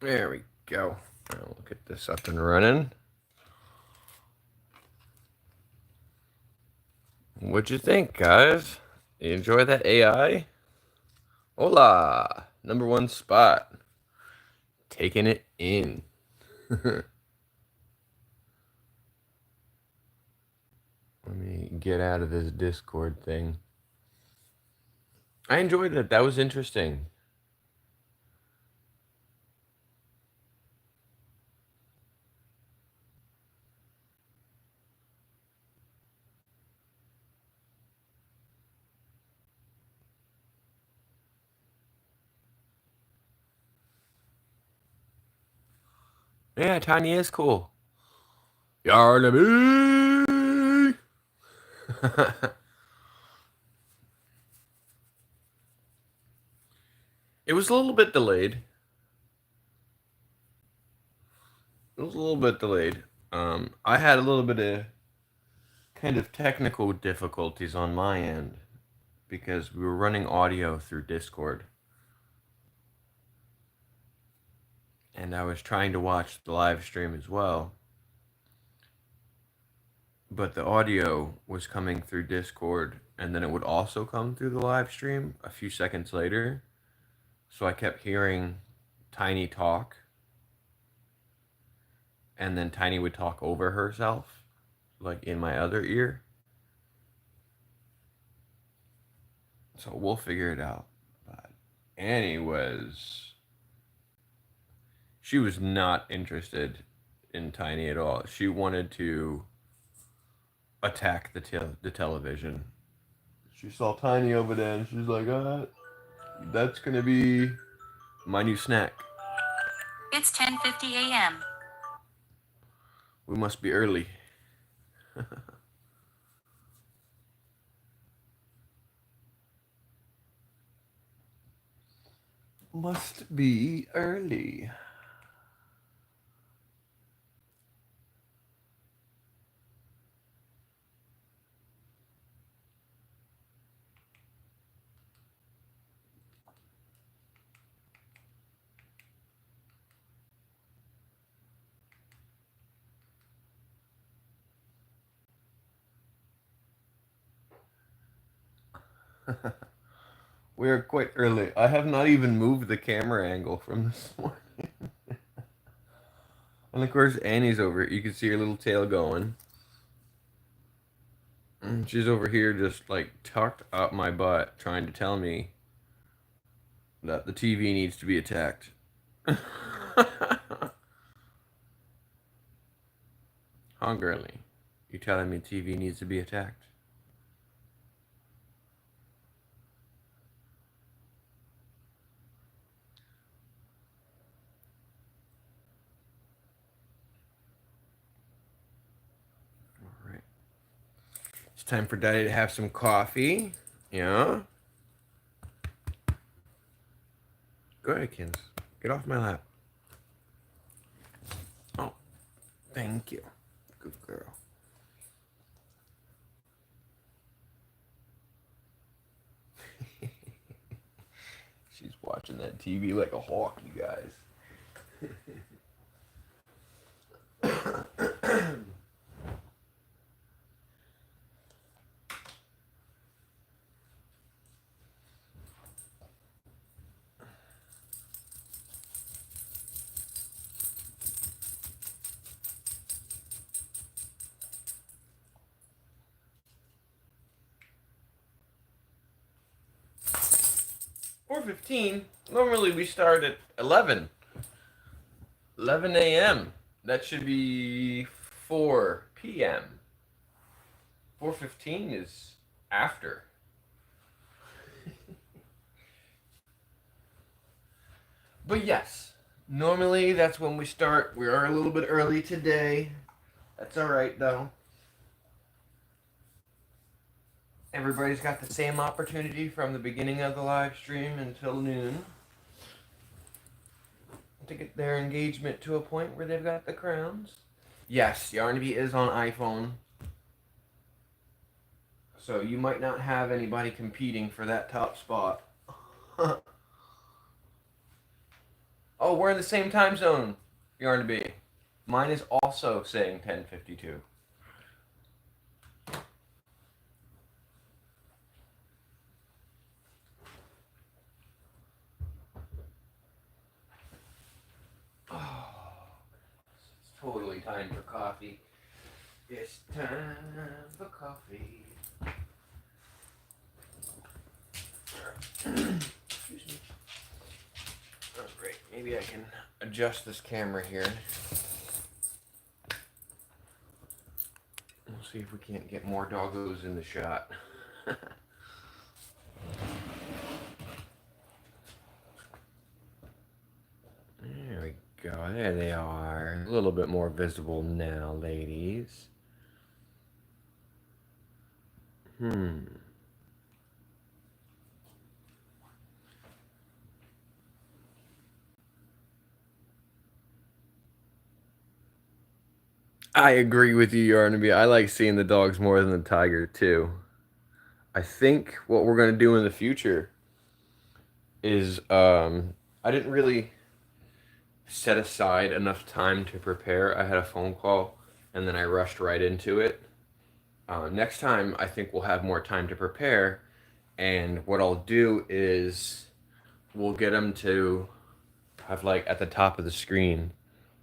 There we go. Now we'll get this up and running. What'd you think, guys? You enjoy that AI? Hola! #1 spot. Taking it in. Let me get out of this Discord thing. I enjoyed it. That was interesting. Yeah, Tiny is cool. Yarnaby! It was a little bit delayed. It was a little bit delayed. I had a little bit of kind of technical difficulties on my end because we were running audio through Discord. And I was trying to watch the live stream as well. But the audio was coming through Discord, and then it would also come through the live stream a few seconds later. So I kept hearing Tiny talk, and then Tiny would talk over herself, like in my other ear. So we'll figure it out. But anyways, she was not interested in Tiny at all. She wanted to attack the television. She saw Tiny over there, and she's like, that's gonna be my new snack. It's 10:50 a.m. We must be early. Must be early. We are quite early. I have not even moved the camera angle from this morning. And of course, Annie's over. You can see her little tail going. And she's over here just like tucked up my butt trying to tell me that the TV needs to be attacked. Huh, girly? You telling me TV needs to be attacked? All right. It's time for Daddy to have some coffee. Yeah? Go ahead, Kins. Get off my lap. Oh, thank you. Good girl. She's watching that TV like a hawk, you guys. 4:15. Normally we start at 11. 11 a.m. That should be 4 p.m. 4:15 is after. But yes, normally that's when we start. We are a little bit early today. That's alright though. Everybody's got the same opportunity from the beginning of the live stream until noon to get their engagement to a point where they've got the crowns. Yes, Yarnaby is on iPhone. So you might not have anybody competing for that top spot. Oh, we're in the same time zone, Yarn to be. Mine is also saying 10:52. Oh, it's totally time for coffee. It's time for coffee. Excuse me. Oh, great. Maybe I can adjust this camera here. We'll see if we can't get more doggos in the shot. There we go. There they are. A little bit more visible now, ladies. I agree with you, Yarnaby. I like seeing the dogs more than the tiger, too. I think what we're going to do in the future is I didn't really set aside enough time to prepare. I had a phone call and then I rushed right into it. Next time, I think we'll have more time to prepare. And what I'll do is we'll get them to have like at the top of the screen.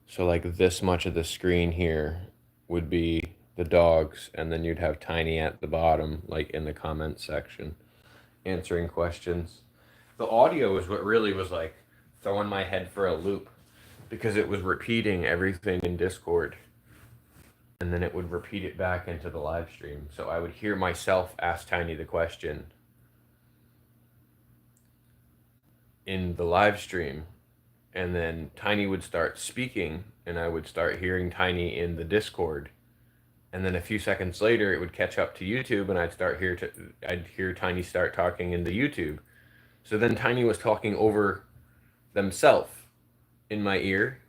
So, like this much of the screen here would be the dogs, and then you'd have Tiny at the bottom, like in the comment section, answering questions. The audio is what really was like throwing my head for a loop because it was repeating everything in Discord and then it would repeat it back into the live stream. So I would hear myself ask Tiny the question in the live stream, and then Tiny would start speaking, and I would start hearing Tiny in the Discord. And then a few seconds later, it would catch up to YouTube, and I'd hear Tiny start talking in the YouTube. So then Tiny was talking over themselves in my ear.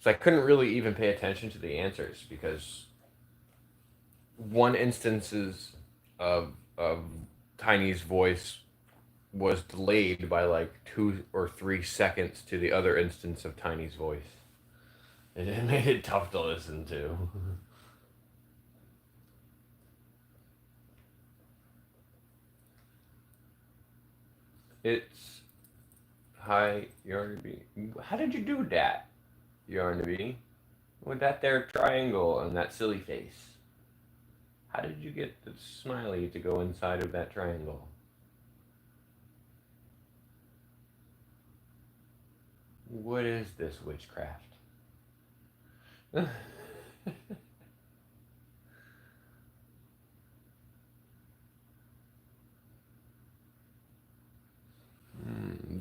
So I couldn't really even pay attention to the answers because one instances of Tiny's voice was delayed by like 2 or 3 seconds to the other instance of Tiny's voice. It made it tough to listen to. It's hi Yarnaby. How did you do that, Yarnaby? With that there triangle and that silly face. How did you get the smiley to go inside of that triangle? What is this witchcraft?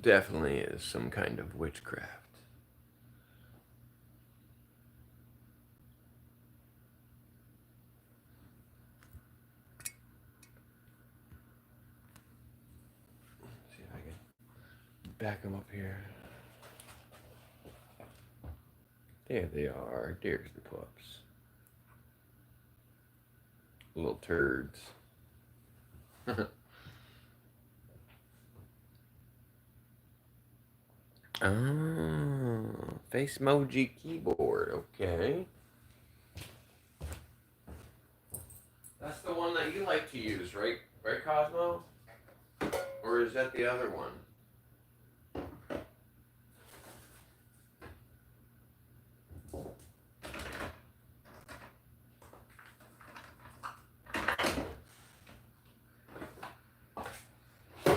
Definitely is some kind of witchcraft. Let's see if I can back them up here. There they are. There's the pups. Little turds. Oh, face emoji keyboard. Okay. That's the one that you like to use, right? Right, Cosmo? Or is that the other one?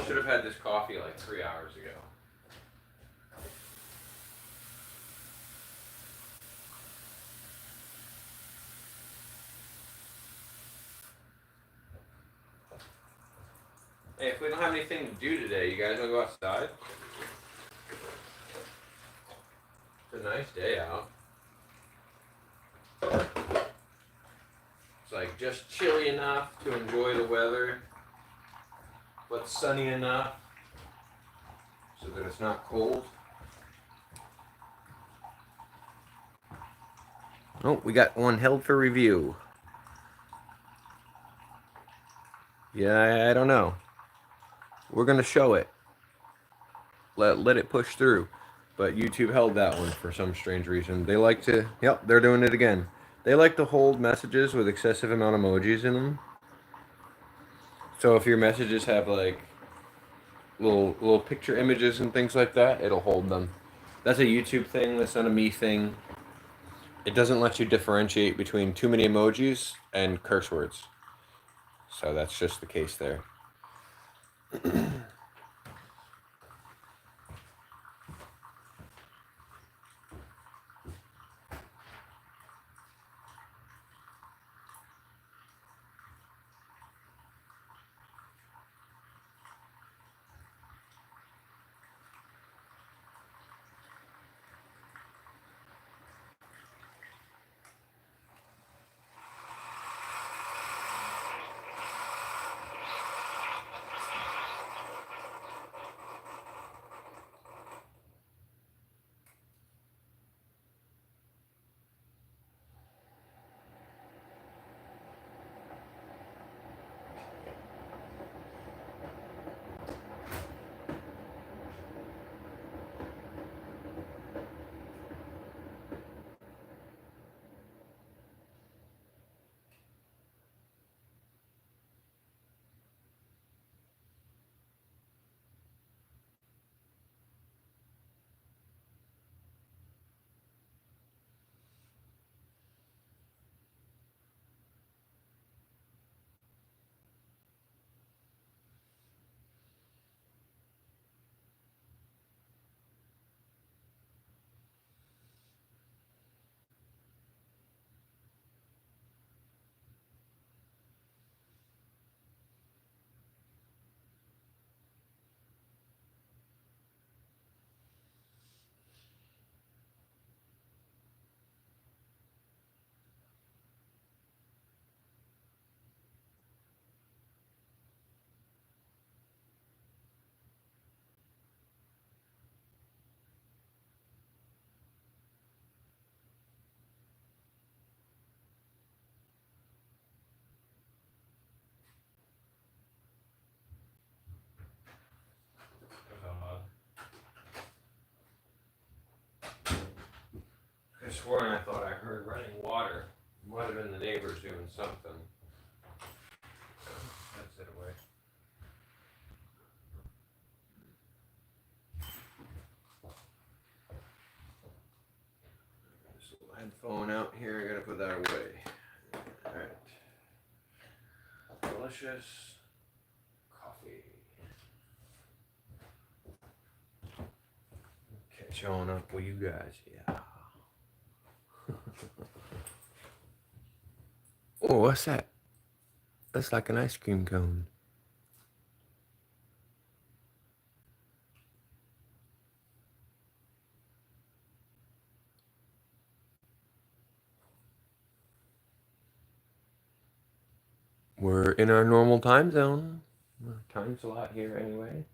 Should have had this coffee like 3 hours ago. Hey, if we don't have anything to do today, you guys want to go outside? It's a nice day out. It's like just chilly enough to enjoy the weather, but sunny enough so that it's not cold. Oh, we got one held for review. Yeah, I don't know. We're gonna show it. Let it push through. But YouTube held that one for some strange reason. They like to, yep, they're doing it again. They like to hold messages with excessive amount of emojis in them. So if your messages have like little picture images and things like that, it'll hold them. That's a YouTube thing. That's not a me thing. It doesn't let you differentiate between too many emojis and curse words. So that's just the case there. I swore and I thought I heard running water. Might have been the neighbors doing something. That's it away. This little headphone out here, I gotta put that away. Alright. Delicious coffee. Catch on up with you guys, yeah. Oh, what's that? That's like an ice cream cone. We're in our normal time zone. Time's a lot here anyway.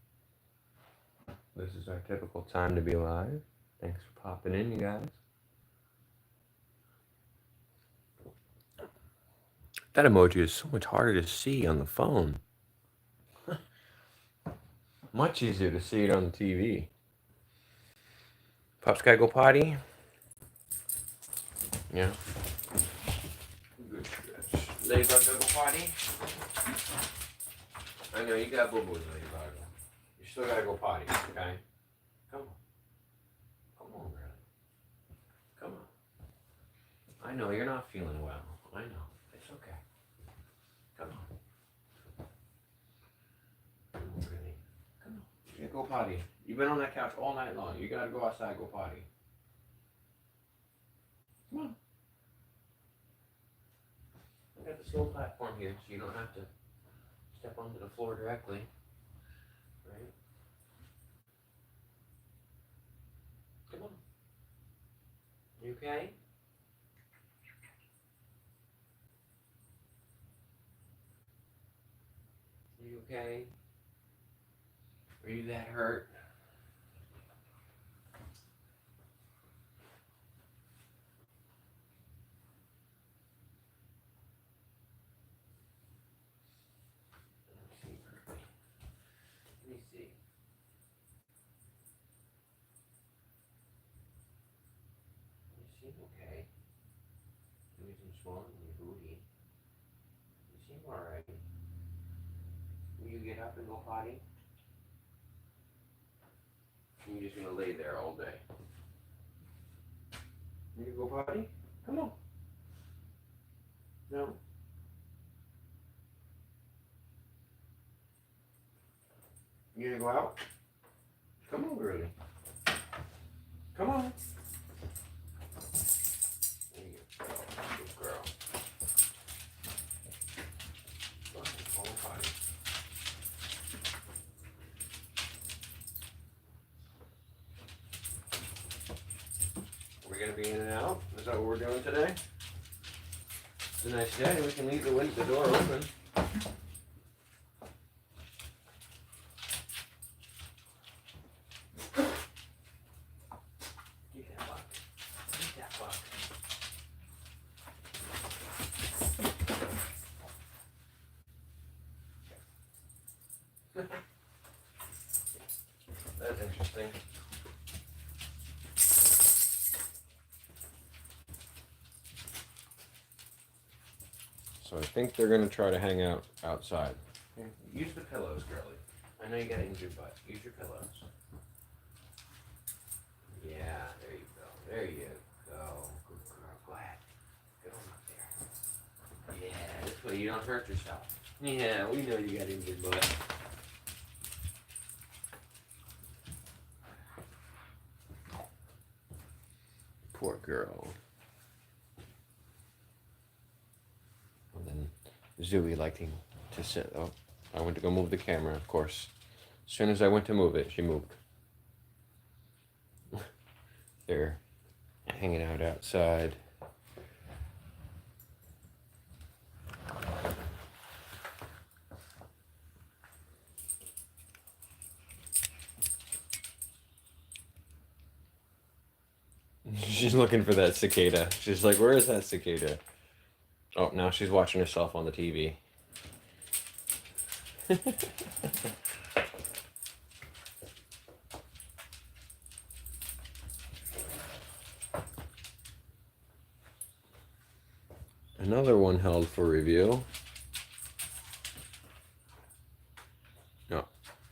This is our typical time to be live. Thanks for popping in, you guys. That emoji is so much harder to see on the phone. Much easier to see it on the TV. Pops gotta go potty? Yeah. Good stretch. Ladybug gotta go potty? I know, you got boo-boos, Ladybug. You still gotta go potty, okay? Come on. Come on, girl. Come on. I know, you're not feeling well. I know. It's okay. Come on. Come on, really. Come on. You gotta go potty. You've been on that couch all night long. You gotta go outside, go potty. Come on. I got this little platform here, so you don't have to step onto the floor directly. Right? Come on. You okay? You okay? Are you that hurt? Let me see. seem okay. Maybe some swelling in your booty. You seem alright. Will you get up and go potty? You're just gonna lay there all day. You go potty? Come on. No. You gonna go out? Come on, girlie. Come on. There you go. Good girl. Go potty. We're gonna be in and out. Is that what we're doing today? It's a nice day. We can leave the door open. Get that buck. Get that buck. That's interesting. So I think they're going to try to hang out outside. Here, use the pillows, girlie. I know you got injured butt. Use your pillows. Yeah, there you go. There you go. Good girl. Go ahead. Get on up there. Yeah, this way you don't hurt yourself. Yeah, we know you got injured butt. Poor girl. And then Zooey liking to sit. Oh, I went to go move the camera, of course. As soon as I went to move it, she moved. They're hanging out outside. She's looking for that cicada. She's like, where is that cicada? Oh, now she's watching herself on the TV. Another one held for review. No,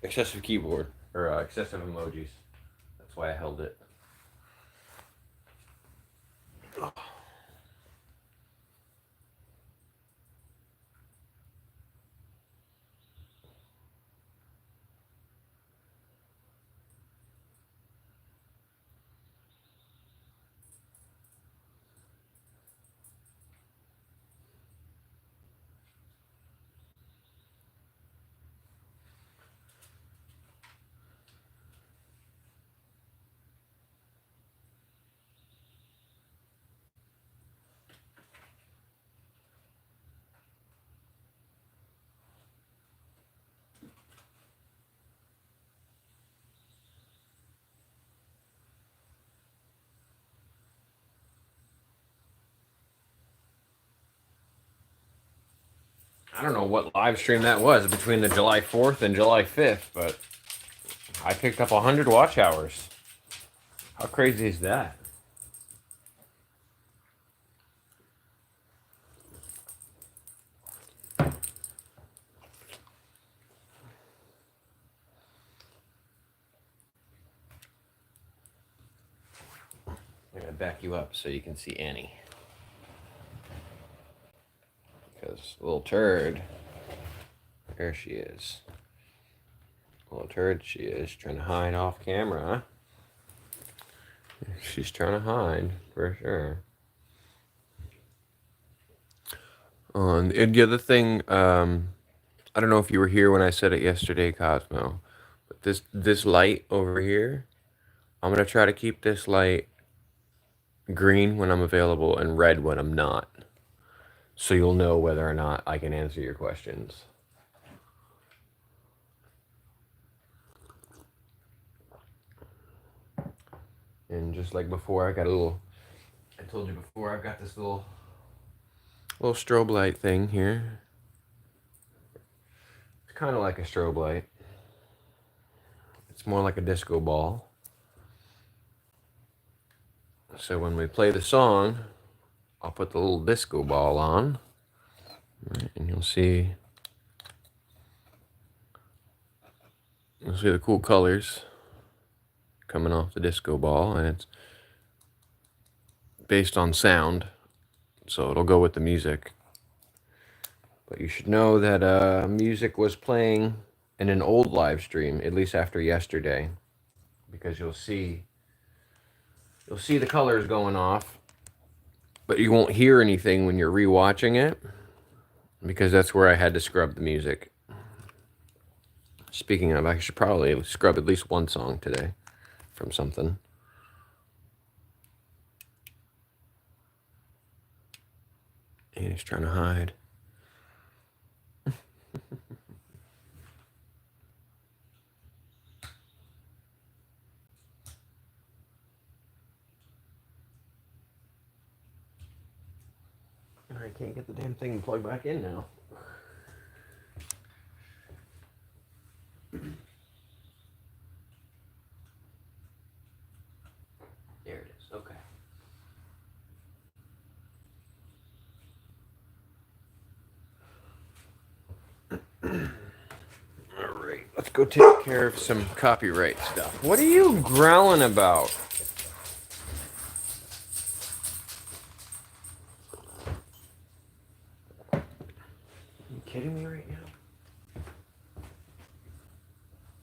excessive keyboard, or excessive emojis. That's why I held it. Oh. I don't know what live stream that was between the July 4th and July 5th, but I picked up 100 watch hours. How crazy is that? I'm gonna back you up so you can see Annie. Because little turd, there she is. Little turd she is, trying to hide off camera. She's trying to hide, for sure. And the other thing, I don't know if you were here when I said it yesterday, Cosmo, but this light over here, I'm gonna try to keep this light green when I'm available and red when I'm not, so you'll know whether or not I can answer your questions. And just like before, I told you before, I've got this little strobe light thing here. It's kind of like a strobe light. It's more like a disco ball. So when we play the song, I'll put the little disco ball on, right, and you'll see the cool colors coming off the disco ball, and it's based on sound, so it'll go with the music. But you should know that music was playing in an old live stream, at least after yesterday, because you'll see the colors going off, but you won't hear anything when you're rewatching it, because that's where I had to scrub the music. Speaking of, I should probably scrub at least one song today from something. And he's trying to hide. I can't get the damn thing to plug back in now. There it is. Okay. All right, let's go take care of some copyright stuff. What are you growling about? Are you kidding me right now?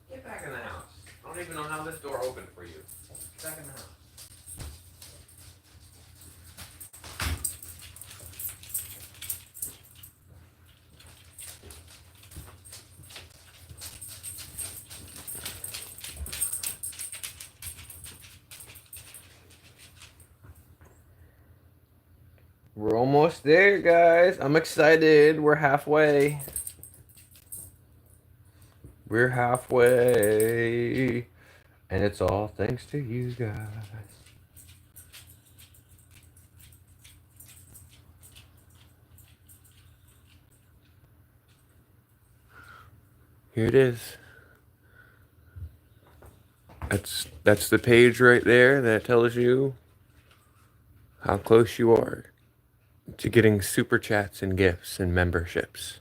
Get back in the house. I don't even know how this door opened for you. Get back in the house. We're almost there, guys. I'm excited. We're halfway. We're halfway. And it's all thanks to you guys. Here it is. That's the page right there that tells you how close you are to getting super chats and gifts and memberships.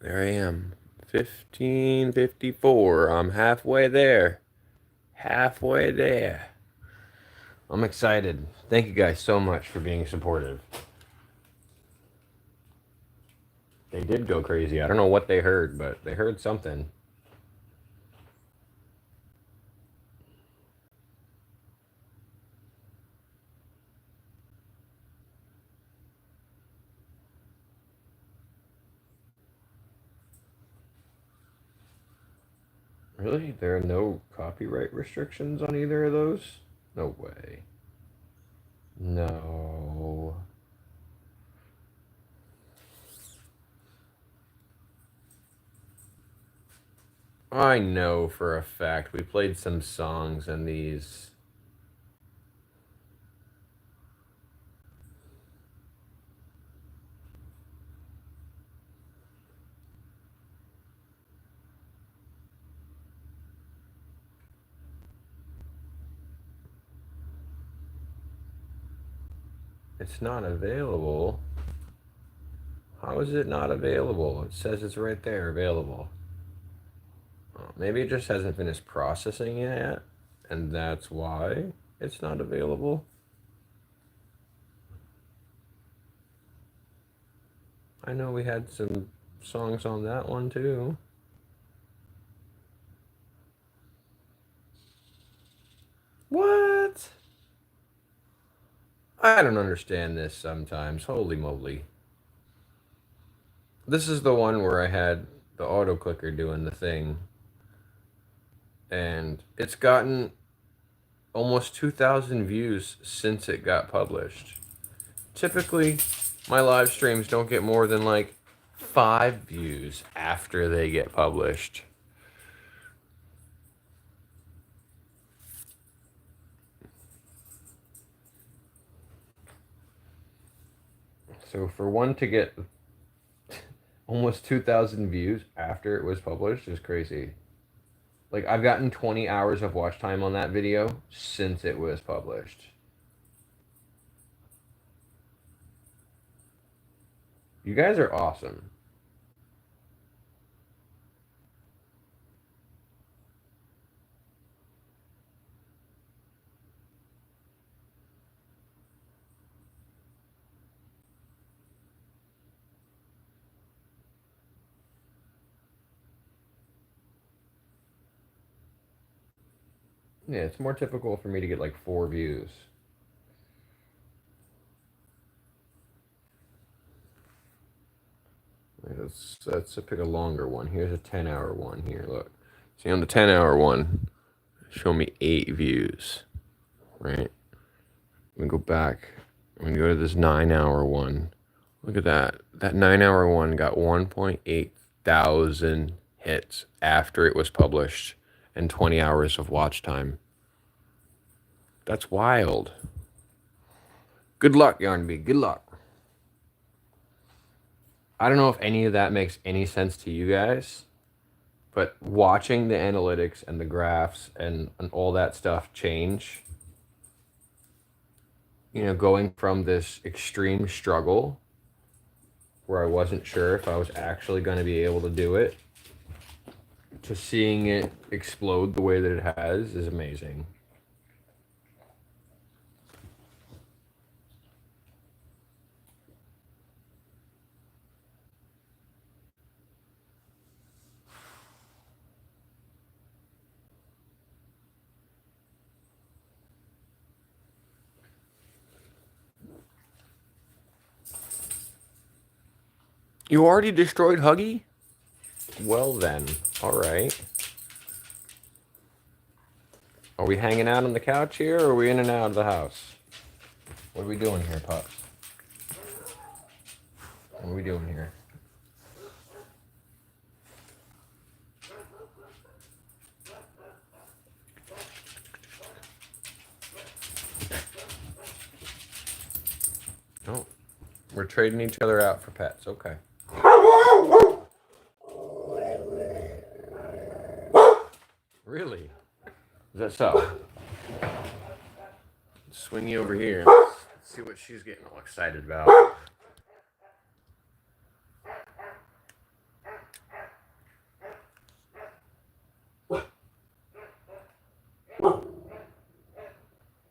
There I am. 1554. I'm halfway there. Halfway there. I'm excited. Thank you guys so much for being supportive. They did go crazy. I don't know what they heard, but they heard something. Really? There are no copyright restrictions on either of those? No way. No. I know for a fact we played some songs in these. It's not available. How is it not available? It says it's right there, available. Oh, maybe it just hasn't finished processing it yet, and that's why it's not available. I know we had some songs on that one too. What? I don't understand this sometimes. Holy moly. This is the one where I had the auto clicker doing the thing. And it's gotten almost 2,000 views since it got published. Typically, my live streams don't get more than like 5 views after they get published. So for one to get almost 2,000 views after it was published is crazy. Like, I've gotten 20 hours of watch time on that video since it was published. You guys are awesome. Yeah, it's more typical for me to get like 4 views. Let's pick a longer one. Here's a 10-hour one here. Look. See, on the 10-hour one, show me 8 views. Right? We go back. We go to this 9-hour one. Look at that. That 9-hour one got 1.8 thousand hits after it was published and 20 hours of watch time. That's wild. Good luck, Yarnby. Good luck. I don't know if any of that makes any sense to you guys, but watching the analytics and the graphs and all that stuff change, going from this extreme struggle where I wasn't sure if I was actually going to be able to do it, to seeing it explode the way that it has is amazing. You already destroyed Huggy? Well then, alright. Are we hanging out on the couch here, or are we in and out of the house? What are we doing here, pups? What are we doing here? Oh, we're trading each other out for pets. Okay. Really? Is that so? Swing you over here. Let's see what she's getting all excited about.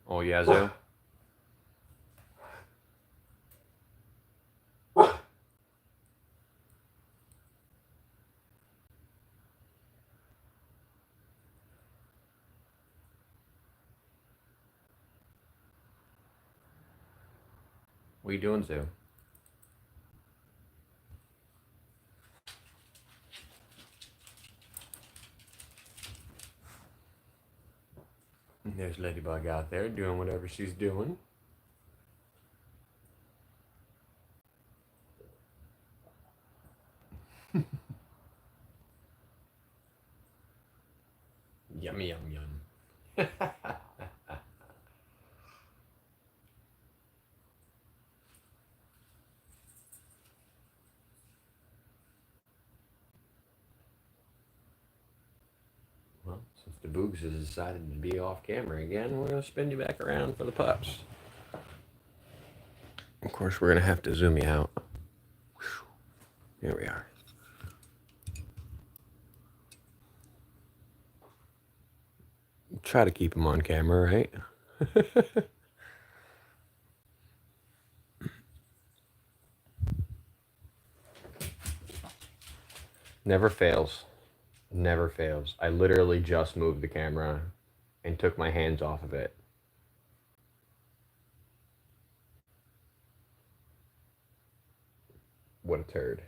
Oh, Yazoo? What are you doing, Zoo? There's Ladybug out there doing whatever she's doing. Yummy, yum, yum. Well, since the Boogs has decided to be off camera again, we're going to spin you back around for the pups. Of course, we're going to have to zoom you out. Here we are. Try to keep them on camera, right? Never fails. Never fails. I literally just moved the camera and took my hands off of it. What a turd.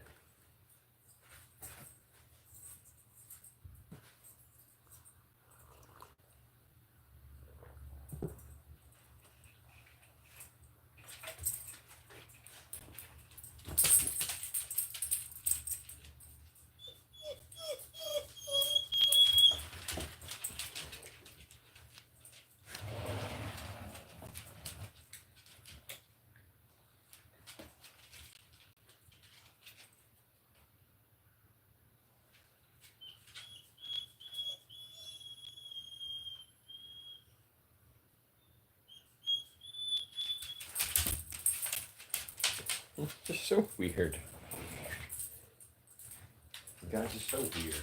It's just so weird. You guys are so weird.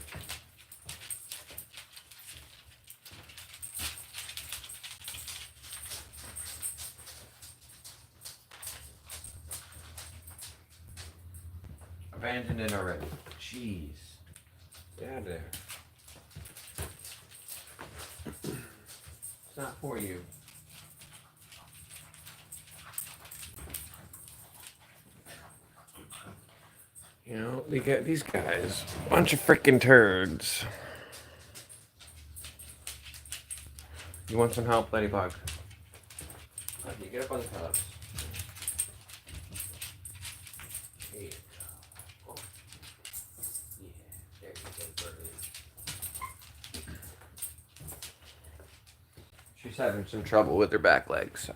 Abandoned it already. Jeez. Get out of there. It's not for you. You know, we got these guys. Bunch of freaking turds. You want some help, Ladybug? Okay, get up on the tubs. Here you go. Oh. Yeah, there you go, birdie. She's having some trouble with her back legs, so.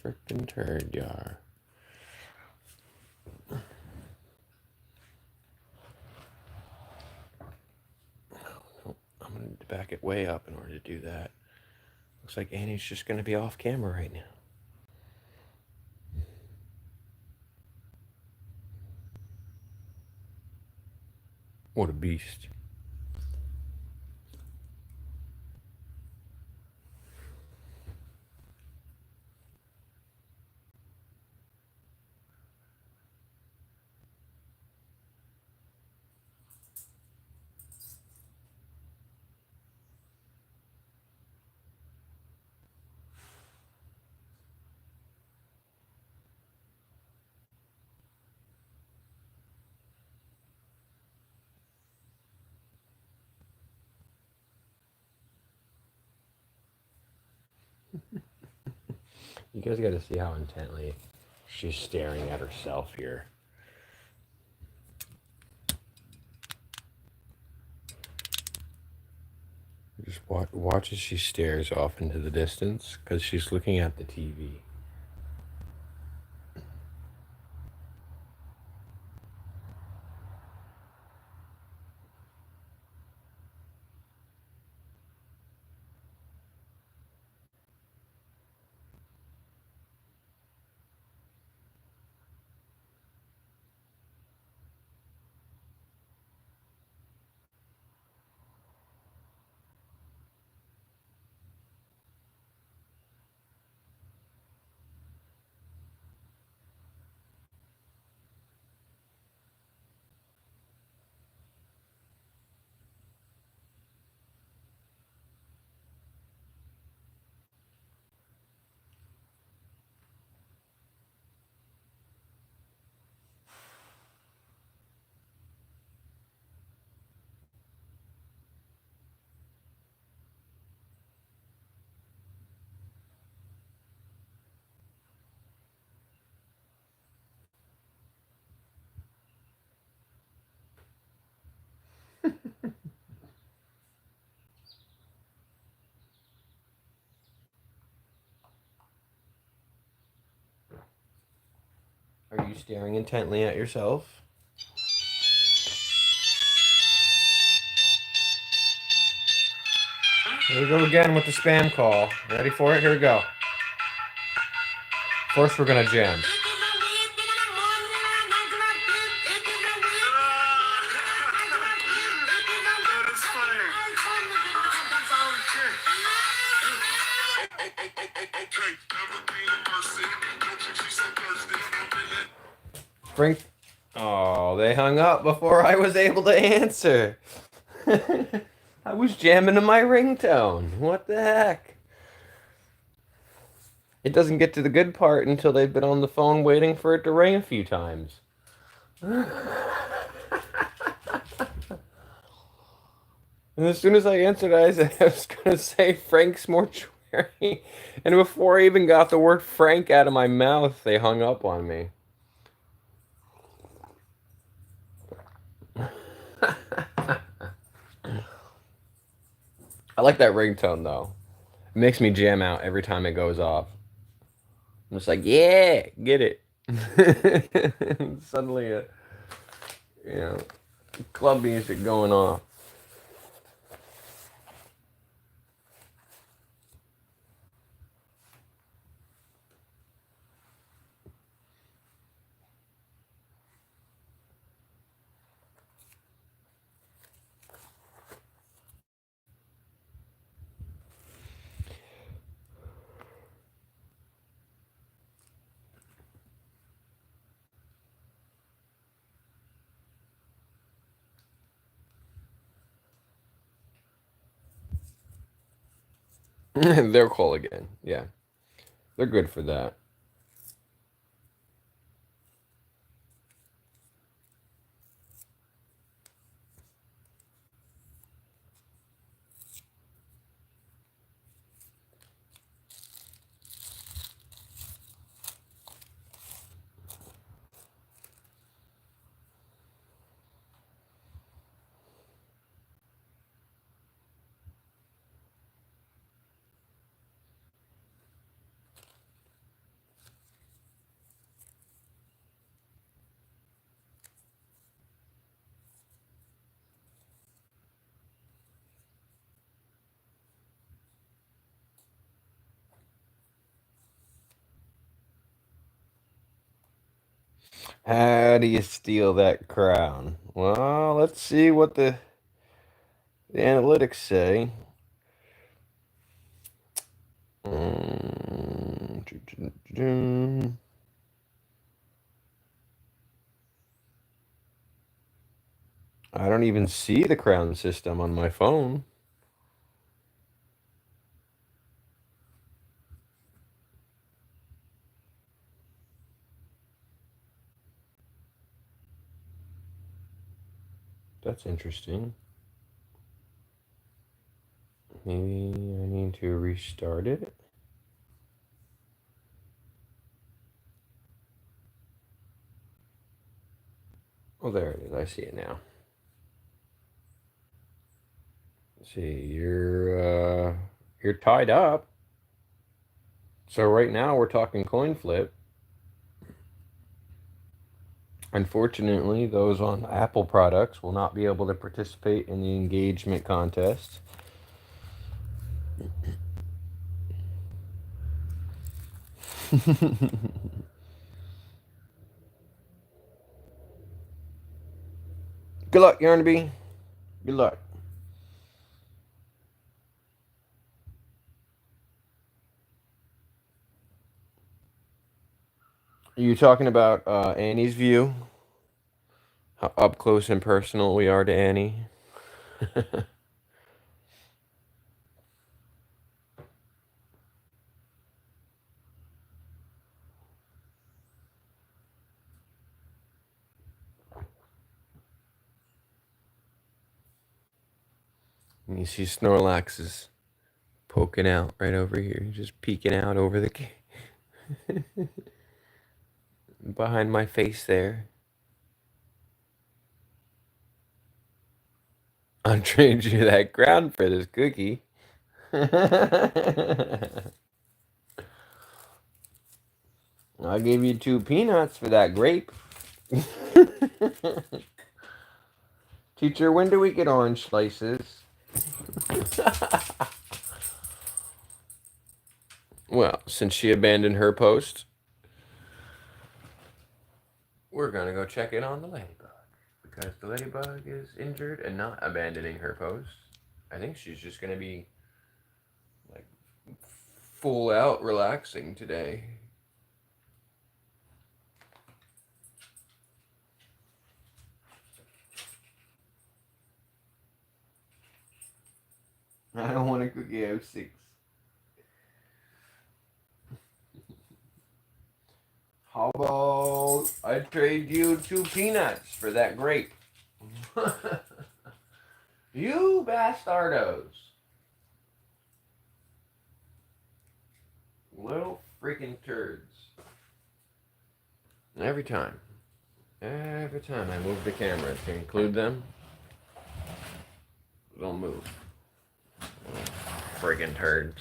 Frickin' turd yar. No, I'm gonna back it way up in order to do that. Looks like Annie's just gonna be off camera right now. What a beast. You guys got to see how intently she's staring at herself here. Just watch as she stares off into the distance because she's looking at the TV. Are you staring intently at yourself? Here we go again with the spam call. Ready for it? Here we go. First, we're gonna jam. Frank. Oh, they hung up before I was able to answer. I was jamming to my ringtone. What the heck? It doesn't get to the good part until they've been on the phone waiting for it to ring a few times. And as soon as I answered, I was going to say Frank's mortuary. And before I even got the word Frank out of my mouth, they hung up on me. I like that ringtone, though. It makes me jam out every time it goes off. I'm just like, yeah, get it. Suddenly, you know, club music going off. They'll call again. Yeah, they're good for that. How do you steal that crown? Well, let's see what the analytics say. I don't even see the crown system on my phone. That's interesting. Maybe I need to restart it. Oh, there it is. I see it now. Let's see, you're tied up. So right now we're talking coin flip. Unfortunately, those on Apple products will not be able to participate in the engagement contest. Good luck, Yarnaby. Good luck. Are you talking about Annie's view? How up close and personal we are to Annie? And you see Snorlax is poking out right over here, just peeking out over the behind my face there. I'll trade you that ground for this cookie. I'll give you 2 peanuts for that grape. Teacher, when do we get orange slices? Well, since she abandoned her post, we're gonna go check in on the ladybug. Because the ladybug is injured and not abandoning her post. I think she's just gonna be like full out relaxing today. I don't want a cookie, I have 6. How about I trade you 2 peanuts for that grape? You bastardos. Little freaking turds. Every time I move the camera to include them, they'll move. Friggin' turds.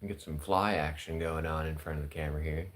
Get some fly action going on in front of the camera here.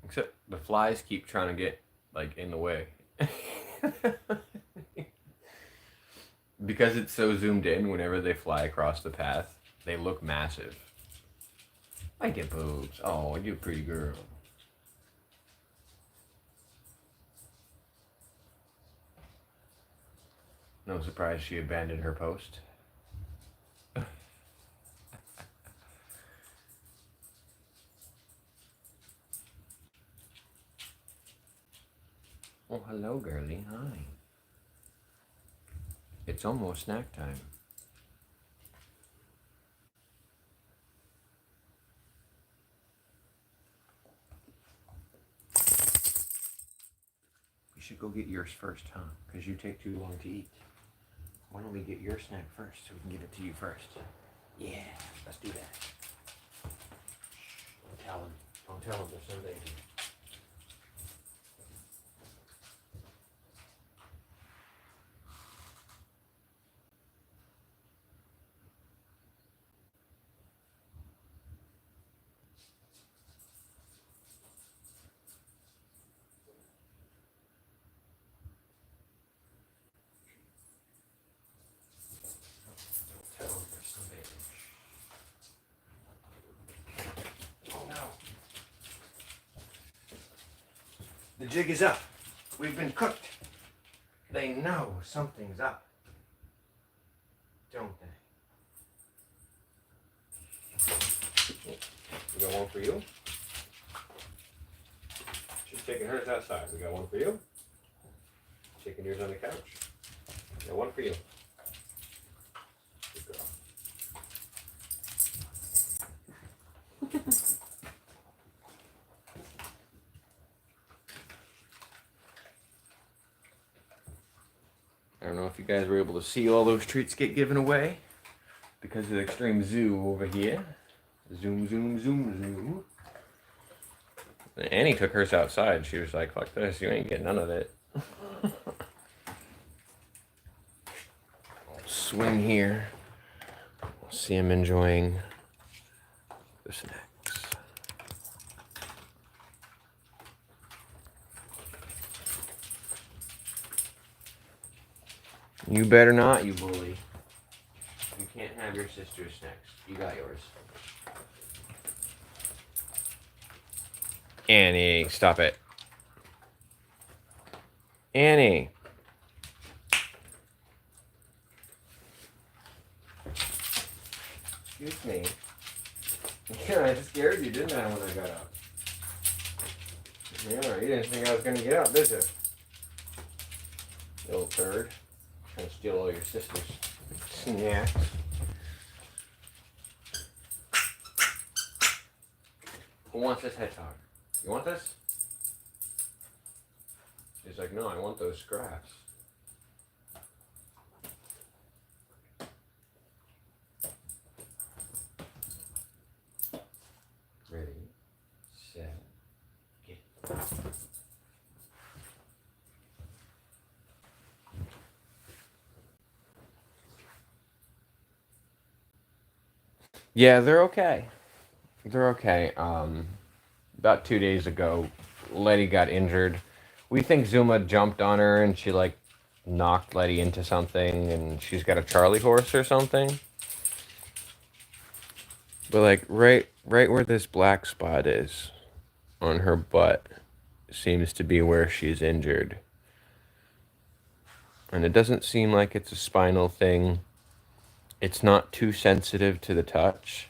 Except the flies keep trying to get like in the way. Because it's so zoomed in, whenever they fly across the path, they look massive. I get boobs. Oh, you're a pretty girl. No surprise she abandoned her post. Oh, hello, girlie. Hi. It's almost snack time. We should go get yours first, huh? Because you take too long to eat. Why don't we get your snack first so we can give it to you first? Yeah, let's do that. Don't tell him. Don't tell him there's no danger. Don't tell him there's no danger. Oh no. The jig is up. We've been cooked. They know something's up. Don't they? We got one for you. She's taking hers outside. We got one for you. Taking yours on the couch. We got one for you. Good girl. I don't know if you guys were able to see all those treats get given away because of the extreme zoo over here. Zoom, zoom, zoom, zoom. Annie took hers outside. She was like, fuck this, you ain't getting none of it. Swing here. We'll see him enjoying the snacks. You better not, you bully. You can't have your sister's snacks. You got yours. Annie, stop it. Annie. Excuse me. Yeah, I scared you, didn't I, when I got up? Yeah, you didn't think I was going to get up, did you? You little turd. Trying to steal all your sister's snacks. Who wants this hedgehog? You want this? She's like, no, I want those scraps. Ready, set, get. Yeah, they're okay. They're okay. About 2 days ago, Letty got injured. We think Zuma jumped on her and she like knocked Letty into something and she's got a Charlie horse or something. But like right where this black spot is on her butt seems to be where she's injured. And it doesn't seem like it's a spinal thing. It's not too sensitive to the touch.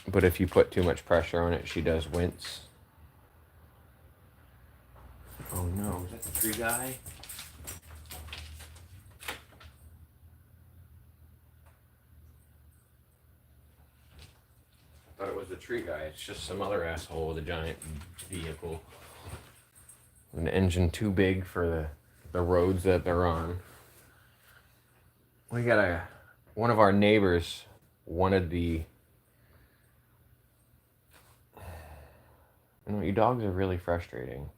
But if you put too much pressure on it, she does wince. Oh no, is that the tree guy? I thought it was the tree guy. It's just some other asshole with a giant vehicle. An engine too big for the roads that they're on. We got one of our neighbors wanted the. You know, you dogs are really frustrating.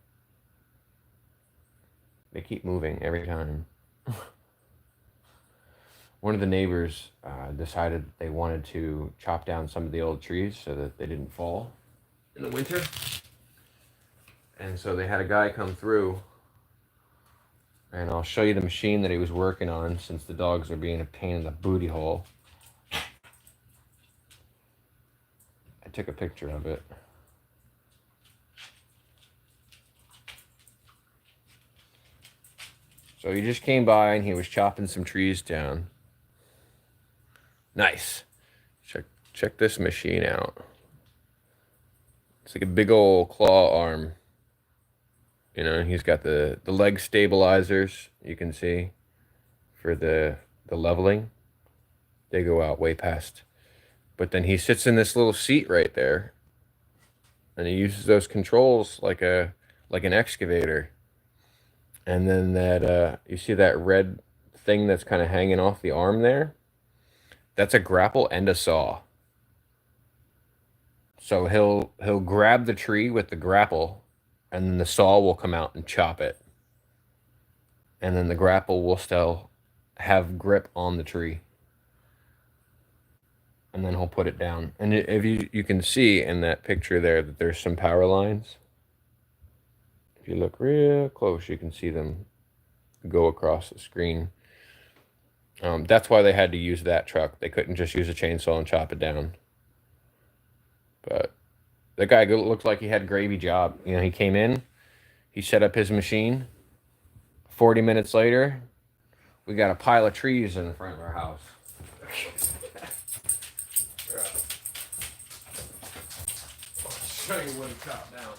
They keep moving every time. One of the neighbors decided they wanted to chop down some of the old trees so that they didn't fall in the winter. And so they had a guy come through, and I'll show you the machine that he was working on since the dogs are being a pain in the booty hole. I took a picture of it. So he just came by and he was chopping some trees down. Nice. Check this machine out. It's like a big old claw arm. You know, he's got the leg stabilizers, you can see, for the leveling. They go out way past. But then he sits in this little seat right there, and he uses those controls like an excavator. And then that you see that red thing that's kind of hanging off the arm there? That's a grapple and a saw. So he'll grab the tree with the grapple, and then the saw will come out and chop it. And then the grapple will still have grip on the tree. And then he'll put it down. And if you can see in that picture there that there's some power lines. If you look real close, you can see them go across the screen. That's why they had to use that truck. They couldn't just use a chainsaw and chop it down. But the guy looked like he had a gravy job. You know, he came in, he set up his machine. 40 minutes later, we got a pile of trees in front of our house. I'll show you what he chopped down.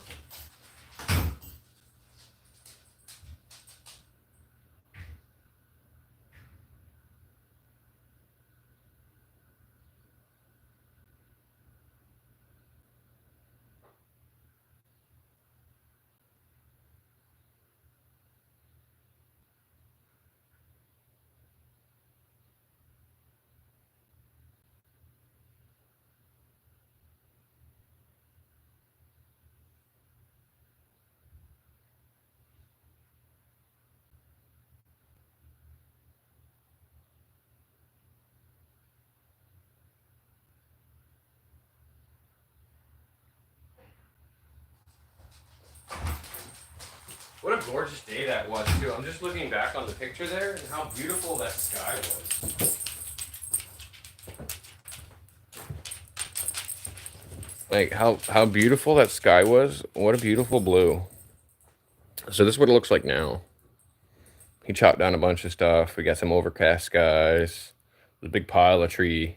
What a gorgeous day that was, too. I'm just looking back on the picture there and how beautiful that sky was. Like, how beautiful that sky was. What a beautiful blue. So this is what it looks like now. He chopped down a bunch of stuff. We got some overcast skies. There's a big pile of tree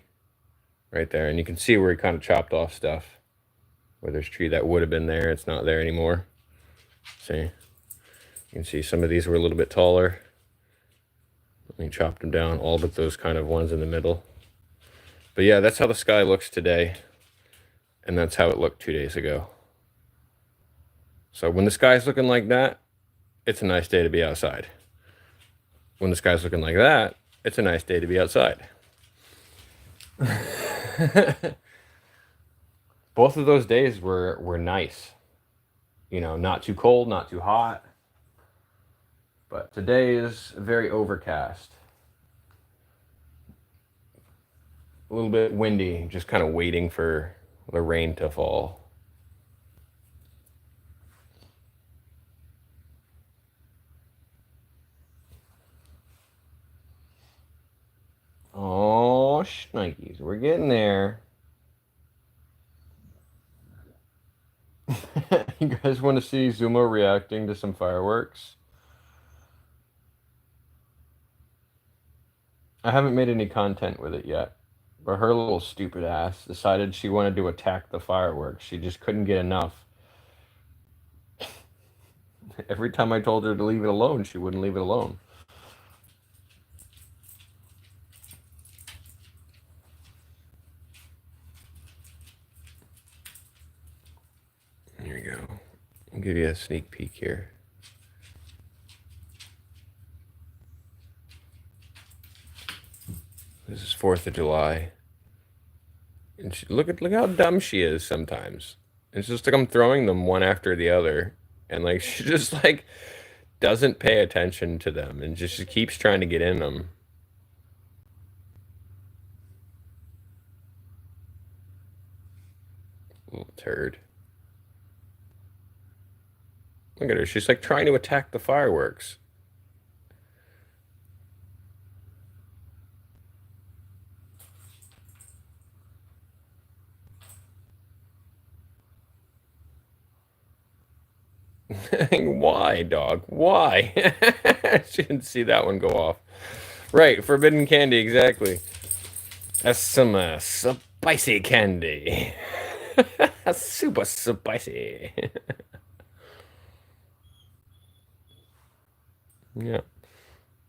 right there. And you can see where he kind of chopped off stuff. Where there's tree that would have been there. It's not there anymore. See? You can see some of these were a little bit taller. He chopped them down, all but those kind of ones in the middle. But yeah, that's how the sky looks today. And that's how it looked 2 days ago. So when the sky's looking like that, it's a nice day to be outside. When the sky's looking like that, it's a nice day to be outside. Both of those days were nice. You know, not too cold, not too hot. But today is very overcast. A little bit windy, just kind of waiting for the rain to fall. Oh, shnikes, we're getting there. You guys want to see Zumo reacting to some fireworks? I haven't made any content with it yet, But her little stupid ass decided she wanted to attack the fireworks. She just couldn't get enough. Every time I told her to leave it alone, she wouldn't leave it alone. Here we go. I'll give you a sneak peek here. This is 4th of July. And she, look how dumb she is sometimes. It's just like I'm throwing them one after the other. And like she just like doesn't pay attention to them and just keeps trying to get in them. Little turd. Look at her. She's like trying to attack the fireworks. Why, dog? Why? She didn't see that one go off. Right, forbidden candy, exactly. That's some spicy candy. Super spicy. Yeah.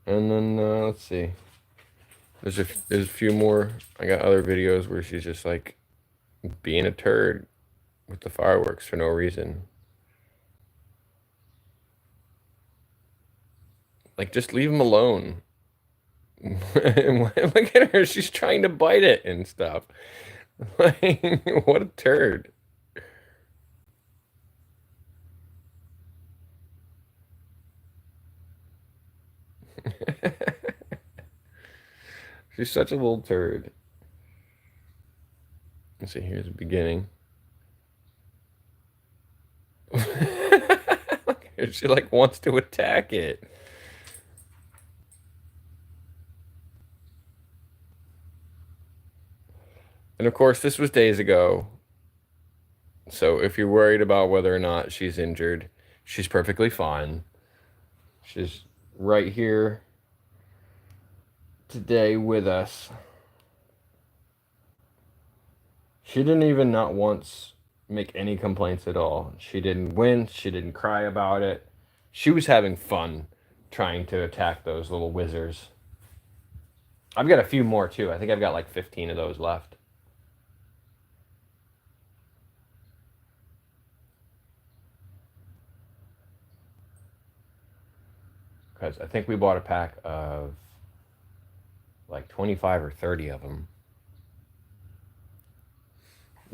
And then, let's see. There's a few more. I got other videos where she's just like being a turd with the fireworks for no reason. Like, just leave them alone. Look at her. She's trying to bite it and stuff. Like, what a turd. She's such a little turd. Let's see, here's the beginning. She like wants to attack it. And of course, this was days ago. So if you're worried about whether or not she's injured, she's perfectly fine. She's right here today with us. She didn't even not once make any complaints at all. She didn't wince. She didn't cry about it. She was having fun trying to attack those little whizzers. I've got a few more too. I think I've got like 15 of those left. Because I think we bought a pack of like 25 or 30 of them.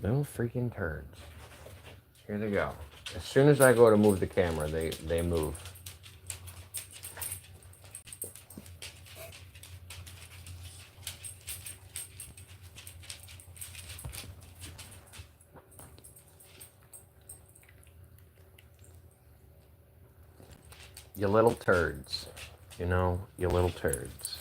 Little freaking turds. Here they go. As soon as I go to move the camera, they move. You little turds. You know, you little turds.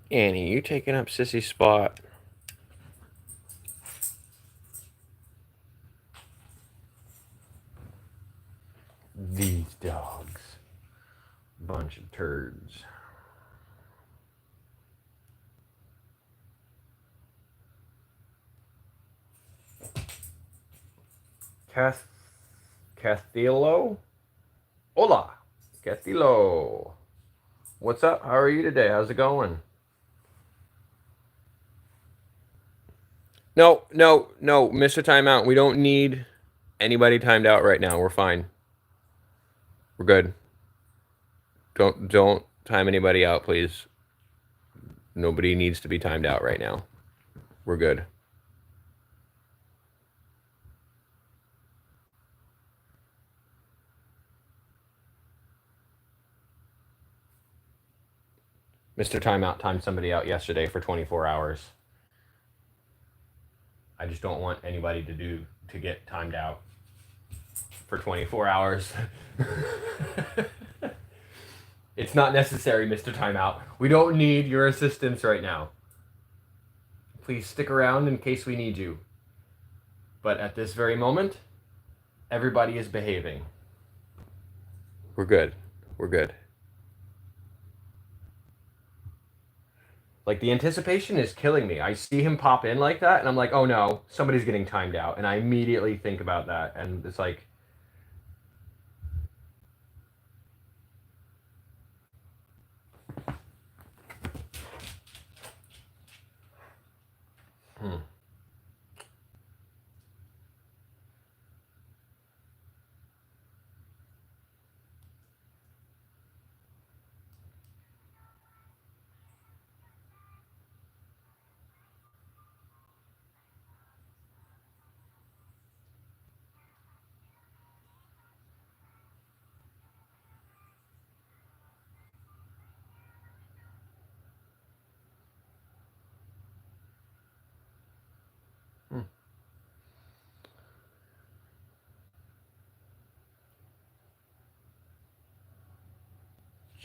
Annie, you taking up Sissy's spot? These dogs. Bunch of turds. Castillo? Hola, Castillo. What's up? How are you today? How's it going? No, Mr. Timeout. We don't need anybody timed out right now. We're fine. We're good. Don't time anybody out, please. Nobody needs to be timed out right now. We're good. Mr. Timeout timed somebody out yesterday for 24 hours. I just don't want anybody to get timed out for 24 hours. It's not necessary, Mr. Timeout. We don't need your assistance right now. Please stick around in case we need you. But at this very moment, Everybody is behaving. We're good. We're good. Like, the anticipation is killing me. I see him pop in like that, and I'm like, oh no, somebody's getting timed out. And I immediately think about that. And it's like,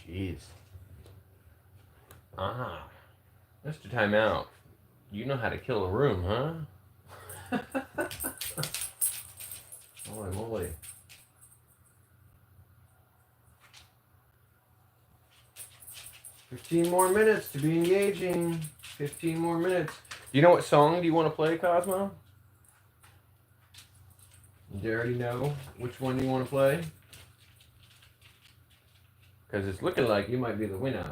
jeez. Mr. Timeout. You know how to kill a room, huh? Holy moly. "15 more minutes to be engaging. 15 more minutes." Do you know what song do you want to play, Cosmo? Do you already know which one you want to play? Because it's looking like you might be the winner.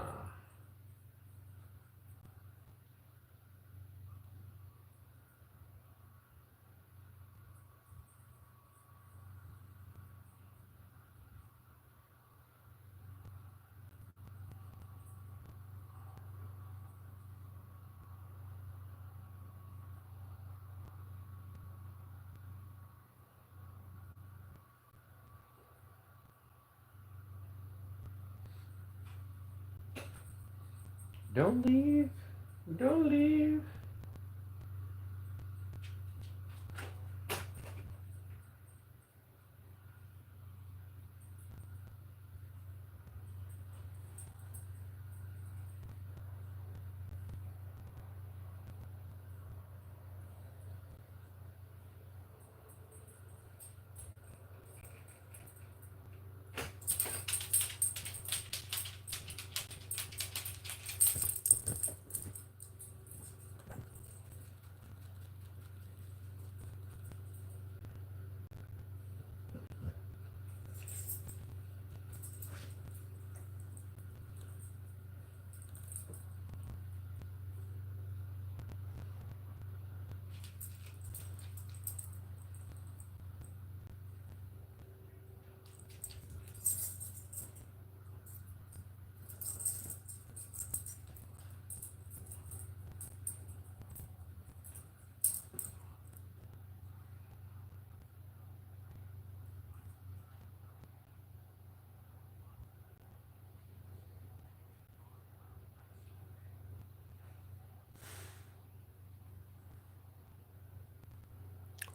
Don't leave. Don't leave.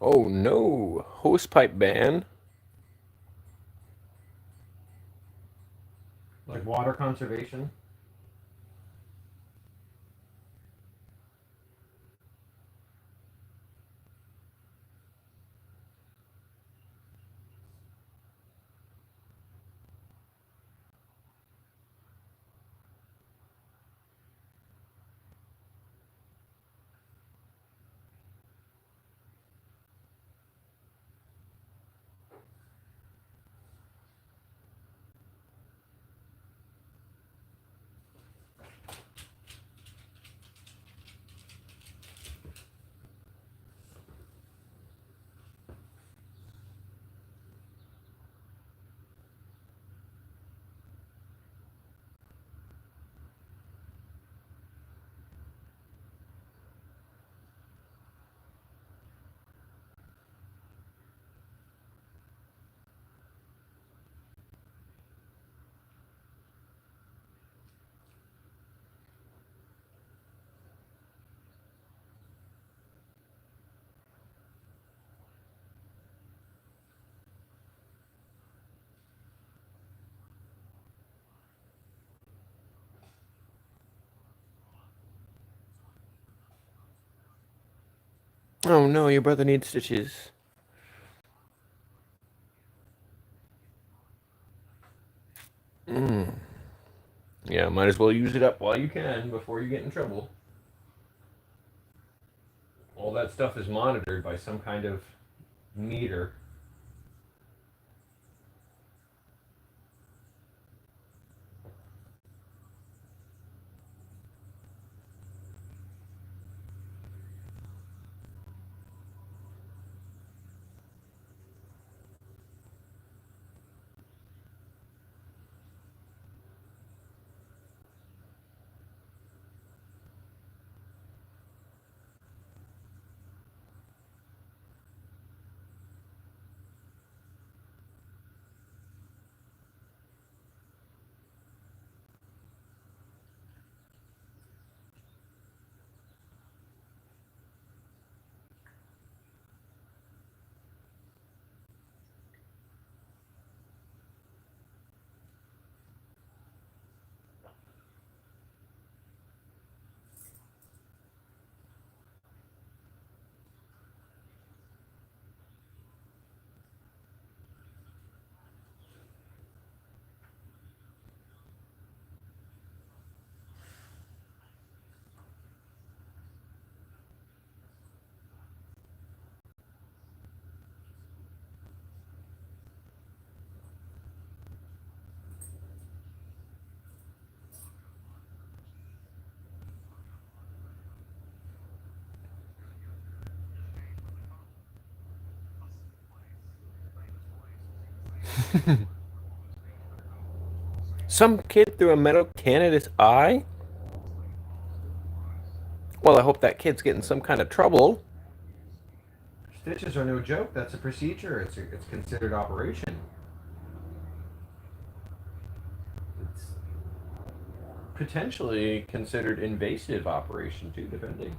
Oh no, hosepipe ban. Like water conservation. Oh no, your brother needs stitches. Yeah, might as well use it up while you can before you get in trouble. All that stuff is monitored by some kind of meter. Some kid threw a metal can at his eye? Well, I hope that kid's getting some kind of trouble. Stitches are no joke. That's a procedure. It's considered operation. It's potentially considered invasive operation too, depending.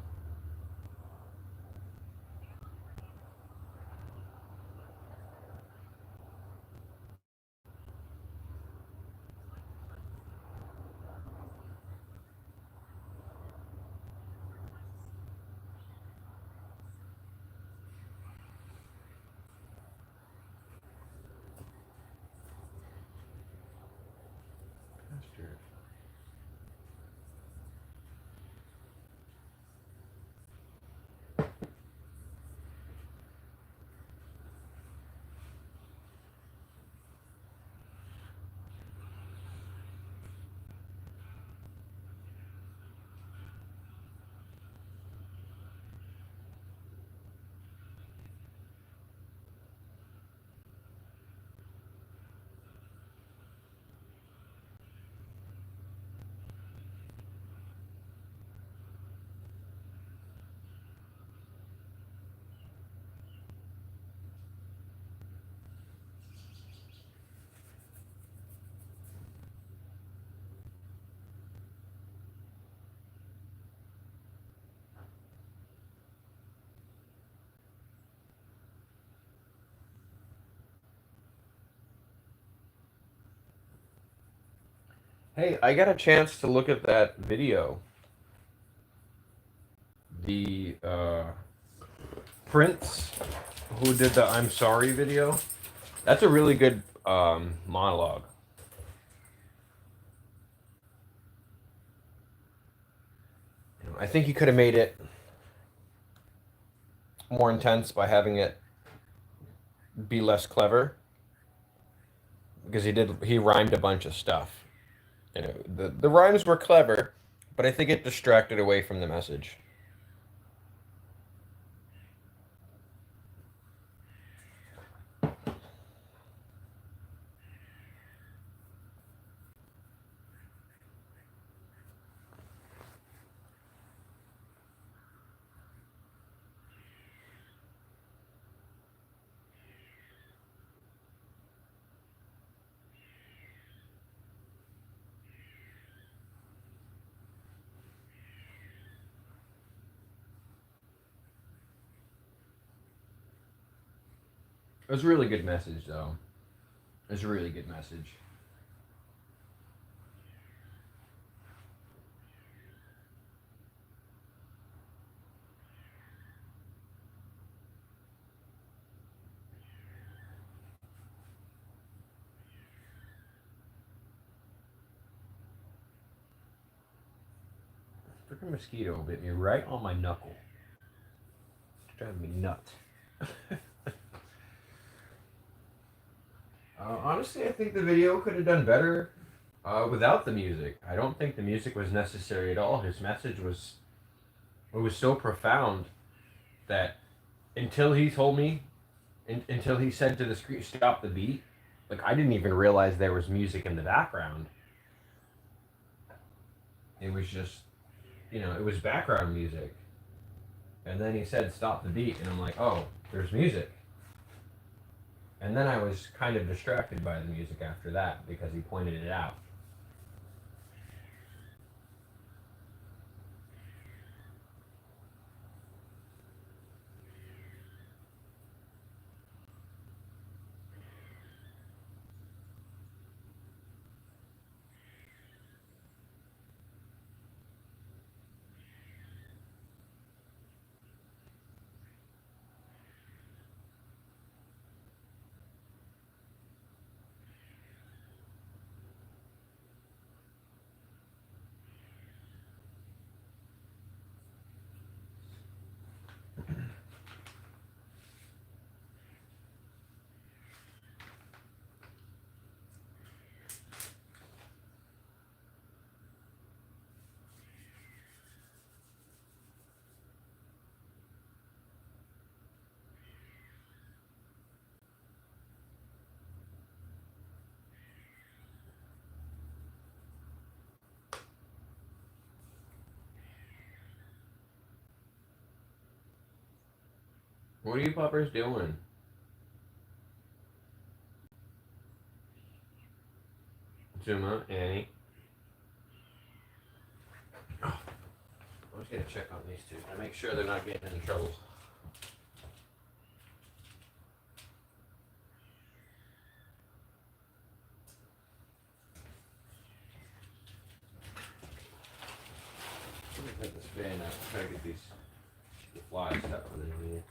Hey, I got a chance to look at that video. The Prince, who did the "I'm Sorry" video. That's a really good monologue. I think he could have made it more intense by having it be less clever, because he rhymed a bunch of stuff. The rhymes were clever, but I think it distracted away from the message. It was a really good message, though. It was a really good message. freaking mosquito bit me right on my knuckle. It's driving me nuts. Honestly, I think the video could have done better without the music. I don't think the music was necessary at all. His message was so profound that until he told me, until he said to the screen, stop the beat, like I didn't even realize there was music in the background. It was just, it was background music. And then he said, stop the beat. And I'm like, oh, there's music. And then I was kind of distracted by the music after that because he pointed it out. What are you puppers doing? Zuma, Annie. Oh, I'm just gonna check on these two to make sure they're not getting in trouble. Let me put this fan up, try to get these flies stuck in here.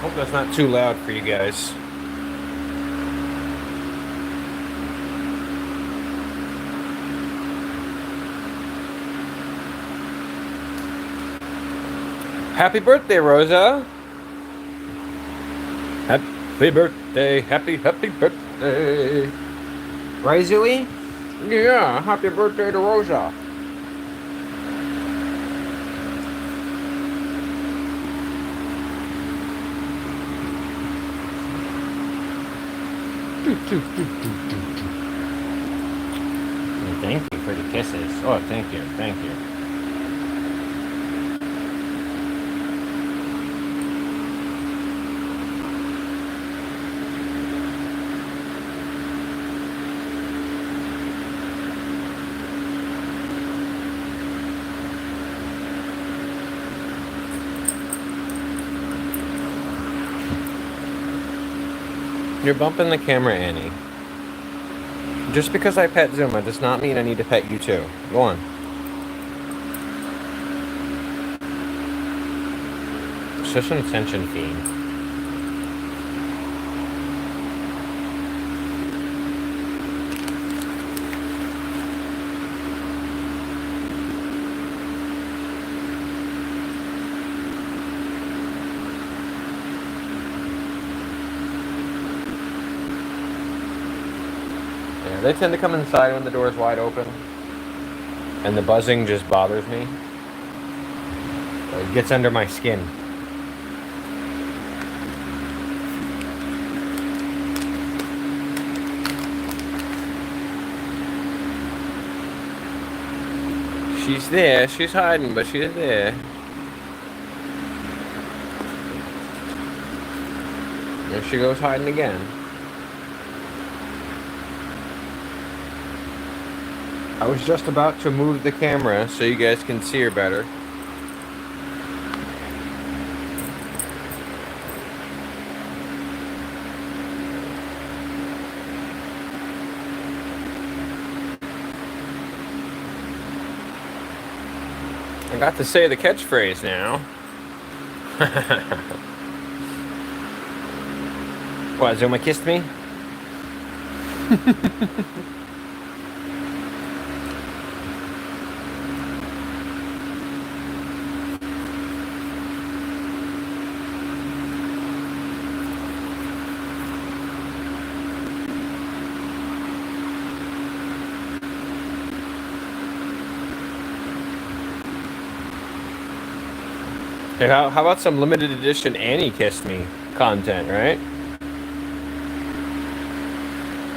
Hope that's not too loud for you guys. Happy birthday, Rosa. Happy birthday, happy birthday. Right, Zooey? Yeah, happy birthday to Rosa. Thank you for the kisses. Oh, thank you, thank you. You're bumping the camera, Annie. Just because I pet Zuma does not mean I need to pet you too. Go on. Such an attention fiend. They tend to come inside when the door is wide open, and the buzzing just bothers me. It gets under my skin. She's there. She's hiding, but she's there. There she goes hiding again. I was just about to move the camera so you guys can see her better. I got to say the catchphrase now. What, Zuma kissed me? Hey, how about some limited edition Annie Kissed Me content, right?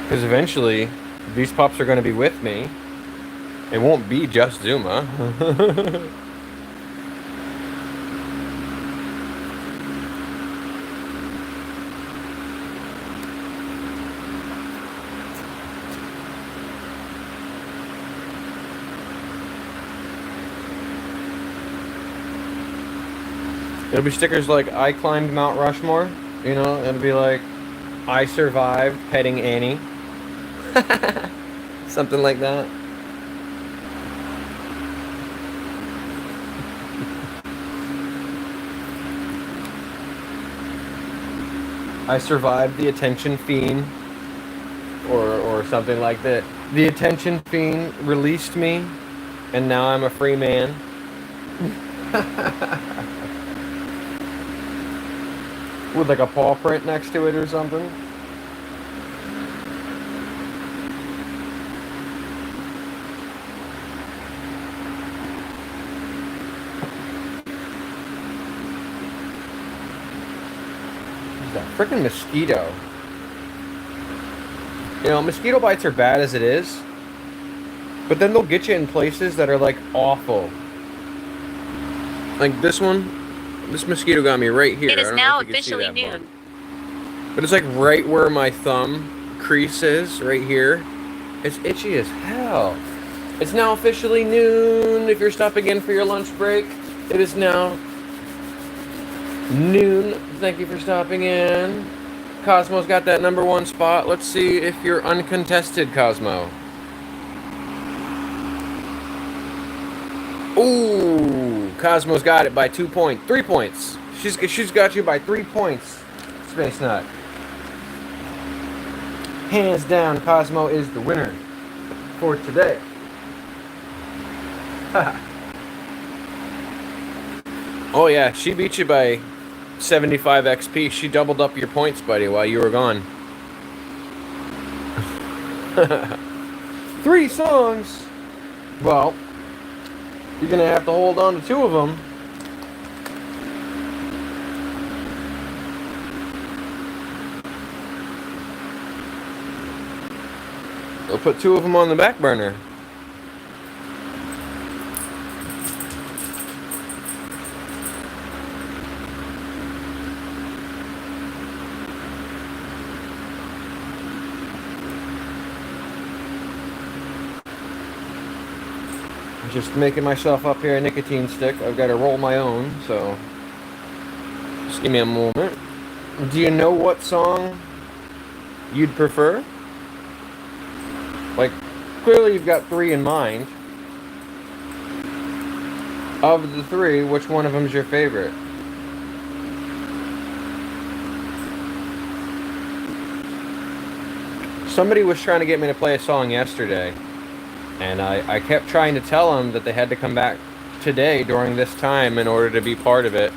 Because eventually, these pups are going to be with me. It won't be just Zuma. It'll be stickers like, I climbed Mount Rushmore. You know, it'll be like, I survived petting Annie. Something like that. I survived the attention fiend. Or something like that. The attention fiend released me, and now I'm a free man. With like a paw print next to it or something. What's that freaking mosquito? You know, mosquito bites are bad as it is, but then they'll get you in places that are like awful. Like this one. This mosquito got me right here. It is now officially noon. But it's like right where my thumb crease is, right here. It's itchy as hell. It's now officially noon. If you're stopping in for your lunch break, it is now noon. Thank you for stopping in. Cosmo's got that #1 spot. Let's see if you're uncontested, Cosmo. Ooh, Cosmo's got it by 2 points. 3 points. She's got you by 3 points, Space Nut. Hands down, Cosmo is the winner for today. Oh yeah, she beat you by 75 XP. She doubled up your points, buddy, while you were gone. 3 songs. Well, you're gonna have to hold on to 2 of them. We'll put 2 of them on the back burner. Just making myself up here a nicotine stick. I've got to roll my own, so just give me a moment. Do you know what song you'd prefer? Like, clearly you've got 3 in mind. Of the 3, which one of them's your favorite? Somebody was trying to get me to play a song yesterday. And I kept trying to tell them that they had to come back today during this time in order to be part of it.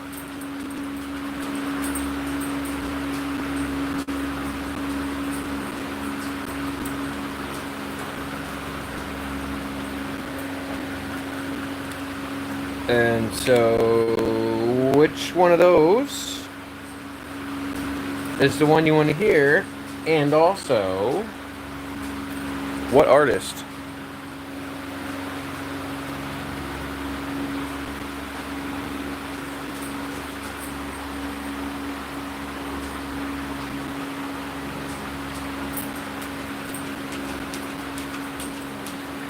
And so, which one of those is the one you want to hear? And also, what artist?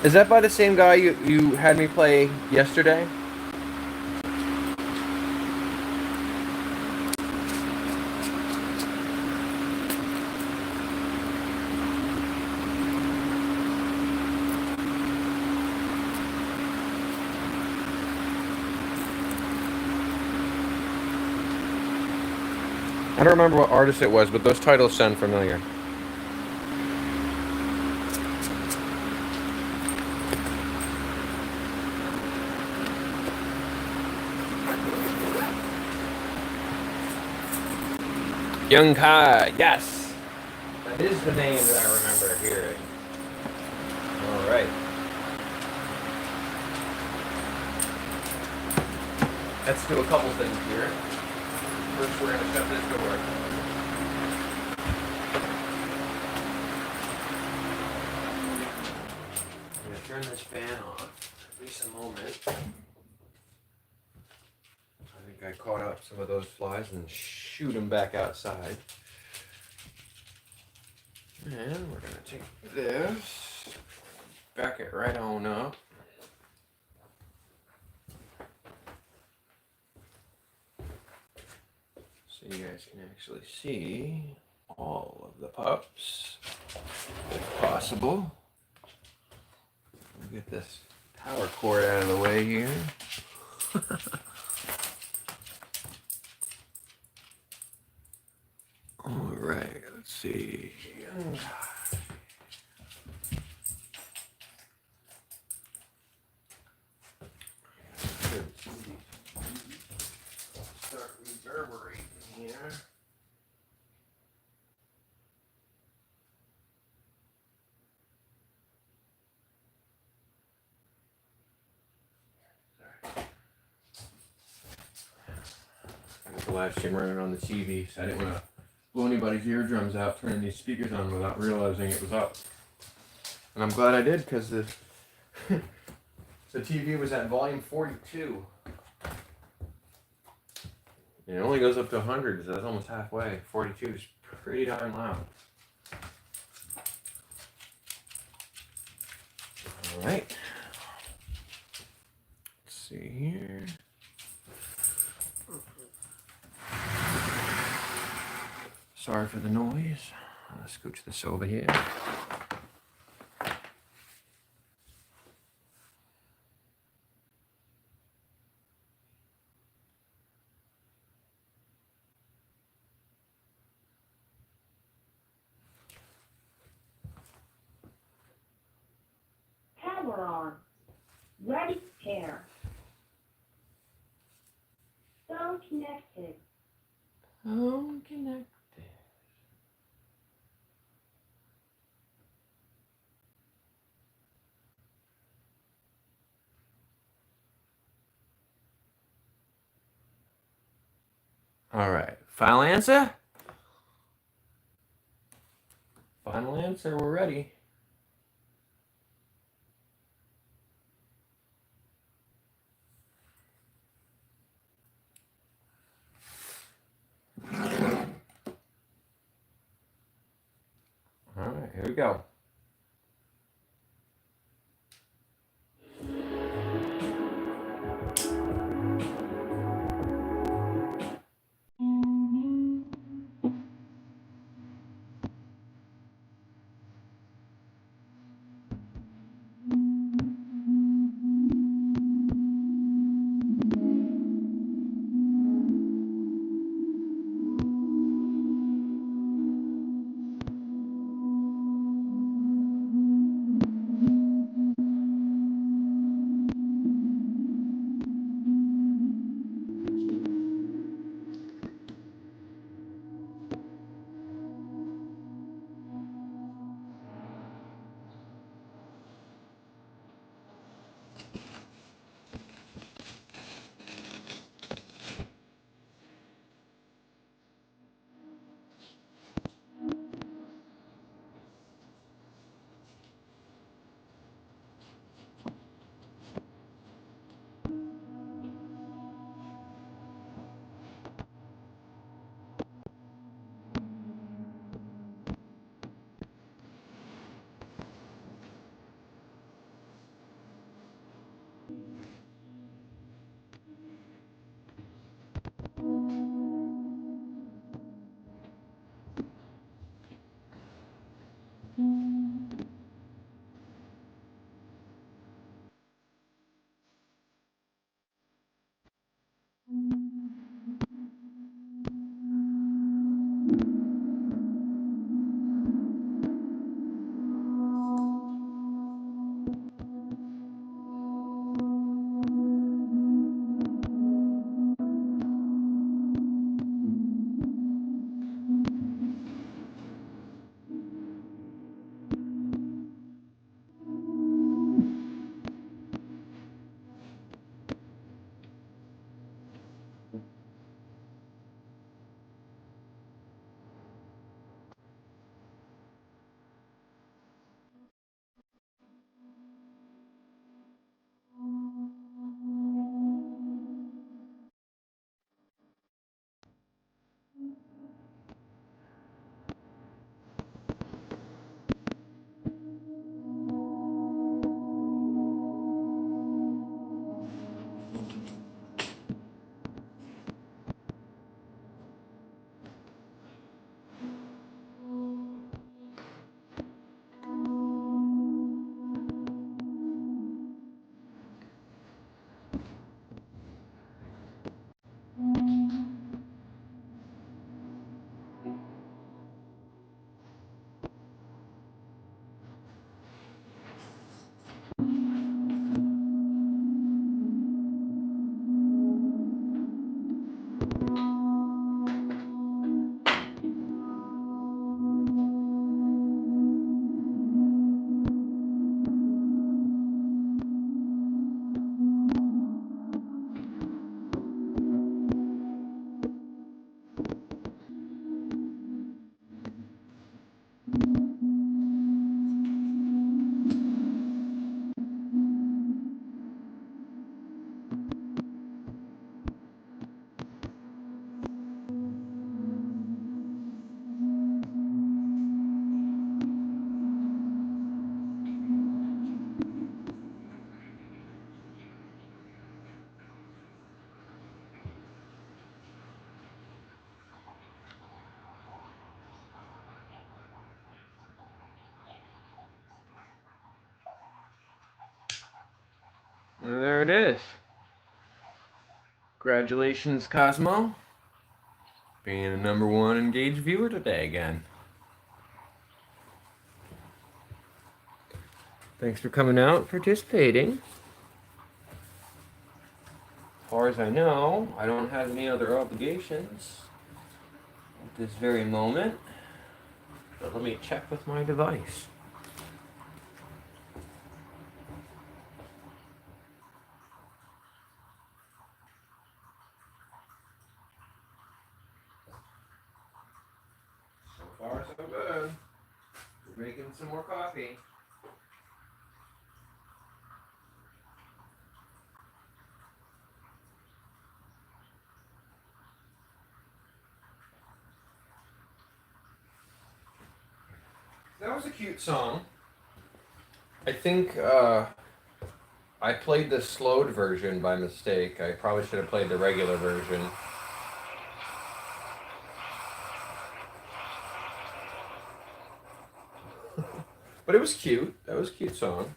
Is that by the same guy you had me play yesterday? I don't remember what artist it was, but those titles sound familiar. Young Kai, yes! That is the name that I remember hearing. Alright. Let's do a couple things here. First, we're going to shut this door. I'm going to turn this fan off for at least a moment. I think I caught up some of those flies and shoot them back outside. And we're going to take this, back it right on up. So you guys can actually see all of the pups, if possible. We'll get this power cord out of the way here. All right, let's see. Start reverberating here. I got the live stream running on the TV, so I didn't want to blow anybody's eardrums out turning these speakers on without realizing it was up. And I'm glad I did, because the the TV was at volume 42. And it only goes up to 100, so that's almost halfway. 42 is pretty darn loud. All right. Let's see here. Sorry for the noise. I'll scooch this over here. Power on. Ready pair. Phone connected. Phone connected. All right. Final answer? Final answer. We're ready. All right. Here we go. There it is. Congratulations, Cosmo. Being a #1 engaged viewer today again. Thanks for coming out, participating. As far as I know, I don't have any other obligations at this very moment. But let me check with my device. So far, so good. We're making some more coffee. That was a cute song. I think I played the slowed version by mistake. I probably should have played the regular version. But it was cute. That was a cute song.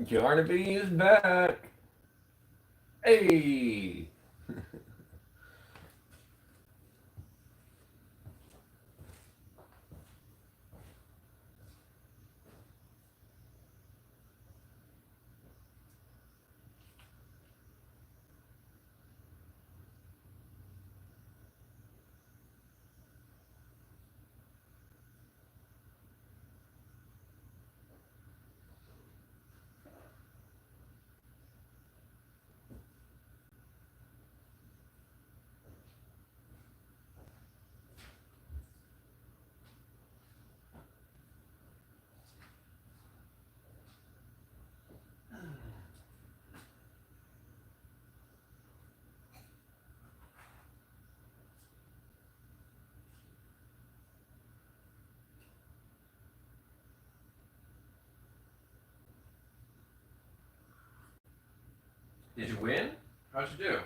Yarnaby is back. Hey. Did you win? How'd you do?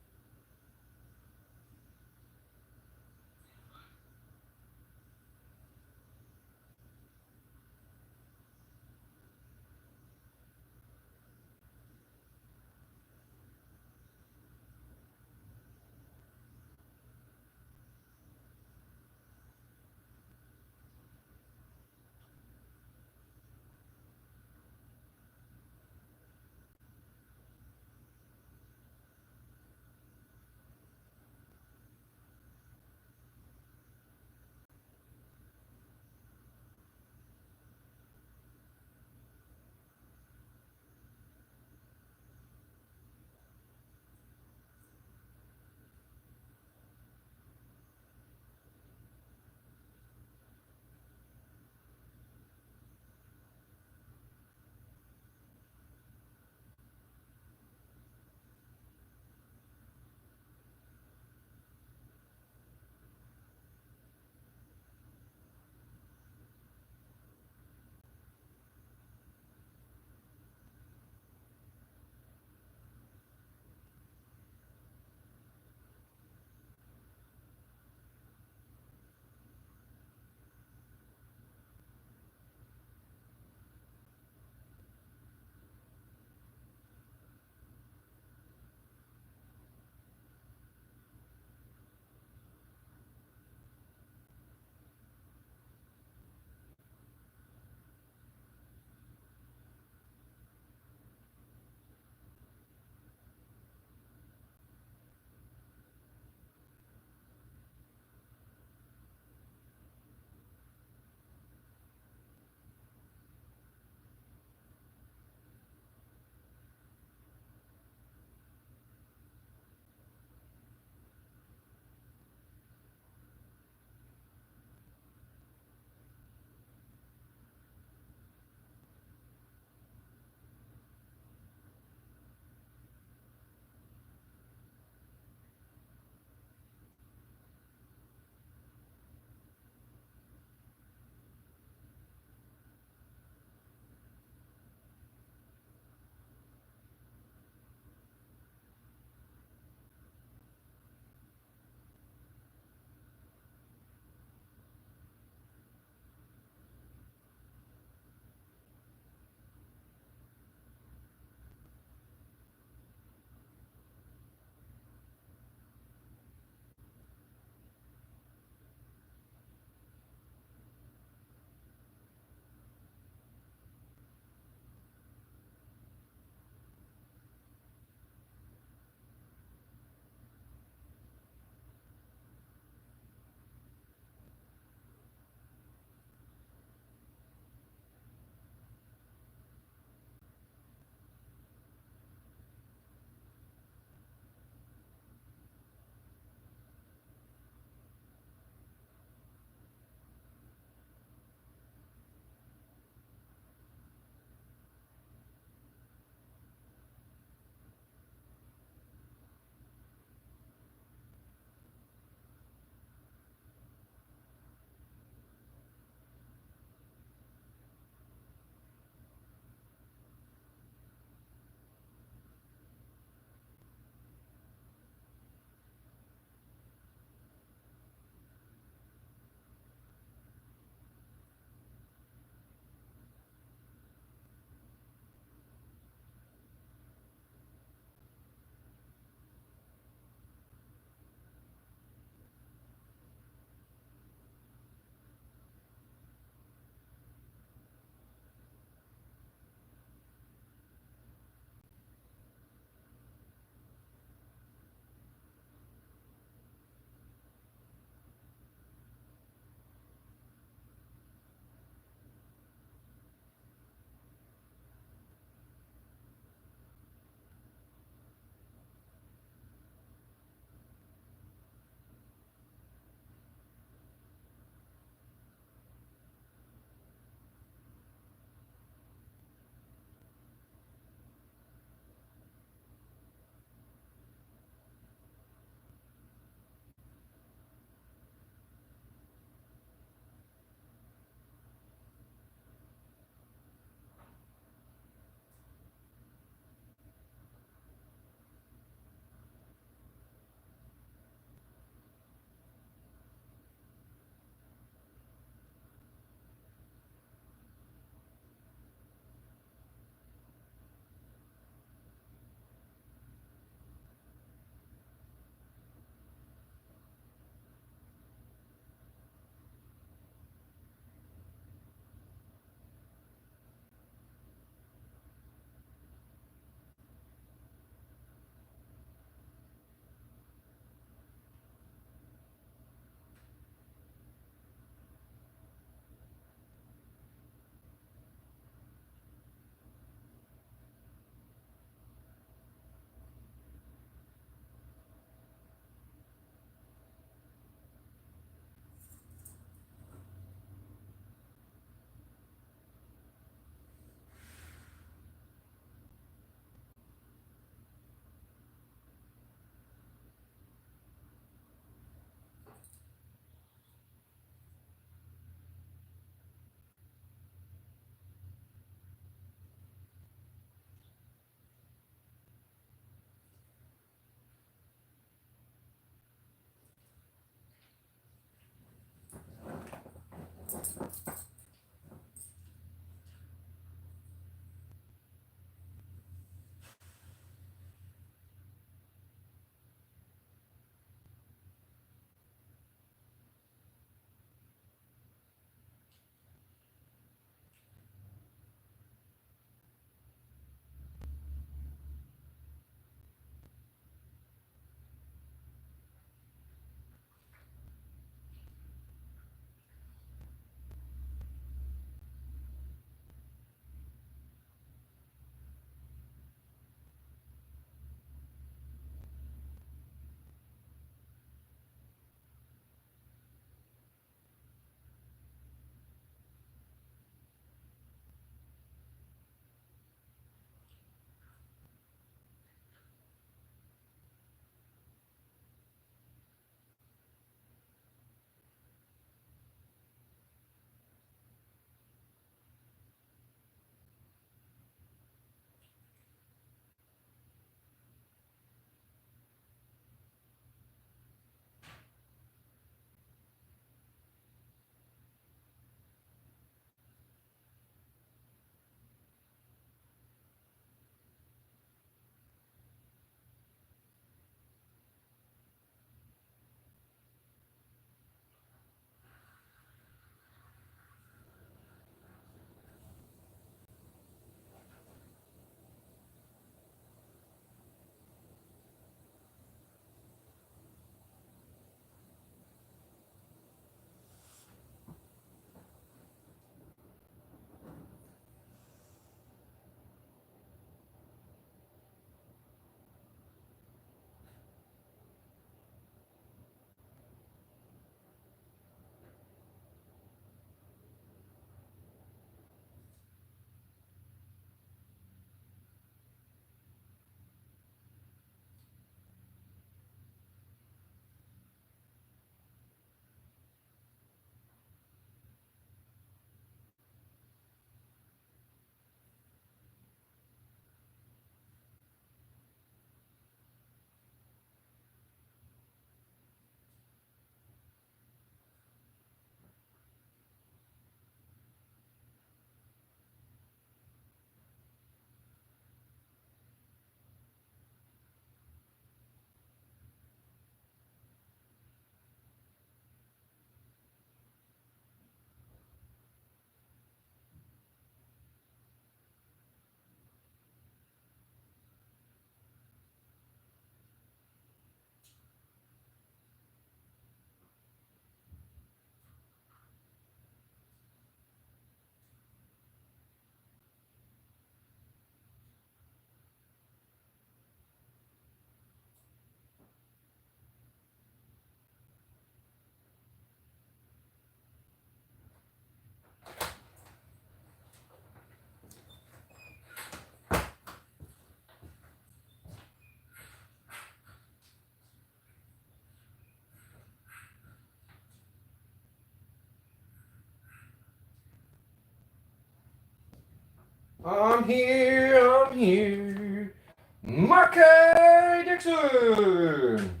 I'm here. Marquez Dixon.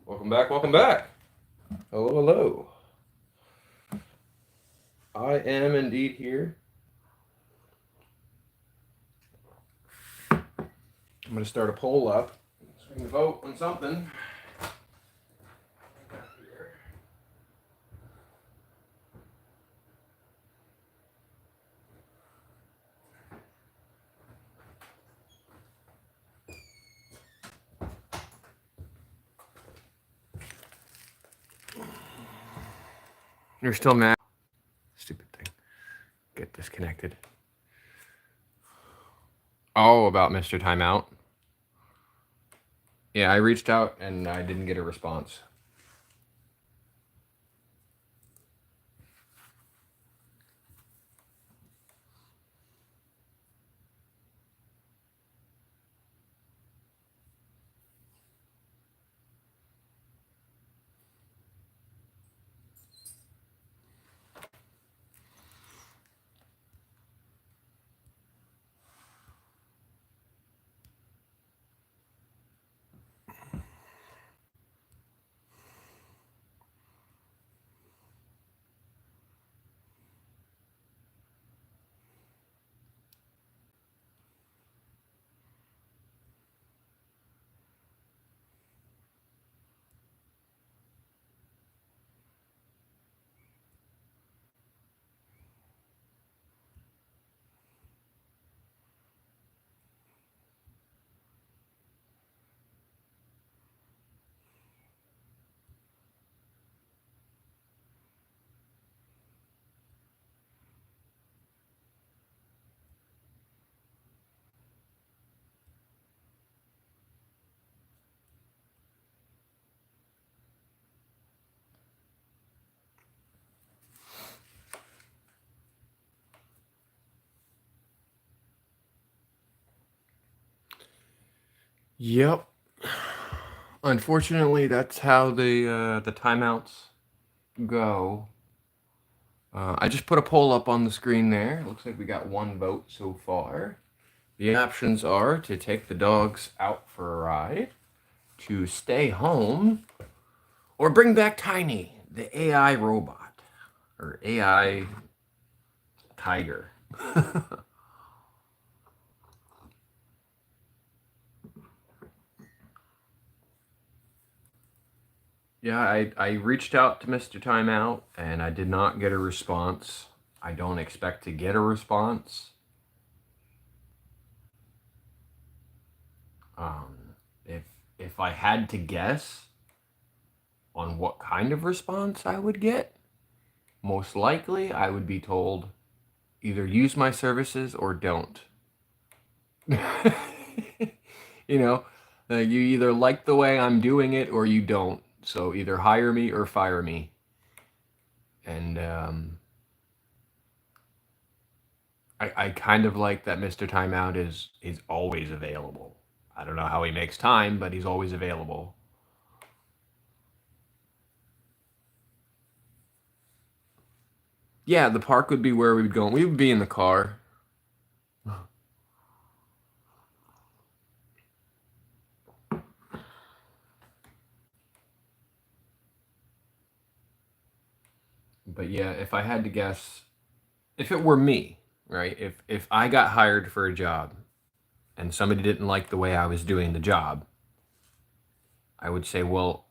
Welcome back, welcome back. Hello, hello. I am indeed here. I'm going to start a poll up so we can vote on something. You're still mad? Stupid thing. Get disconnected. Oh, about Mr. Timeout. Yeah, I reached out and I didn't get a response. Yep. Unfortunately, that's how the timeouts go. I just put a poll up on the screen there. Looks like we got one vote so far. The options are to take the dogs out for a ride, to stay home, or bring back Tiny, the AI robot, or AI tiger. Yeah, I reached out to Mr. Timeout and I did not get a response. I don't expect to get a response. If I had to guess on what kind of response I would get, most likely I would be told either use my services or don't. You know, you either like the way I'm doing it or you don't. So either hire me or fire me. And I kind of like that Mr. Timeout is always available. I don't know how he makes time, but he's always available. Yeah, the park would be where we would go. We would be in the car. But yeah, if I had to guess, if it were me, right? If I got hired for a job and somebody didn't like the way I was doing the job, I would say, well,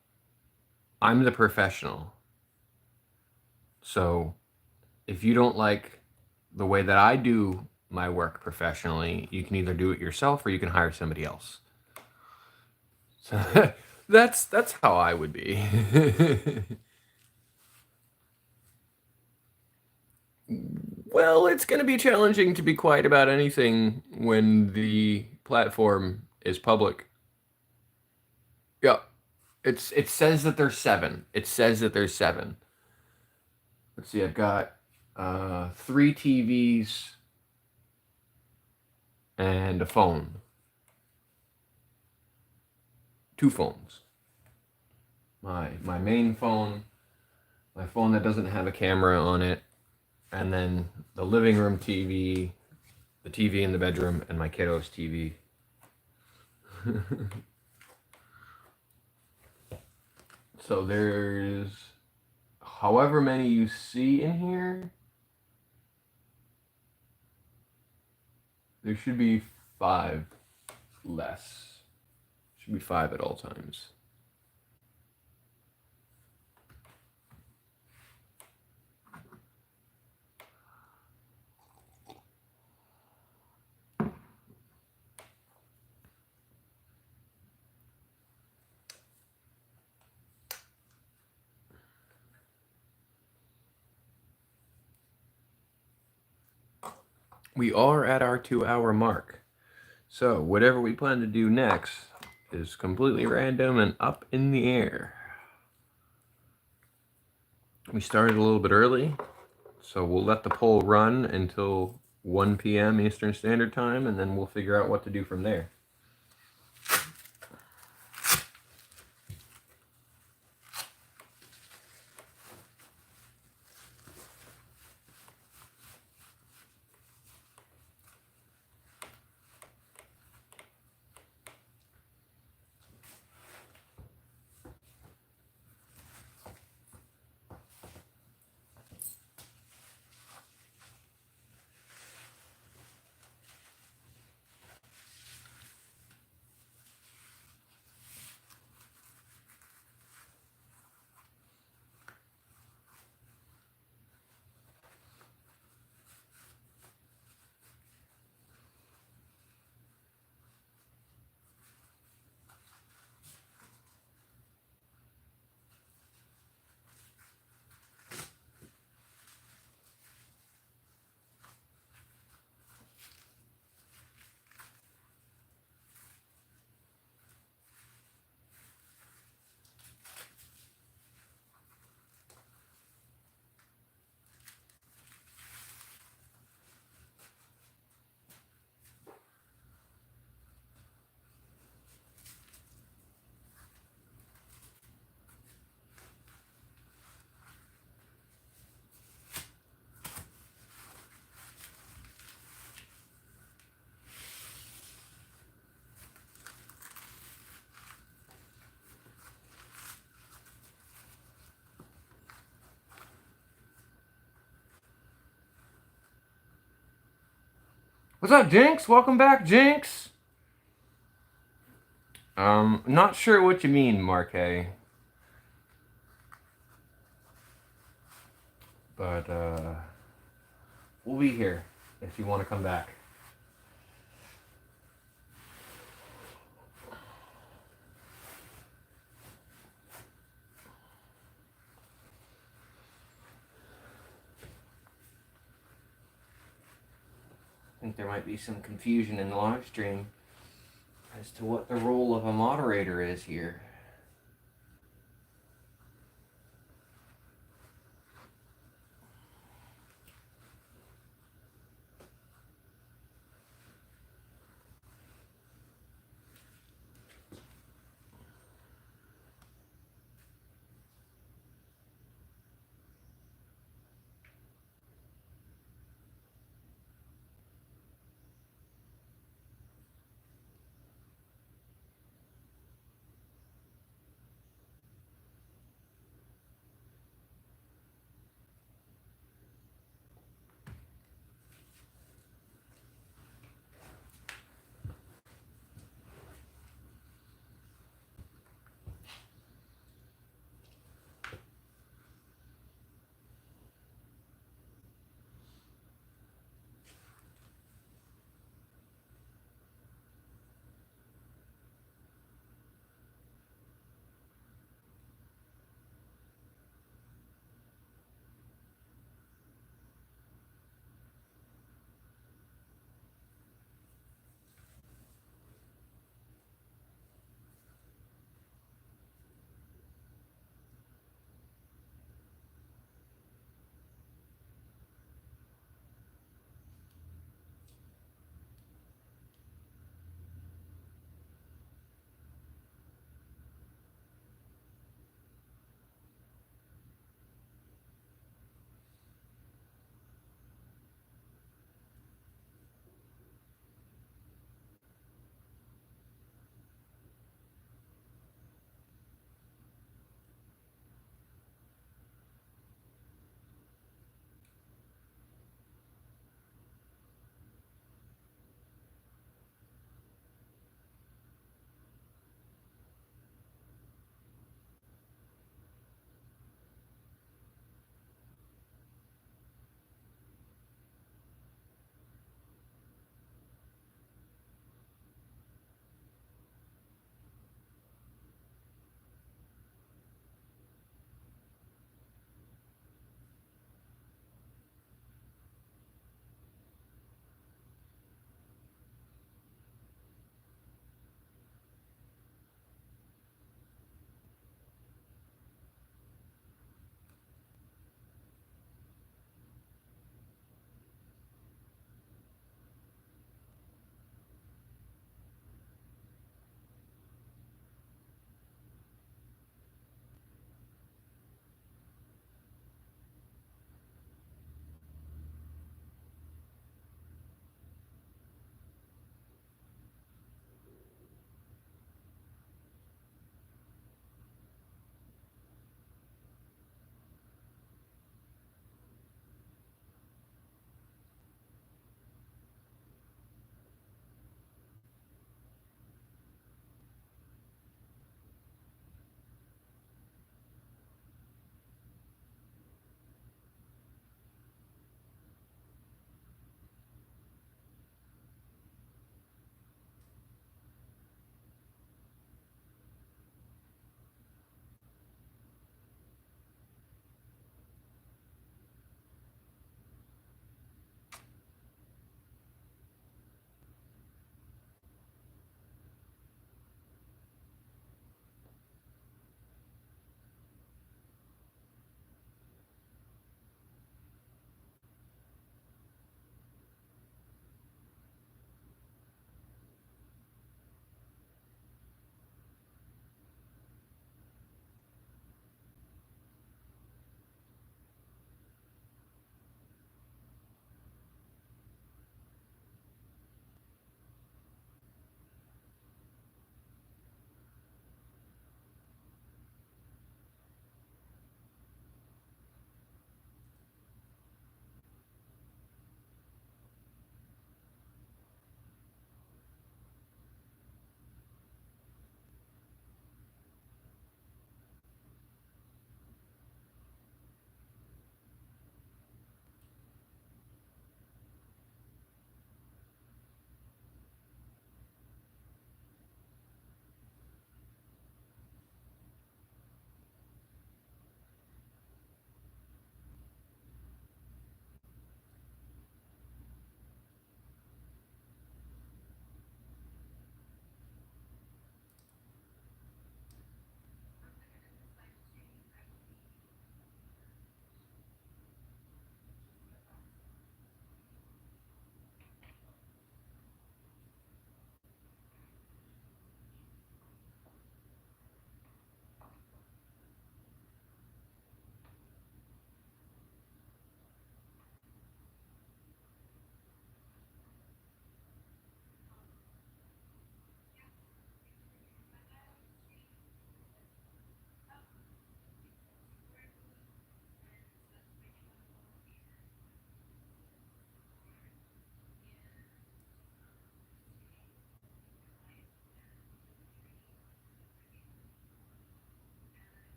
I'm the professional. So if you don't like the way that I do my work professionally, you can either do it yourself or you can hire somebody else. So that's how I would be. Well, it's going to be challenging to be quiet about anything when the platform is public. Yeah, it says that there's 7. It says that there's 7. Let's see, I've got 3 TVs and a phone. 2 phones. My main phone, my phone that doesn't have a camera on it, and then the living room TV, the TV in the bedroom and my kiddo's TV. So there's however many you see in here. There should be 5 less. Should be 5 at all times. We are at our 2-hour mark. So whatever we plan to do next is completely random and up in the air. We started a little bit early, so we'll let the poll run until 1 p.m. Eastern Standard Time, and then we'll figure out what to do from there. What's up, Jinx? Welcome back, Jinx. Not sure what you mean, Marque. But, we'll be here if you want to come back. I think there might be some confusion in the live stream as to what the role of a moderator is here.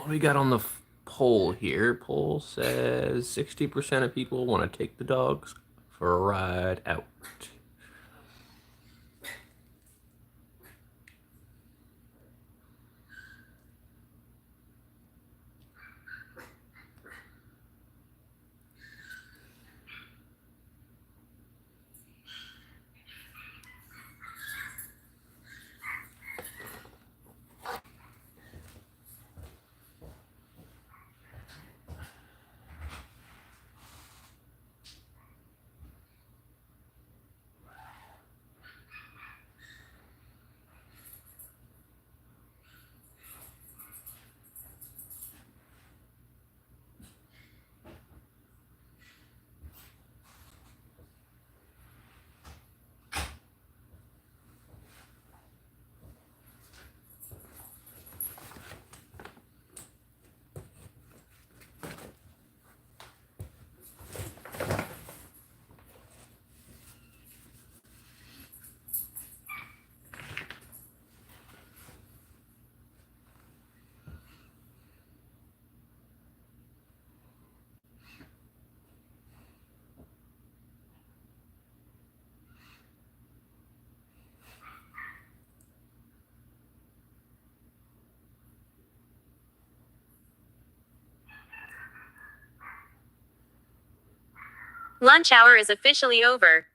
What we got on the poll here? Poll says 60% of people want to take the dogs for a ride out. Lunch hour is officially over.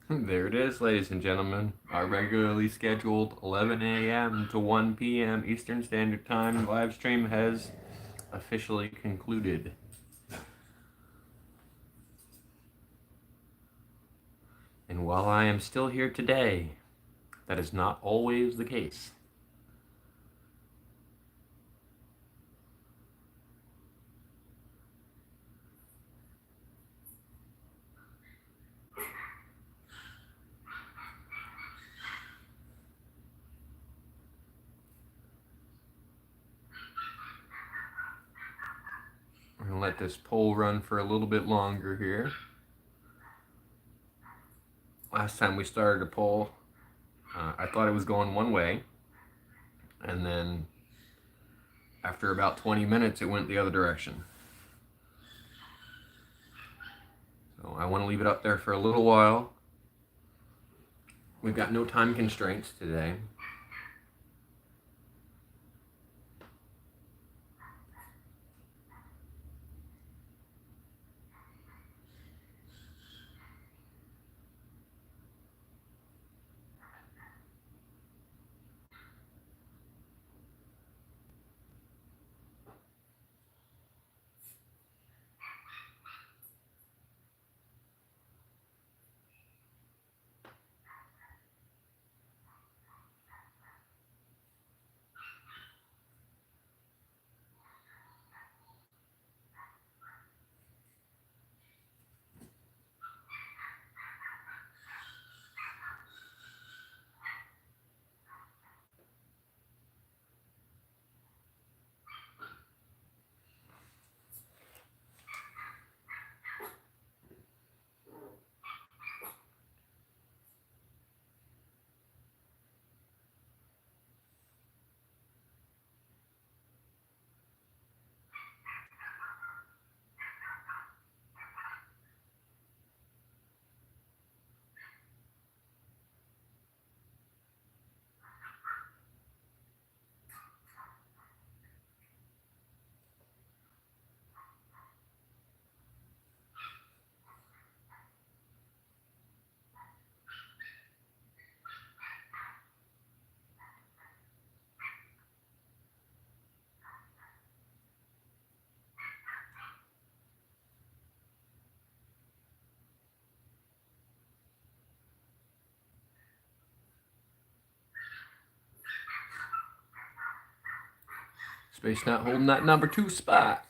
There it is, ladies and gentlemen. Our regularly scheduled 11 a.m. to 1 p.m. Eastern Standard Time live stream has officially concluded. And while I am still here today, that is not always the case. We're going to let this poll run for a little bit longer here. Last time we started a poll, I thought it was going one way, and then after about 20 minutes it went the other direction. So I want to leave it up there for a little while. We've got no time constraints today. Space not holding that number 2 spot.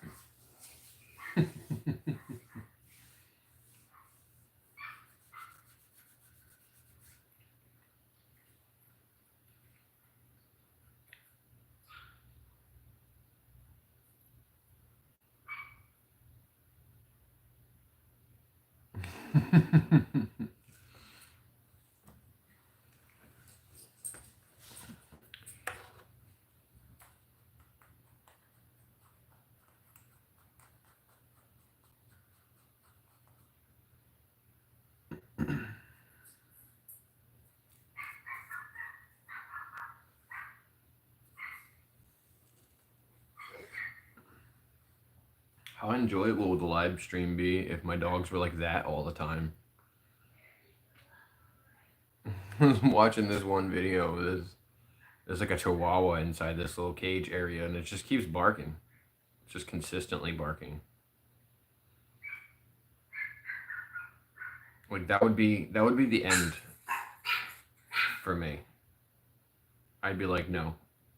How enjoyable would the live stream be if my dogs were like that all the time? I was watching this one video. There's like a chihuahua inside this little cage area, and it just keeps barking. It's just consistently barking. Like that would be the end for me. I'd be like, no,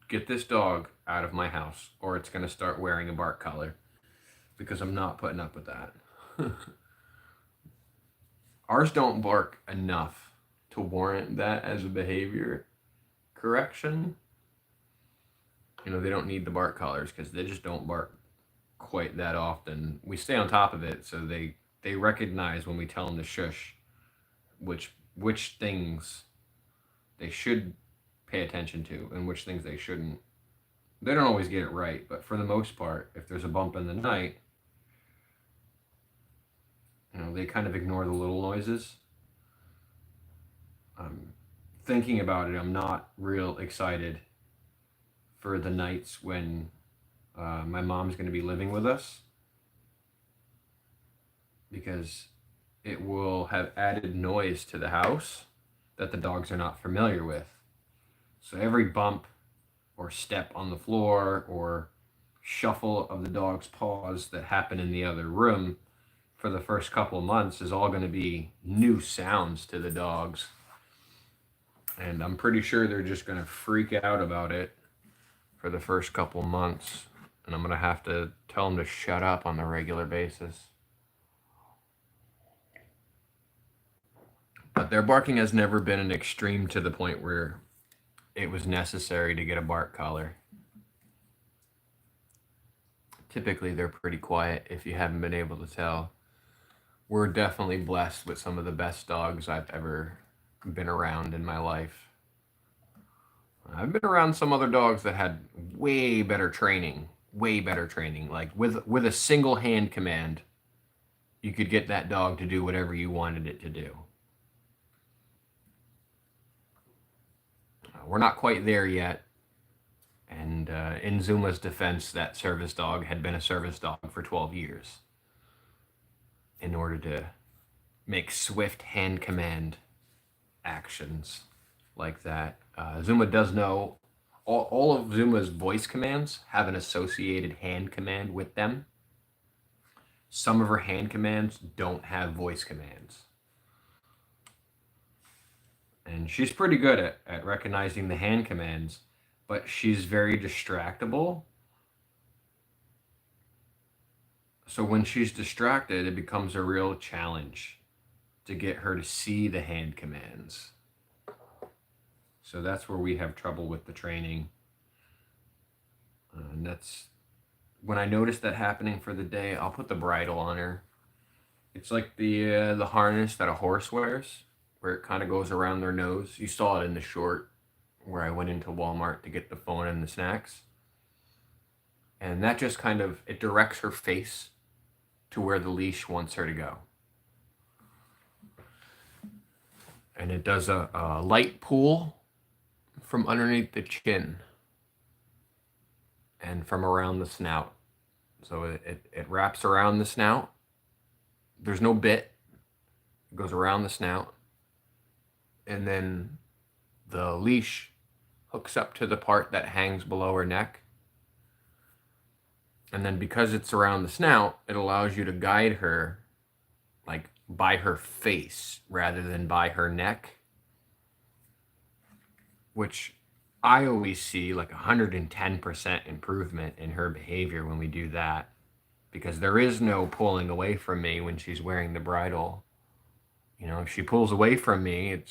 get this dog out of my house, or it's gonna start wearing a bark collar, because I'm not putting up with that. Ours don't bark enough to warrant that as a behavior correction. You know, they don't need the bark collars because they just don't bark quite that often. We stay on top of it, so they recognize when we tell them to shush which things they should pay attention to and which things they shouldn't. They don't always get it right, but for the most part, if there's a bump in the night, you know, they kind of ignore the little noises. Thinking about it, I'm not real excited for the nights when my mom's going to be living with us, because it will have added noise to the house that the dogs are not familiar with. So every bump or step on the floor or shuffle of the dog's paws that happen in the other room for the first couple of months is all going to be new sounds to the dogs. And I'm pretty sure they're just going to freak out about it for the first couple of months. And I'm going to have to tell them to shut up on a regular basis. But their barking has never been an extreme to the point where it was necessary to get a bark collar. Typically, they're pretty quiet if you haven't been able to tell. We're definitely blessed with some of the best dogs I've ever been around in my life. I've been around some other dogs that had way better training. Like with a single hand command, you could get that dog to do whatever you wanted it to do. We're not quite there yet. And in Zuma's defense, that service dog had been a service dog for 12 years in order to make swift hand command actions like that. Zuma does know all of Zuma's voice commands have an associated hand command with them. Some of her hand commands don't have voice commands. And she's pretty good at recognizing the hand commands, but she's very distractible. So when she's distracted, it becomes a real challenge to get her to see the hand commands. So that's where we have trouble with the training. And that's when I notice that happening for the day, I'll put the bridle on her. It's like the harness that a horse wears, where it kind of goes around their nose. You saw it in the short where I went into Walmart to get the phone and the snacks. And that just kind of, it directs her face to where the leash wants her to go. And it does a light pull from underneath the chin and from around the snout. So it wraps around the snout. There's no bit. It goes around the snout. And then the leash hooks up to the part that hangs below her neck. And then because it's around the snout, it allows you to guide her like by her face rather than by her neck, which I always see like 110% improvement in her behavior when we do that, because there is no pulling away from me when she's wearing the bridle. You know, if she pulls away from me,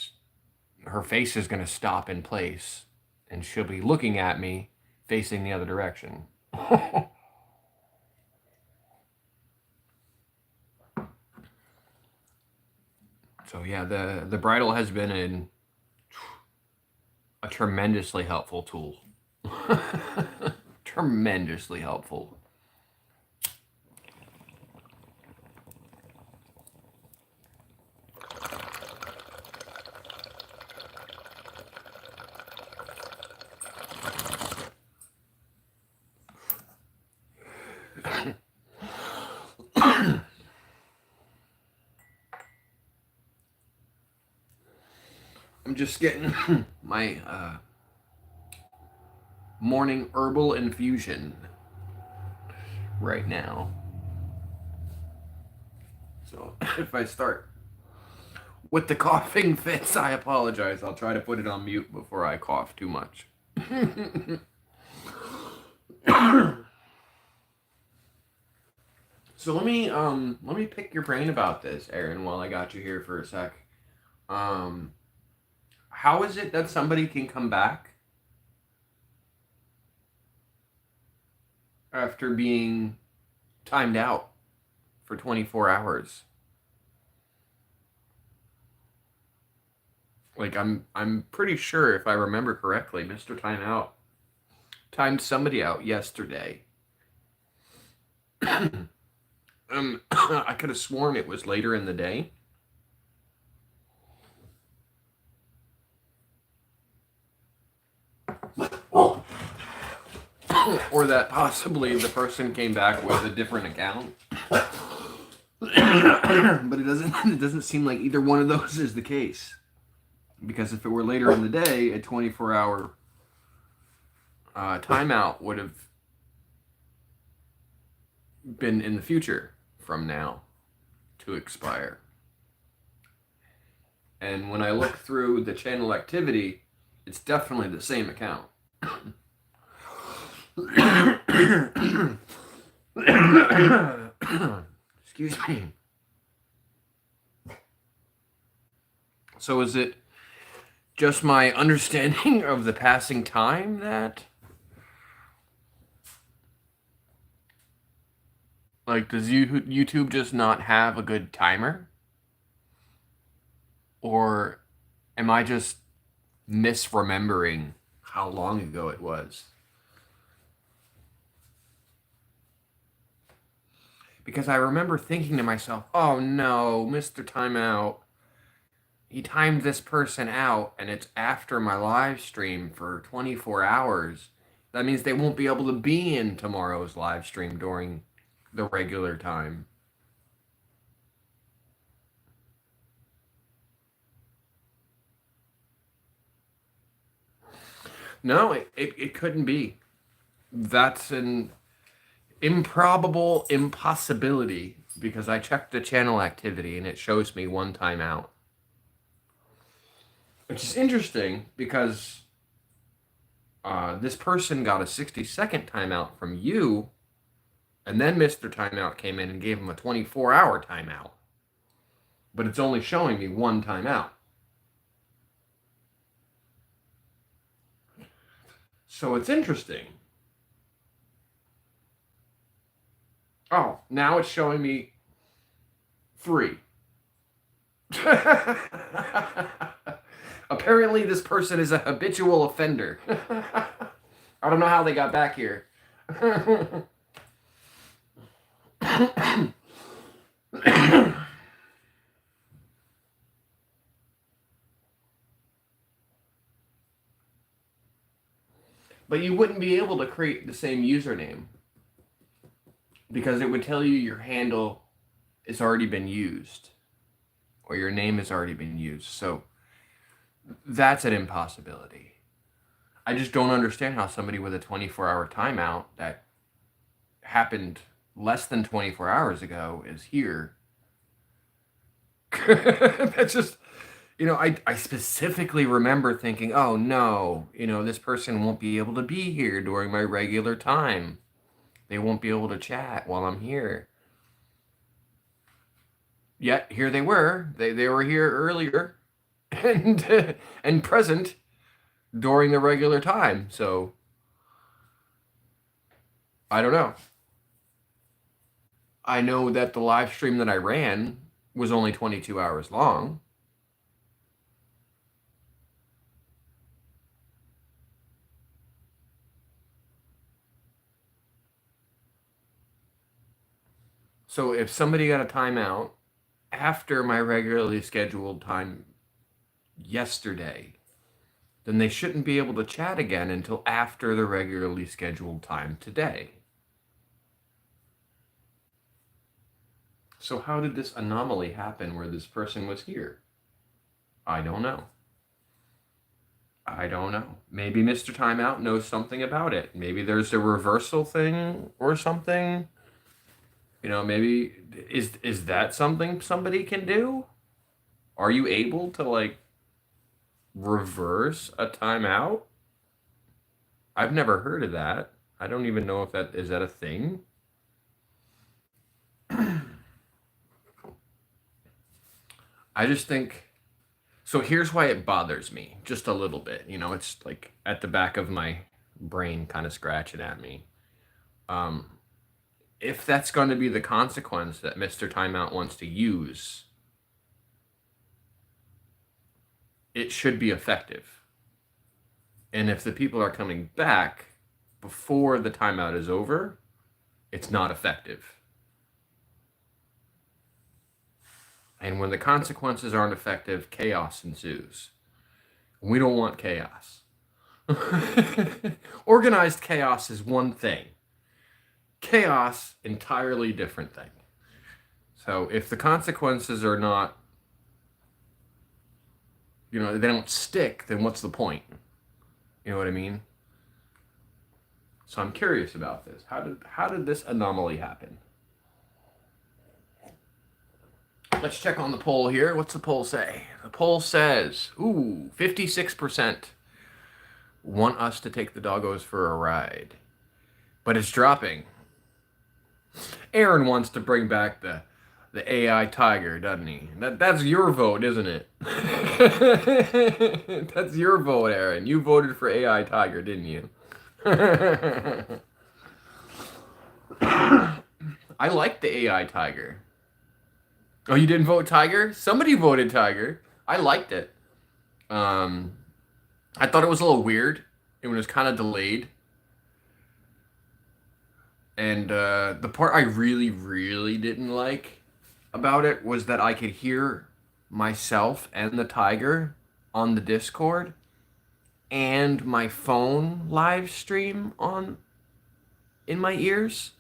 her face is going to stop in place and she'll be looking at me facing the other direction. So yeah, the bridle has been a tremendously helpful tool. Tremendously helpful. just getting my morning herbal infusion right now. So if I start with the coughing fits, I apologize. I'll try to put it on mute before I cough too much. So let me pick your brain about this, Aaron, while I got you here for a sec. How is it that somebody can come back after being timed out for 24 hours? Like I'm pretty sure, if I remember correctly, Mr. Timeout timed somebody out yesterday. I could have sworn it was later in the day. Or that possibly the person came back with a different account. But it doesn't seem like either one of those is the case. Because if it were later in the day, a 24-hour timeout would have been in the future from now to expire. And when I look through the channel activity, it's definitely the same account. Excuse me. So is it just my understanding of the passing time that... Like, does YouTube just not have a good timer? Or am I just misremembering how long ago it was? Because I remember thinking to myself, oh no, Mr. Timeout, he timed this person out and it's after my live stream for 24 hours. That means they won't be able to be in tomorrow's live stream during the regular time. No, it couldn't be. That's an improbable impossibility because I checked the channel activity and it shows me one timeout. Which is interesting because this person got a 60-second timeout from you, and then Mr. Timeout came in and gave him a 24-hour timeout. But it's only showing me one timeout. So it's interesting. Oh, now it's showing me 3. Apparently this person is a habitual offender. I don't know how they got back here. But you wouldn't be able to create the same username because it would tell you your handle has already been used or your name has already been used. So that's an impossibility. I just don't understand how somebody with a 24-hour timeout that happened less than 24 hours ago is here. That's just, I specifically remember thinking, oh no, this person won't be able to be here during my regular time. They won't be able to chat while I'm here. Yet here they were. They were here earlier and present during the regular time. So I don't know. I know that the live stream that I ran was only 22 hours long. So if somebody got a timeout after my regularly scheduled time yesterday, then they shouldn't be able to chat again until after the regularly scheduled time today. So how did this anomaly happen where this person was here? I don't know. I don't know. Maybe Mr. Timeout knows something about it. Maybe there's a reversal thing or something. Maybe is that something somebody can do? Are you able to like reverse a timeout? I've never heard of that. I don't even know if that is that a thing. I just think so. Here's why it bothers me just a little bit. It's like at the back of my brain, kind of scratching at me. Um, if that's going to be the consequence that Mr. Timeout wants to use, it should be effective. And if the people are coming back before the timeout is over, it's not effective. And when the consequences aren't effective, chaos ensues. We don't want chaos. Organized chaos is one thing. Chaos, entirely different thing. So if the consequences are not, they don't stick, then what's the point? You know what I mean? So I'm curious about this. How did this anomaly happen? Let's check on the poll here. What's the poll say? The poll says, 56% want us to take the doggos for a ride. But it's dropping. Aaron wants to bring back the AI tiger, doesn't he? That's your vote, isn't it? That's your vote, Aaron. You voted for AI tiger, didn't you? I like the AI tiger. Oh, you didn't vote tiger? Somebody voted tiger. I liked it. I thought it was a little weird. It was kind of delayed. And the part I really, really didn't like about it was that I could hear myself and the tiger on the Discord and my phone live stream in my ears.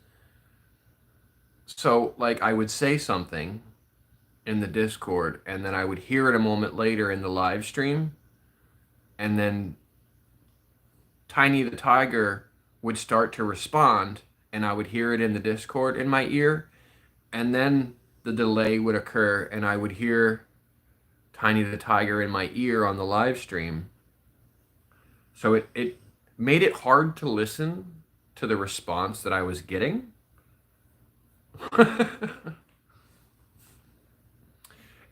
So like I would say something in the Discord and then I would hear it a moment later in the live stream, and then Tiny the tiger would start to respond and I would hear it in the Discord in my ear, and then the delay would occur and I would hear Tiny the tiger in my ear on the live stream. So it made it hard to listen to the response that I was getting.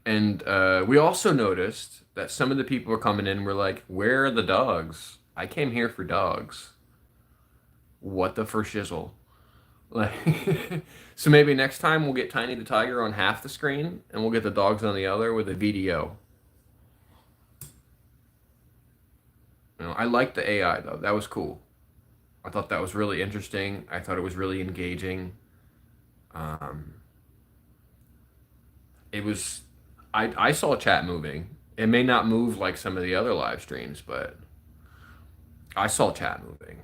And we also noticed that some of the people were coming in were like, where are the dogs? I came here for dogs. What the for shizzle? Like, so maybe next time we'll get Tiny the tiger on half the screen and we'll get the dogs on the other with a VDO. I liked the AI though. That was cool. I thought that was really interesting. I thought it was really engaging. It was. I saw chat moving. It may not move like some of the other live streams, but I saw chat moving.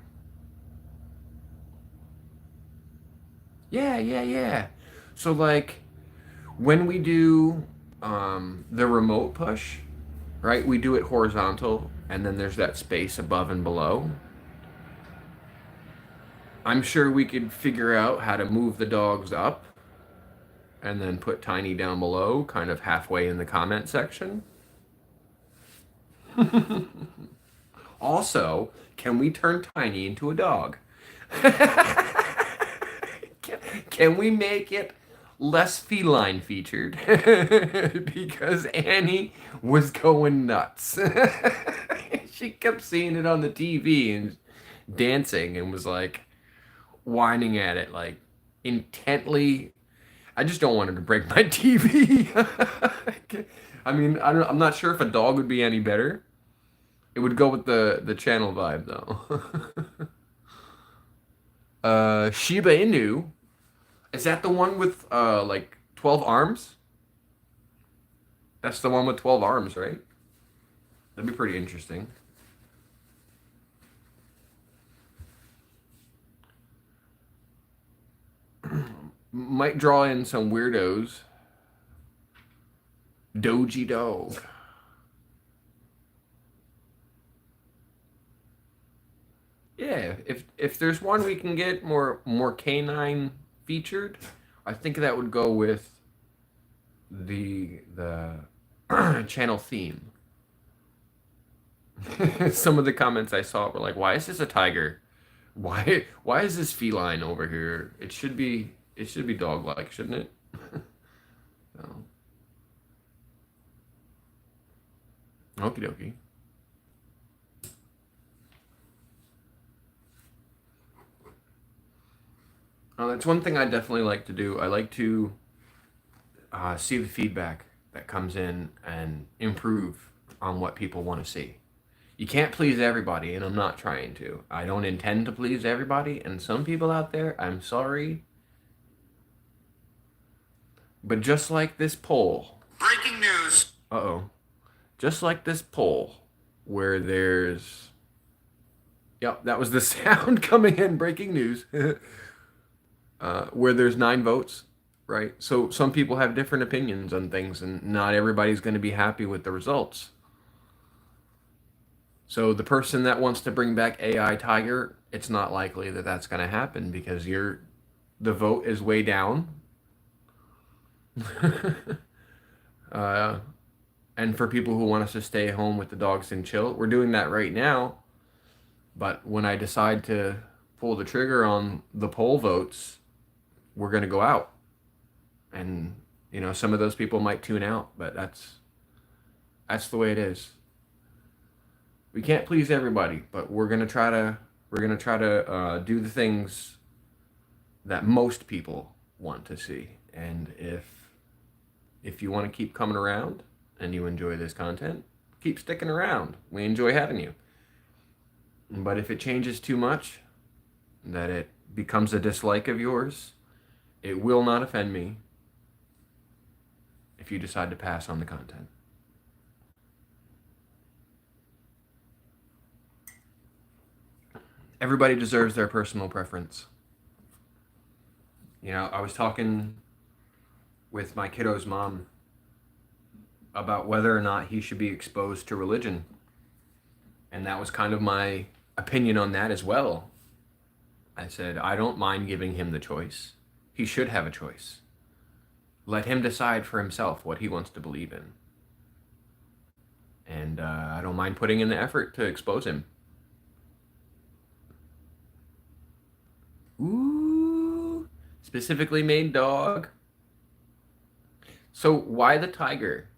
Yeah. So like when we do the remote push, right? We do it horizontal and then there's that space above and below. I'm sure we could figure out how to move the dogs up and then put Tiny down below, kind of halfway in the comment section. Also, can we turn Tiny into a dog? Can we make it less feline featured? Because Annie was going nuts. She kept seeing it on the TV and dancing and was like whining at it like intently. I just don't want her to break my TV. I mean, I'm not sure if a dog would be any better. It would go with the channel vibe though. Shiba Inu, is that the one with like 12 arms? That's the one with 12 arms, right? That'd be pretty interesting. Might draw in some weirdos. Doji Dog. if there's one we can get more canine featured, I think that would go with the channel theme. Some of the comments I saw were like, "Why is this a tiger? Why is this feline over here? It should be dog-like, shouldn't it?" So, okie dokie. That's one thing I definitely like to do. I like to see the feedback that comes in and improve on what people want to see. You can't please everybody, and I'm not trying to. I don't intend to please everybody, and some people out there, I'm sorry. But just like this poll. Breaking news. Uh-oh. Just like this poll, where there's... Yep, that was the sound coming in, breaking news. Where there's 9 votes, right? So some people have different opinions on things, and not everybody's going to be happy with the results. So the person that wants to bring back AI Tiger, it's not likely that that's going to happen because the vote is way down. And for people who want us to stay home with the dogs and chill, we're doing that right now. But when I decide to pull the trigger on the poll votes, we're going to go out. And, you know, some of those people might tune out, but that's the way it is. We can't please everybody, but we're going to try to do the things that most people want to see. And if you want to keep coming around and you enjoy this content, keep sticking around. We enjoy having you. But if it changes too much, that it becomes a dislike of yours, it will not offend me if you decide to pass on the content. Everybody deserves their personal preference. You know, I was talking with my kiddo's mom about whether or not he should be exposed to religion. And that was kind of my opinion on that as well. I said, I don't mind giving him the choice. He should have a choice. Let him decide for himself what he wants to believe in. And I don't mind putting in the effort to expose him. Ooh, specifically made dog. So why the tiger?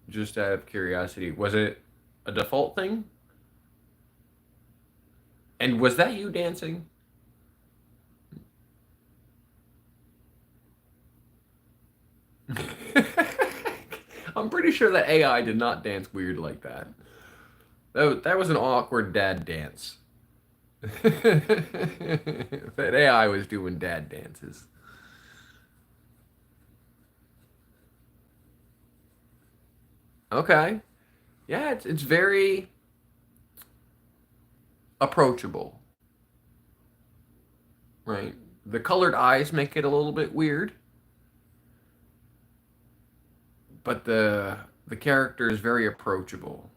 Just out of curiosity, was it a default thing? And was that you dancing? I'm pretty sure that AI did not dance weird like that. That was an awkward dad dance. That AI was doing dad dances. Okay. Yeah, it's very approachable. Right? The colored eyes make it a little bit weird. But the character is very approachable.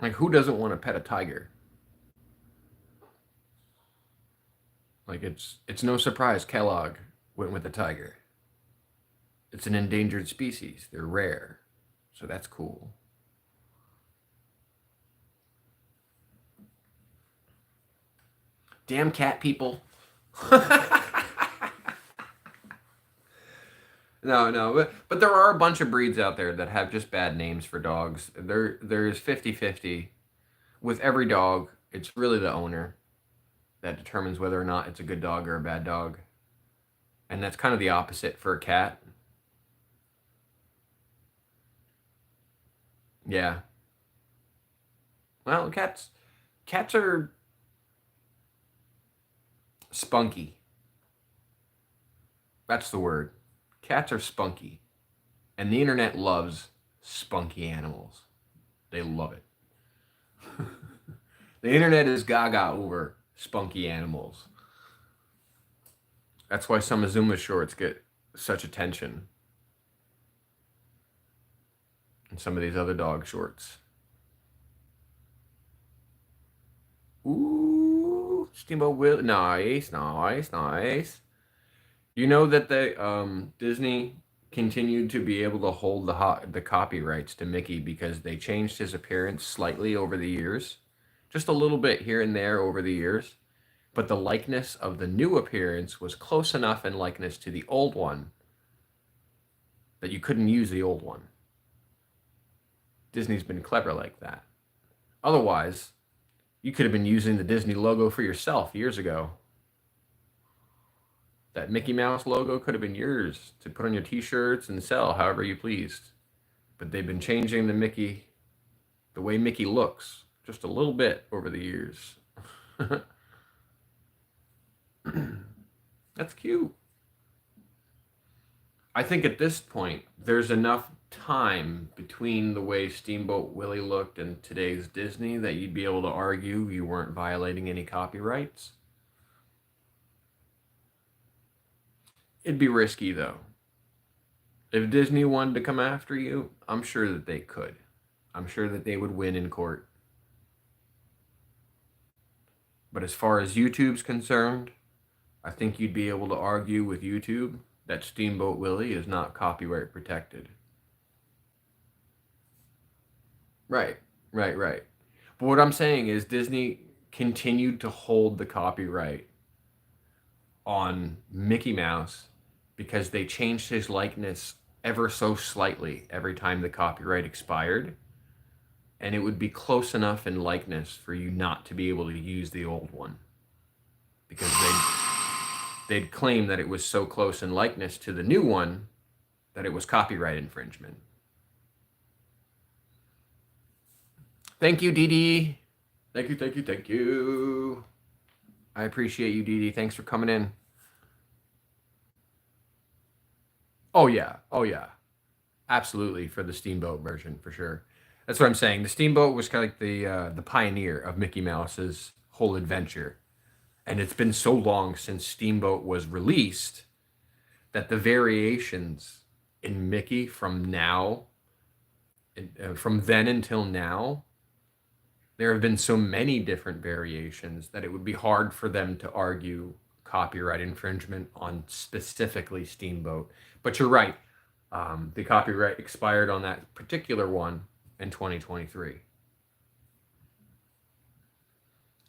Like, who doesn't want to pet a tiger? Like, it's no surprise Kellogg went with the tiger. It's an endangered species. They're rare. So that's cool. Damn cat people. No, but there are a bunch of breeds out there that have just bad names for dogs. There's 50-50. With every dog, it's really the owner that determines whether or not it's a good dog or a bad dog. And that's kind of the opposite for a cat. Yeah. Well, cats are spunky. That's the word. Cats are spunky. And the internet loves spunky animals. They love it. The internet is gaga over spunky animals. That's why some Azuma shorts get such attention. and some of these other dog shorts. Ooh, Steamboat Willie. Nice, nice, nice. You know that Disney continued to be able to hold the copyrights to Mickey because they changed his appearance slightly over the years, just a little bit here and there over the years, but the likeness of the new appearance was close enough in likeness to the old one that you couldn't use the old one. Disney's been clever like that. Otherwise, you could have been using the Disney logo for yourself years ago. That Mickey Mouse logo could have been yours to put on your t-shirts and sell however you pleased. But they've been changing the way Mickey looks, just a little bit over the years. That's cute. I think at this point, there's enough time between the way Steamboat Willie looked and today's Disney that you'd be able to argue you weren't violating any copyrights. It'd be risky, though. If Disney wanted to come after you, I'm sure that they could. I'm sure that they would win in court. But as far as YouTube's concerned, I think you'd be able to argue with YouTube that Steamboat Willie is not copyright protected. Right. But what I'm saying is Disney continued to hold the copyright on Mickey Mouse because they changed his likeness ever so slightly every time the copyright expired. And it would be close enough in likeness for you not to be able to use the old one. Because they'd claim that it was so close in likeness to the new one that it was copyright infringement. Thank you, Dee Dee. Thank you. I appreciate you, Dee Dee. Thanks for coming in. Oh yeah. Absolutely, for the Steamboat version, for sure. That's what I'm saying. The Steamboat was kind of like the pioneer of Mickey Mouse's whole adventure. And it's been so long since Steamboat was released that the variations in Mickey from then until now, there have been so many different variations that it would be hard for them to argue copyright infringement on specifically Steamboat. But you're right. The copyright expired on that particular one in 2023.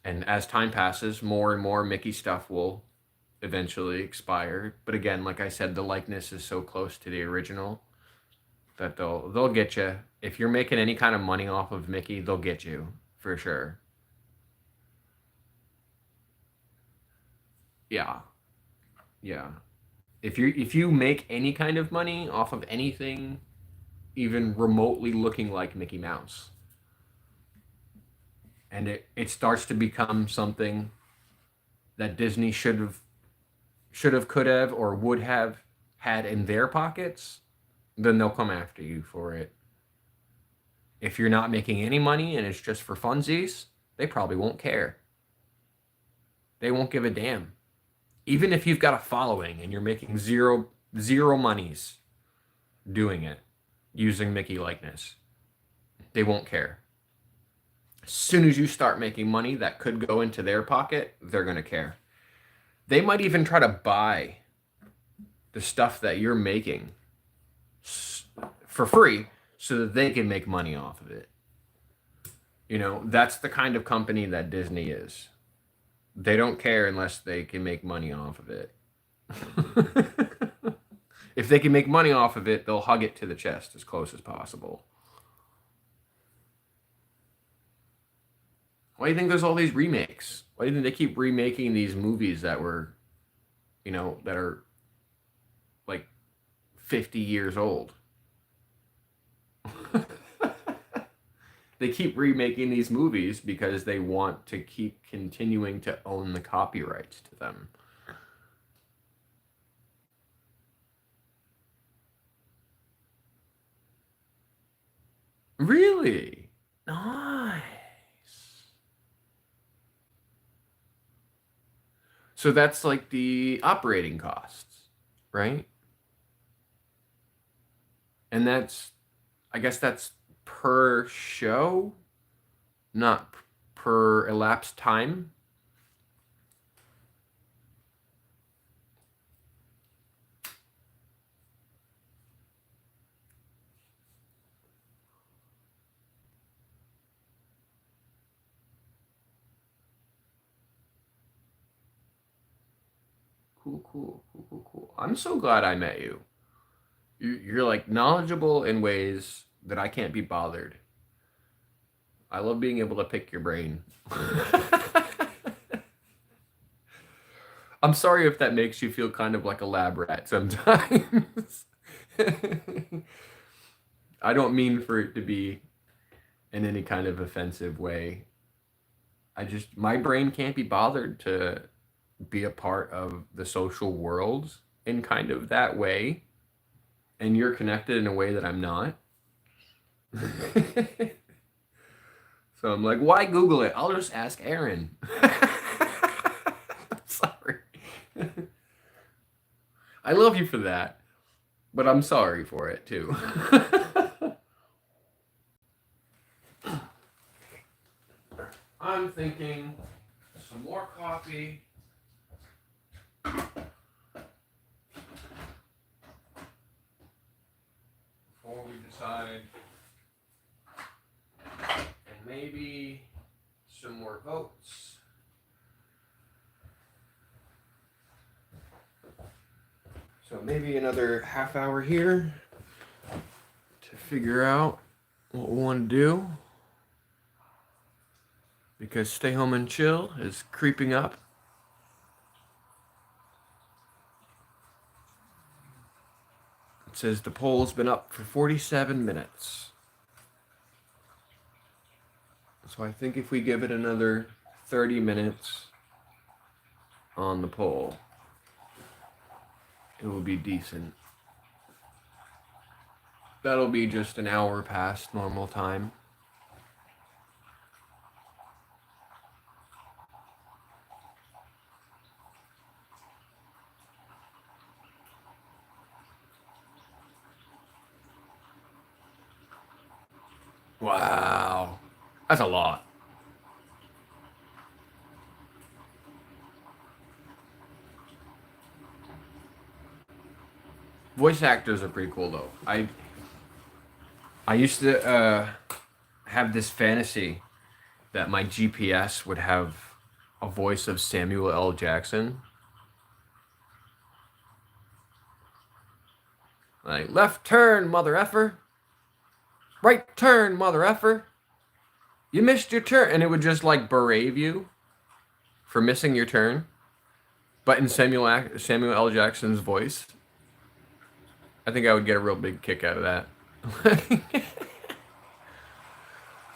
And as time passes, more and more Mickey stuff will eventually expire. But again, like I said, the likeness is so close to the original that they'll get you. If you're making any kind of money off of Mickey, they'll get you for sure. Yeah. If you make any kind of money off of anything, even remotely looking like Mickey Mouse, and it starts to become something that Disney should have, could have, or would have had in their pockets, then they'll come after you for it. If you're not making any money and it's just for funsies, they probably won't care. They won't give a damn. Even if you've got a following and you're making zero monies doing it, using Mickey likeness, they won't care. As soon as you start making money that could go into their pocket, they're going to care. They might even try to buy the stuff that you're making for free so that they can make money off of it. You know, that's the kind of company that Disney is. They don't care unless they can make money off of it. If they can make money off of it, they'll hug it to the chest as close as possible. Why do you think there's all these remakes? Why do you think they keep remaking these movies that were, that are like 50 years old? They keep remaking these movies because they want to keep continuing to own the copyrights to them. Really? Nice. So that's like the operating costs, right? And that's, I guess that's per show, not per elapsed time. Cool. I'm so glad I met you. You're like knowledgeable in ways that I can't be bothered. I love being able to pick your brain. I'm sorry if that makes you feel kind of like a lab rat sometimes. I don't mean for it to be in any kind of offensive way. My brain can't be bothered to be a part of the social world in kind of that way. And you're connected in a way that I'm not. So I'm like, why Google it? I'll just ask Aaron. Sorry. I love you for that, but I'm sorry for it too. I'm thinking some more coffee. Before we decide. And maybe some more votes. So maybe another half hour here to figure out what we want to do. Because stay home and chill is creeping up. It says the poll's been up for 47 minutes. So I think if we give it another 30 minutes on the poll, it will be decent. That'll be just an hour past normal time. Wow. That's a lot. Voice actors are pretty cool though. I used to have this fantasy that my GPS would have a voice of Samuel L. Jackson. Like, left turn, mother effer. Right turn, mother effer. You missed your turn. And it would just like berate you for missing your turn. But in Samuel L. Jackson's voice. I think I would get a real big kick out of that.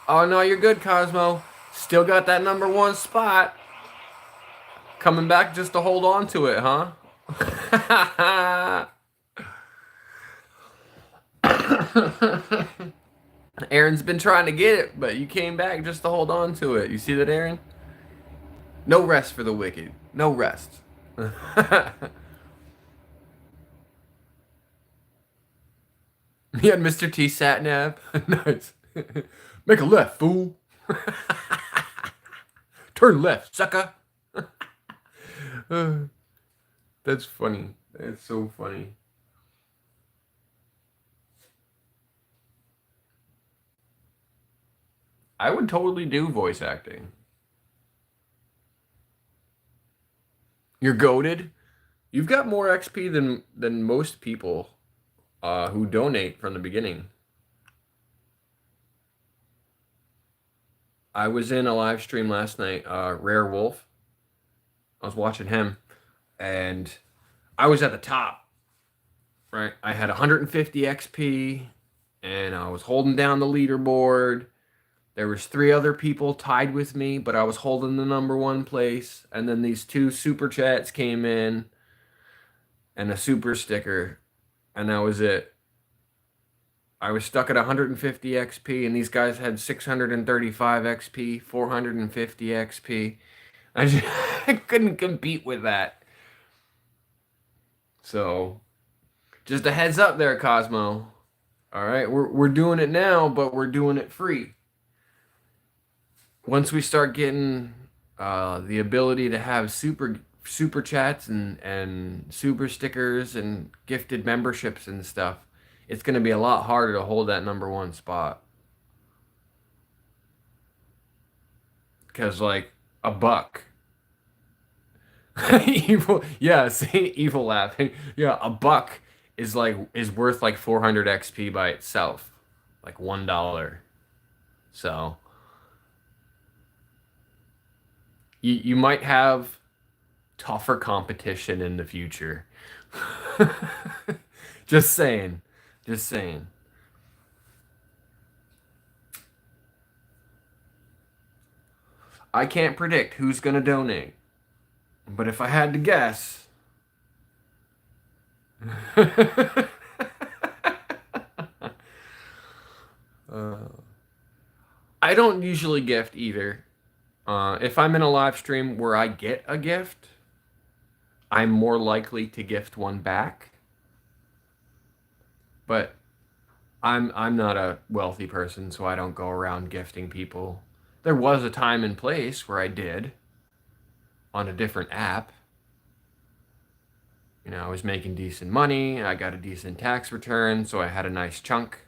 Oh no, you're good, Cosmo. Still got that #1 spot. Coming back just to hold on to it, huh? Aaron's been trying to get it, but you came back just to hold on to it. You see that, Aaron? No rest for the wicked. No rest. You had Mr. T Satnav. Nice. Make a left, fool. Turn left, sucker. That's funny. That's so funny. I would totally do voice acting. You're goated. You've got more XP than most people who donate from the beginning. I was in a live stream last night, Rare Wolf. I was watching him, and I was at the top, right? I had 150 XP, and I was holding down the leaderboard. There was 3 other people tied with me, but I was holding the #1 place. And then these 2 super chats came in, and a super sticker, and that was it. I was stuck at 150 XP, and these guys had 635 XP, 450 XP. I couldn't compete with that. So, just a heads up there, Cosmo. All right, we're doing it now, but we're doing it free. Once we start getting the ability to have super chats and super stickers and gifted memberships and stuff, it's going to be a lot harder to hold that #1 spot. Because like a buck. Evil, yeah, see, evil laughing. Yeah, a buck is worth like 400 XP by itself, like $1. So you might have tougher competition in the future. Just saying. Just saying. I can't predict who's going to donate. But if I had to guess. I don't usually gift either. If I'm in a live stream where I get a gift, I'm more likely to gift one back. But I'm not a wealthy person, so I don't go around gifting people. There was a time and place where I did on a different app. You know, I was making decent money, I got a decent tax return, so I had a nice chunk.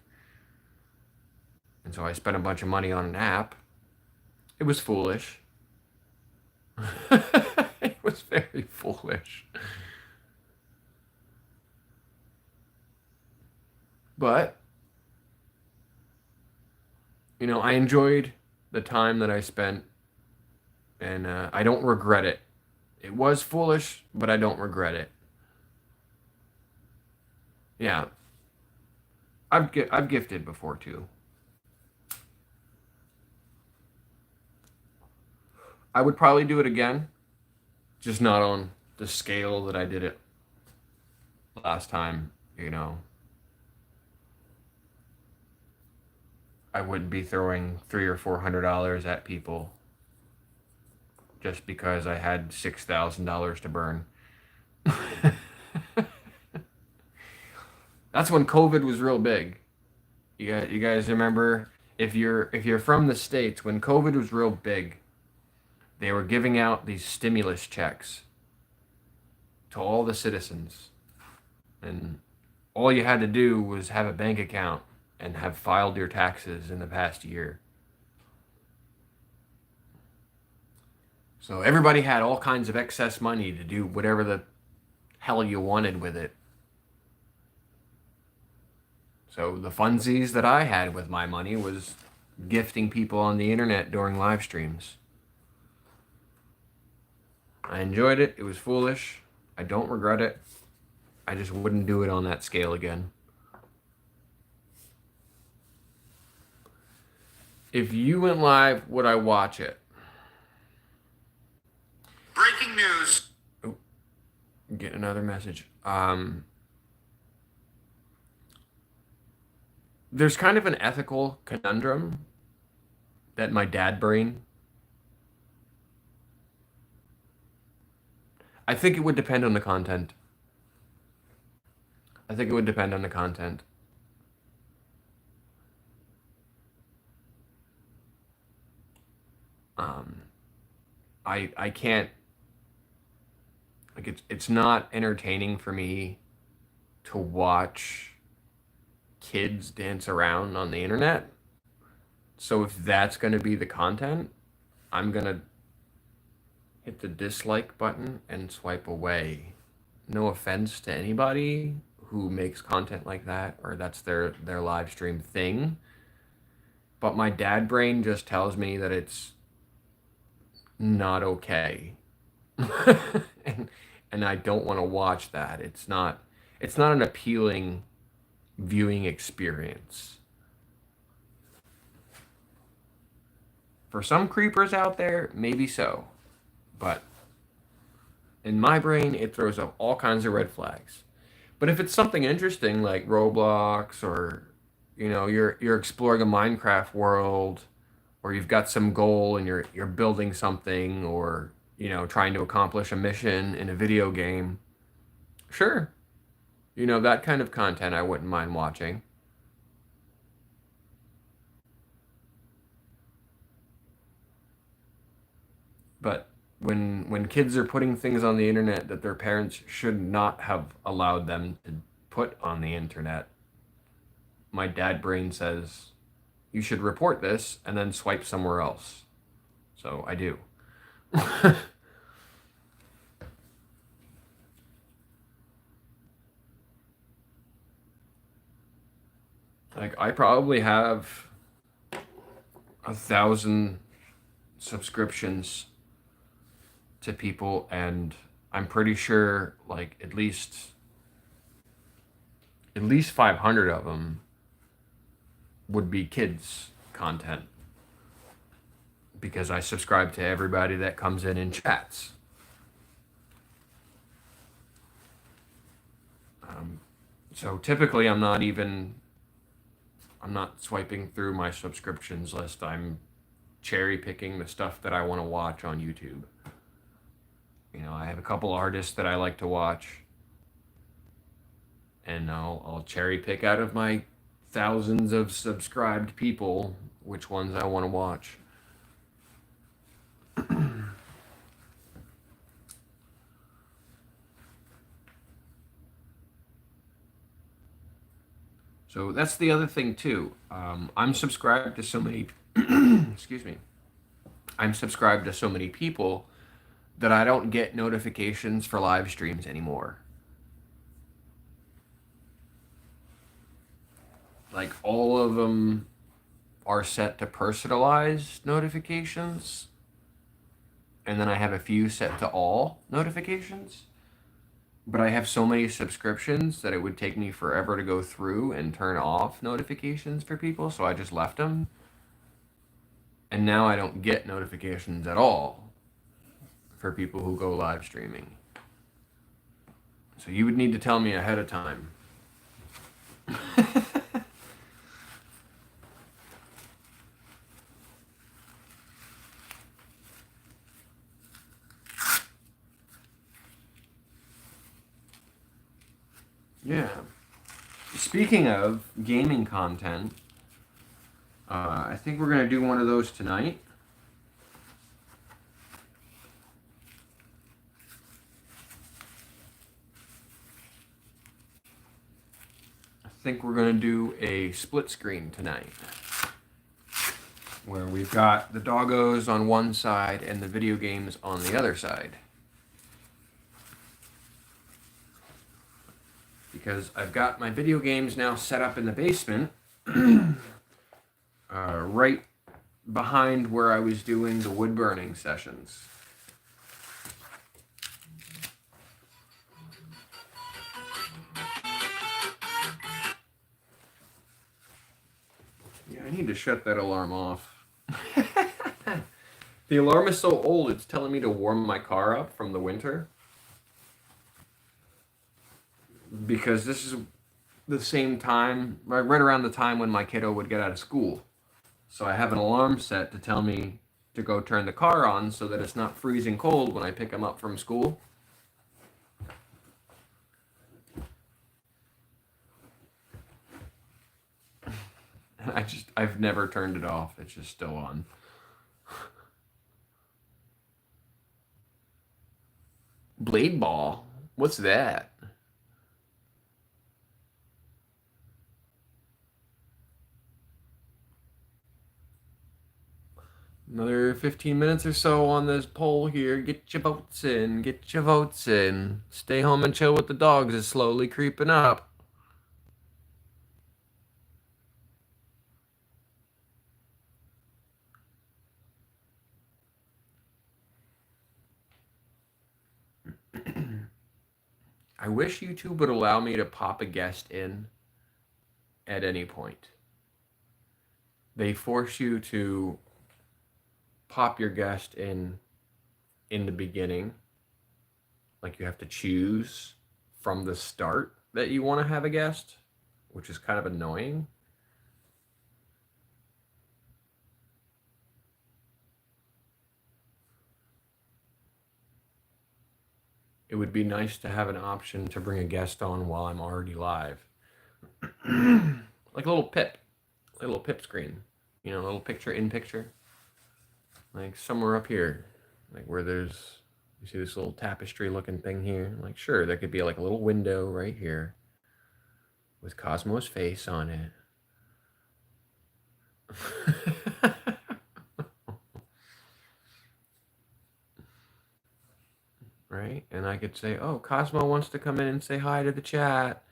And so I spent a bunch of money on an app. It was foolish. It was very foolish. But, you know, I enjoyed the time that I spent, and I don't regret it. It was foolish, but I don't regret it. Yeah, I've gifted before too. I would probably do it again, just not on the scale that I did it last time, you know. I wouldn't be throwing $300 or $400 at people just because I had $6,000 to burn. That's when COVID was real big. You guys remember, if you're from the States, when COVID was real big, they were giving out these stimulus checks to all the citizens. And all you had to do was have a bank account and have filed your taxes in the past year. So everybody had all kinds of excess money to do whatever the hell you wanted with it. So the funsies that I had with my money was gifting people on the internet during live streams. I enjoyed it. It was foolish. I don't regret it. I just wouldn't do it on that scale again. If you went live, would I watch it? Breaking news. Oh, get another message. There's kind of an ethical conundrum that my dad brain. I think it would depend on the content. I think it would depend on the content. I can't, like, it's not entertaining for me to watch kids dance around on the internet. So if that's going to be the content, I'm going to hit the dislike button and swipe away. No offense to anybody who makes content like that or that's their live stream thing. But my dad brain just tells me that it's not okay. and I don't want to watch that. It's not an appealing viewing experience. For some creepers out there, maybe so. But in my brain, it throws up all kinds of red flags. But if it's something interesting like Roblox, or you know, you're exploring a Minecraft world, or you've got some goal and you're building something, or you know, trying to accomplish a mission in a video game, sure. You know, that kind of content I wouldn't mind watching. when kids are putting things on the internet that their parents should not have allowed them to put on the internet, my dad brain says you should report this and then swipe somewhere else. So I do. Like, I probably have 1,000 subscriptions to people, and I'm pretty sure like at least 500 of them would be kids content, because I subscribe to everybody that comes in and chats. So typically I'm not swiping through my subscriptions list. I'm cherry picking the stuff that I want to watch on YouTube. You know, I have a couple artists that I like to watch, and I'll cherry pick out of my thousands of subscribed people which ones I want to watch. So that's the other thing too. I'm subscribed to so many excuse me. I'm subscribed to so many people that I don't get notifications for live streams anymore. Like, all of them are set to personalized notifications, and then I have a few set to all notifications. But I have so many subscriptions that it would take me forever to go through and turn off notifications for people, so I just left them. And now I don't get notifications at all for people who go live streaming. So you would need to tell me ahead of time. Yeah. Speaking of gaming content, I think we're going to do one of those tonight. I think we're going to do a split screen tonight, where we've got the doggos on one side and the video games on the other side. Because I've got my video games now set up in the basement, right behind where I was doing the wood burning sessions. Yeah, I need to shut that alarm off. The alarm is so old, it's telling me to warm my car up from the winter. Because this is the same time, right around the time when my kiddo would get out of school. So I have an alarm set to tell me to go turn the car on so that it's not freezing cold when I pick him up from school. And I've never turned it off. It's just still on. Blade ball? What's that? Another 15 minutes or so on this poll here. Get your votes in. Get your votes in. Stay home and chill with the dogs is slowly creeping up. I wish YouTube would allow me to pop a guest in at any point. They force you to pop your guest in the beginning. Like, you have to choose from the start that you want to have a guest, which is kind of annoying. It would be nice to have an option to bring a guest on while I'm already live. Like a little pip screen. You know, a little picture in picture. Like somewhere up here. Like where there's, you see this little tapestry looking thing here? Like, sure, there could be like a little window right here with Cosmo's face on it. Right? And I could say, oh, Cosmo wants to come in and say hi to the chat.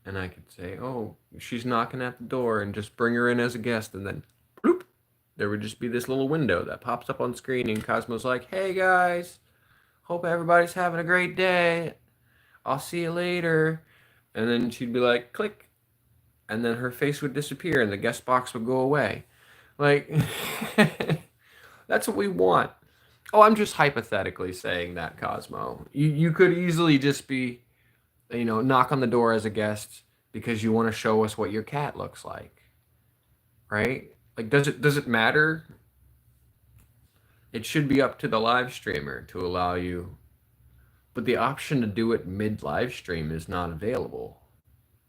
And I could say, oh, she's knocking at the door, and just bring her in as a guest. And then, bloop, there would just be this little window that pops up on screen. And Cosmo's like, hey guys, hope everybody's having a great day. I'll see you later. And then she'd be like, click. And then her face would disappear and the guest box would go away. Like, that's what we want. Oh, I'm just hypothetically saying that, Cosmo. You could easily just be, knock on the door as a guest because you want to show us what your cat looks like. Right? Like, does it matter? It should be up to the live streamer to allow you, but the option to do it mid live stream is not available.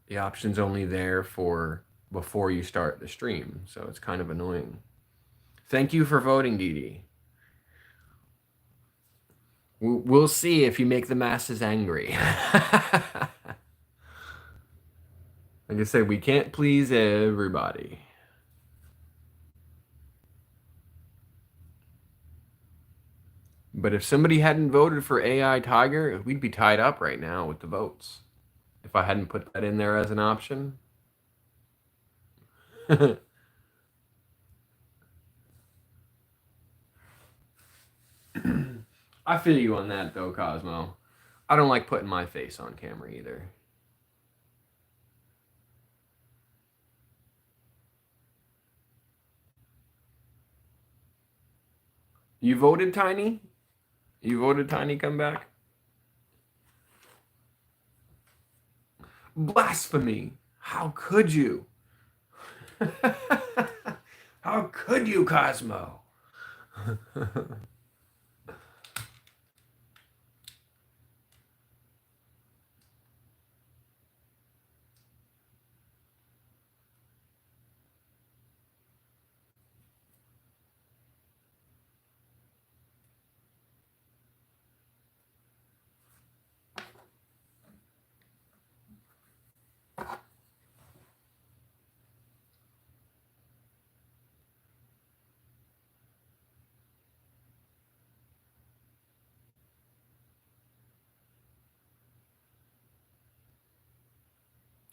The option's only there for before you start the stream, so it's kind of annoying. Thank you for voting, Dee Dee. We'll see if you make the masses angry. Like I said, we can't please everybody. But if somebody hadn't voted for AI Tiger, we'd be tied up right now with the votes. If I hadn't put that in there as an option. I feel you on that though, Cosmo. I don't like putting my face on camera either. You voted, Tiny? You voted Tiny come back? Blasphemy! How could you? How could you, Cosmo?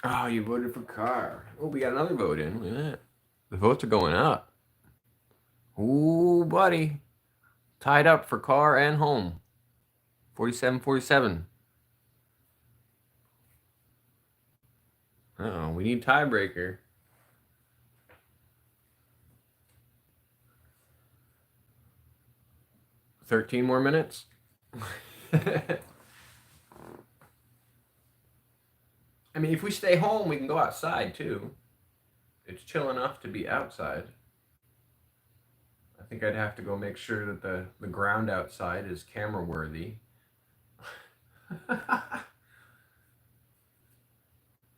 Oh, you voted for Carr. Oh, we got another vote in. Look at that. The votes are going up. Ooh, buddy. Tied up for Carr and Home. 47-47. Uh-oh, we need tiebreaker. 13 more minutes? I mean, if we stay home, we can go outside too. It's chill enough to be outside. I think I'd have to go make sure that the ground outside is camera worthy.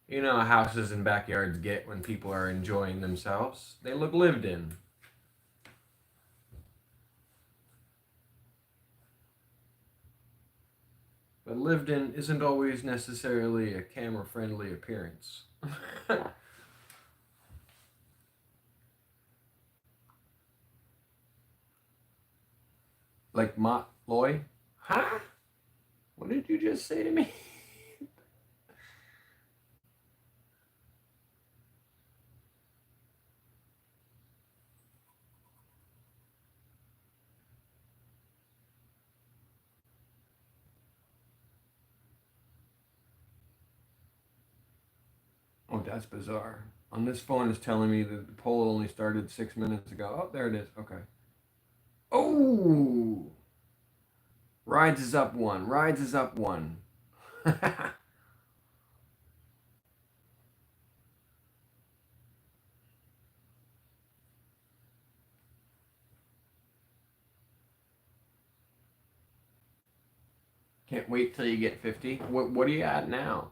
You know how houses and backyards get when people are enjoying themselves. They look lived in. But lived in isn't always necessarily a camera-friendly appearance. Like Mott Loy? Huh? What did you just say to me? Oh, that's bizarre. On this phone, it's telling me that the poll only started 6 minutes ago. Oh, there it is. Okay. Oh! Rides is up one. Rides is up one. Can't wait till you get 50. What are you at now?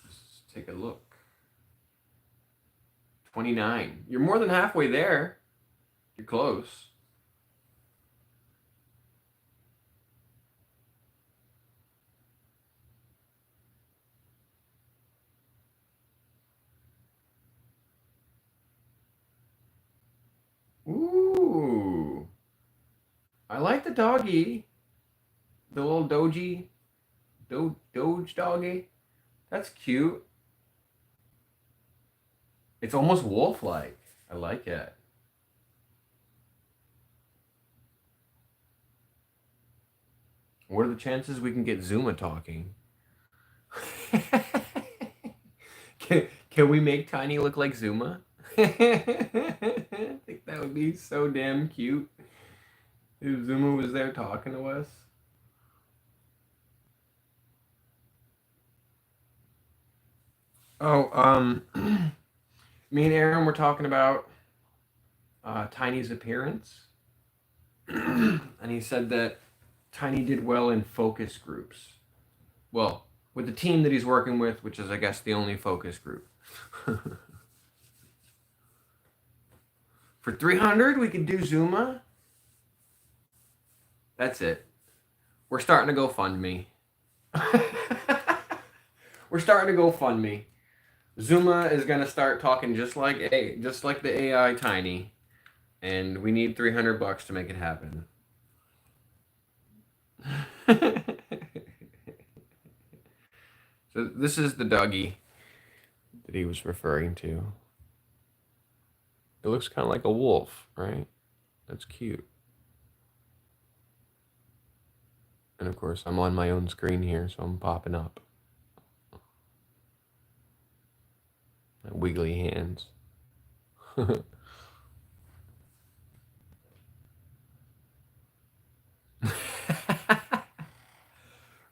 Let's take a look. 29. You're more than halfway there. You're close. Ooh. I like the doggy. The little doge doggy. That's cute. It's almost wolf-like. I like it. What are the chances we can get Zuma talking? Can we make Tiny look like Zuma? I think that would be so damn cute if Zuma was there talking to us. Oh, me and Aaron were talking about Tiny's appearance, and he said that Tiny did well in focus groups. Well, with the team that he's working with, which is, I guess, the only focus group. For 300, we could do Zuma. That's it. We're starting to go fund me. We're starting to go fund me. Zuma is gonna start talking just like the AI Tiny, and we need $300 to make it happen. So this is the doggy that he was referring to. It looks kind of like a wolf, right? That's cute. And of course, I'm on my own screen here, so I'm popping up. My wiggly hands.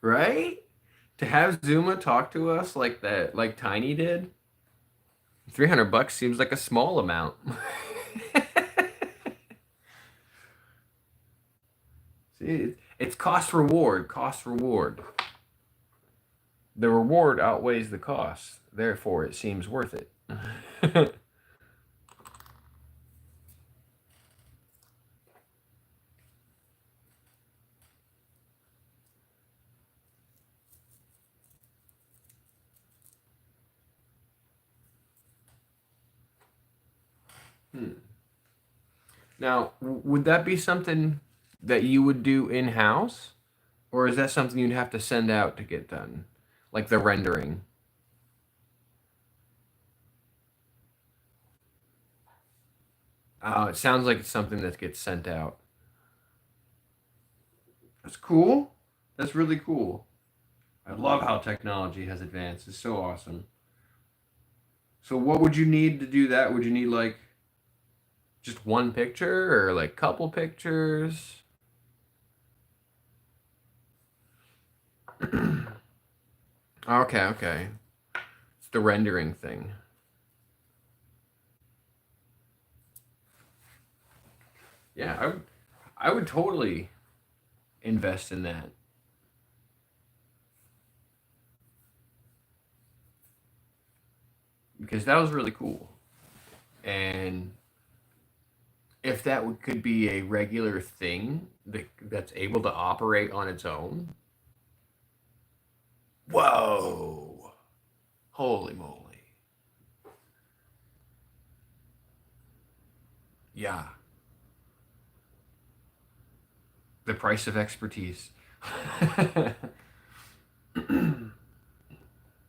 Right? To have Zuma talk to us like that, like Tiny did, $300 seems like a small amount. See, it's cost reward, cost reward. The reward outweighs the cost, therefore it seems worth it. Now, would that be something that you would do in-house? Or is that something you'd have to send out to get done? Like the rendering? It sounds like it's something that gets sent out. That's cool. That's really cool. I love how technology has advanced. It's so awesome. So what would you need to do that? Would you need like just one picture or like couple pictures? Okay. It's the rendering thing. Yeah, I would totally invest in that. Because that was really cool. And if that could be a regular thing that's able to operate on its own, whoa, holy moly. Yeah. The price of expertise.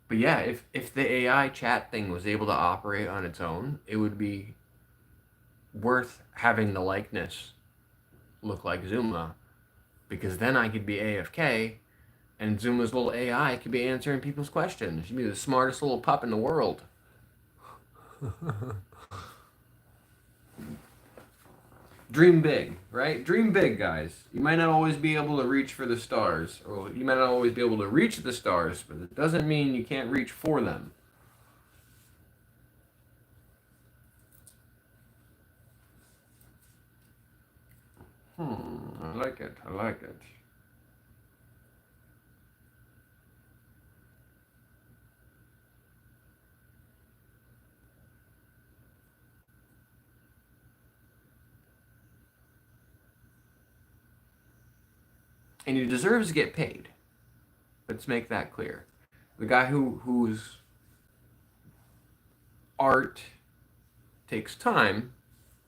But yeah, if the AI chat thing was able to operate on its own, it would be worth having the likeness look like Zuma, because then I could be AFK and Zuma's little AI could be answering people's questions. She'd be the smartest little pup in the world. Dream big, right? Dream big, guys. You might not always be able to reach for the stars, or you might not always be able to reach the stars, but it doesn't mean you can't reach for them. I like it. I like it. And he deserves to get paid. Let's make that clear. The guy whose art takes time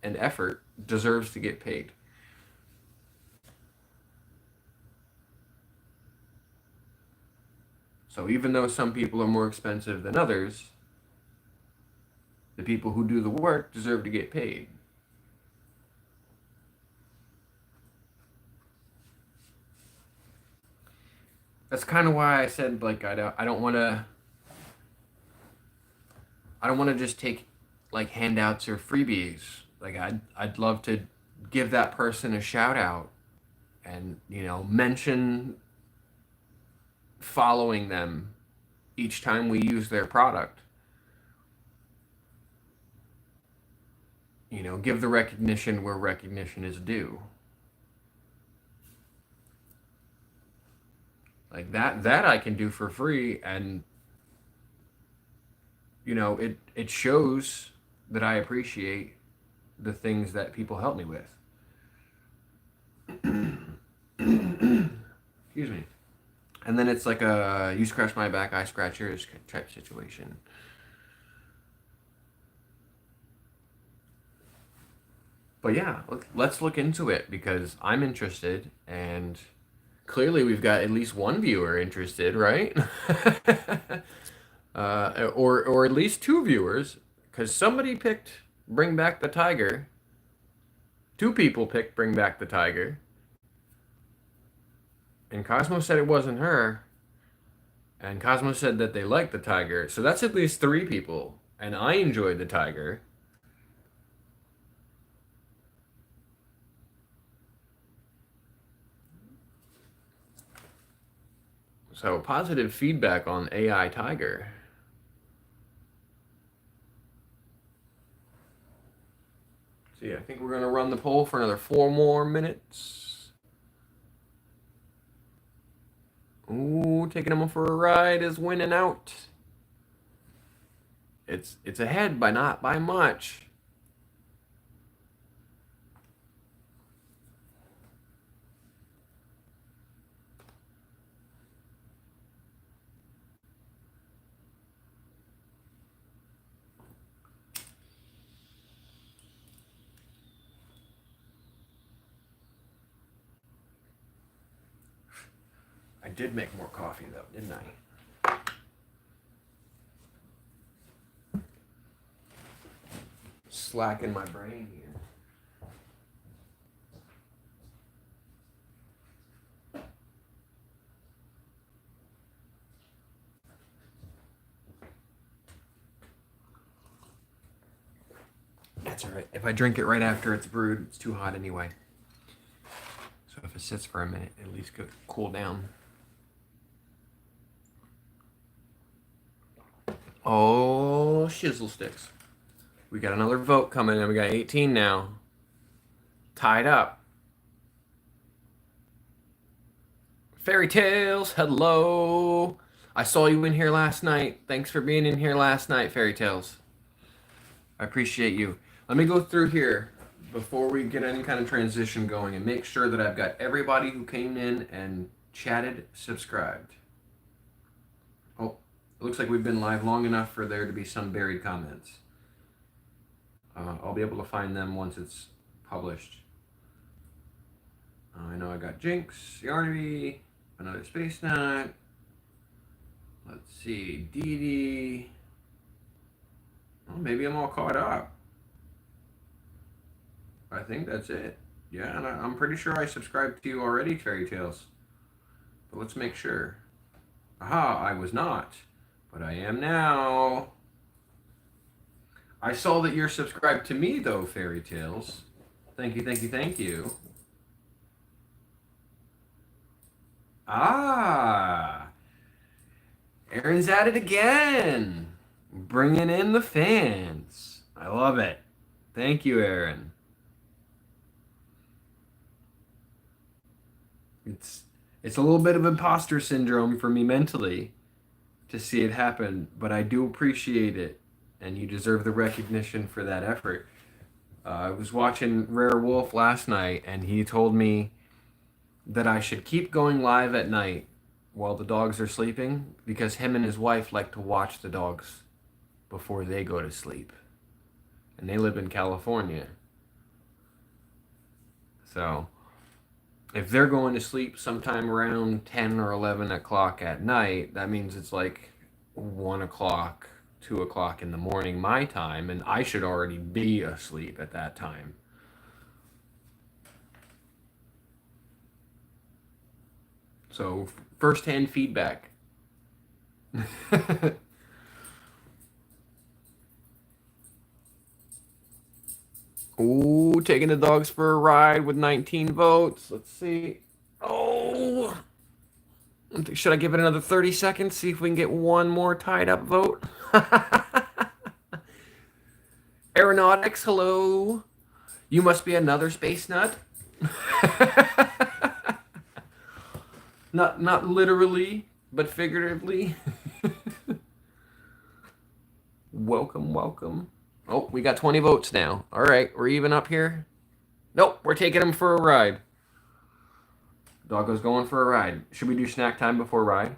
and effort deserves to get paid. So even though some people are more expensive than others, the people who do the work deserve to get paid. That's kind of why I said, like, I don't want to just take like handouts or freebies. Like I'd love to give that person a shout out and, you know, mention following them each time we use their product. You know, give the recognition where recognition is due. Like that I can do for free, and you know, it shows that I appreciate the things that people help me with. Excuse me. And then it's like a you scratch my back, I scratch yours type situation. But yeah, let's look into it because I'm interested, and clearly we've got at least one viewer interested, right? Or at least two viewers, because somebody picked Bring Back the Tiger. Two people picked Bring Back the Tiger. And Cosmo said it wasn't her. And Cosmo said that they liked the tiger. So that's at least three people. And I enjoyed the tiger. So positive feedback on AI Tiger. So yeah, I think we're going to run the poll for another 4 more minutes. Ooh, taking him for a ride is winning out. It's ahead by not by much. I did make more coffee though, didn't I? Slacking my brain here. That's all right. If I drink it right after it's brewed, it's too hot anyway. So if it sits for a minute, at least cool down. Oh, shizzle sticks. We got another vote coming in. We got 18 now. Tied up. Fairy Tales, hello. I saw you in here last night. Thanks for being in here last night, Fairy Tales. I appreciate you. Let me go through here before we get any kind of transition going and make sure that I've got everybody who came in and chatted subscribed. Oh, it looks like we've been live long enough for there to be some buried comments. I'll be able to find them once it's published. I know I got Jinx, Yarnaby, another Space Nut. Let's see, Dee Dee. Well, maybe I'm all caught up. I think that's it. Yeah, and I'm pretty sure I subscribed to you already, Fairy Tales. But let's make sure. Aha, I was not. But I am now. I saw that you're subscribed to me, though, Fairy Tales. Thank you, thank you, thank you. Ah. Aaron's at it again. Bringing in the fans. I love it. Thank you, Aaron. It's a little bit of imposter syndrome for me mentally to see it happen, but I do appreciate it, and you deserve the recognition for that effort. I was watching Rare Wolf last night, and he told me that I should keep going live at night while the dogs are sleeping because him and his wife like to watch the dogs before they go to sleep. And they live in California. So if they're going to sleep sometime around 10 or 11 o'clock at night, that means it's like 1 o'clock, 2 o'clock in the morning my time, and I should already be asleep at that time. So first-hand feedback. Ooh, taking the dogs for a ride with 19 votes. Let's see. Oh, should I give it another 30 seconds? See if we can get one more tied up vote. Aeronautics, hello. You must be another space nut. Not literally, but figuratively. Welcome, welcome. Oh, we got 20 votes now. All right, we're even up here. Nope, we're taking him for a ride. Doggo's going for a ride. Should we do snack time before ride?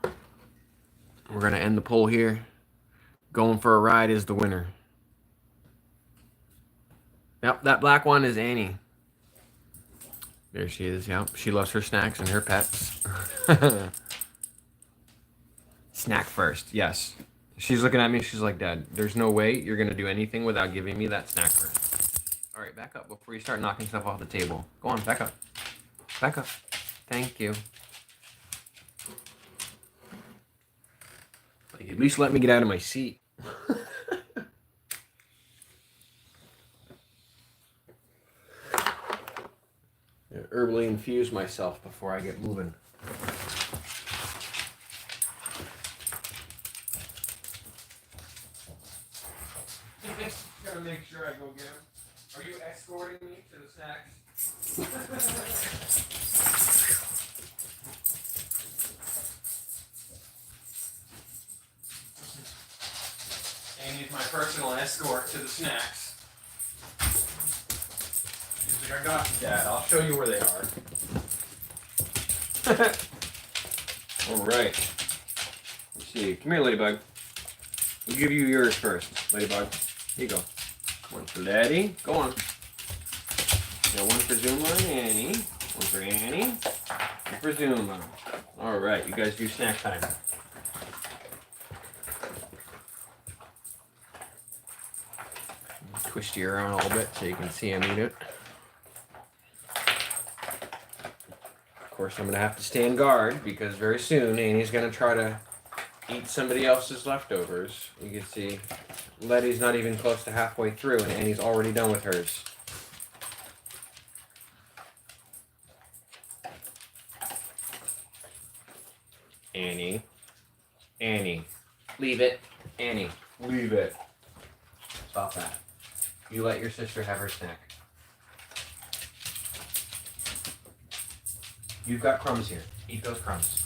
We're going to end the poll here. Going for a ride is the winner. Yep, that black one is Annie. There she is, yep. She loves her snacks and her pets. Snack first, yes. She's looking at me, she's like, Dad, there's no way you're going to do anything without giving me that snack first. All right, back up before you start knocking stuff off the table. Go on, back up. Back up. Thank you. Like, at least let me get out of my seat. Herbally infuse myself before I get moving. Gotta make sure I go get him. Are you escorting me to the snacks? Amy's my personal escort to the snacks. She's like, I got you, Dad. I'll show you where they are. All right. Let's see. Come here, Ladybug. I'll give you yours first, Ladybug. Here you go. One for Letty. Go on. Got one for Zuma and Annie. One for Annie. One for Zuma. All right. You guys do snack time. Twist you around a little bit so you can see him eat it. Of course, I'm going to have to stand guard because very soon Annie's going to try to eat somebody else's leftovers. You can see Letty's not even close to halfway through and Annie's already done with hers. Annie. Annie. Leave it. Annie. Leave it. Stop that. You let your sister have her snack. You've got crumbs here. Eat those crumbs.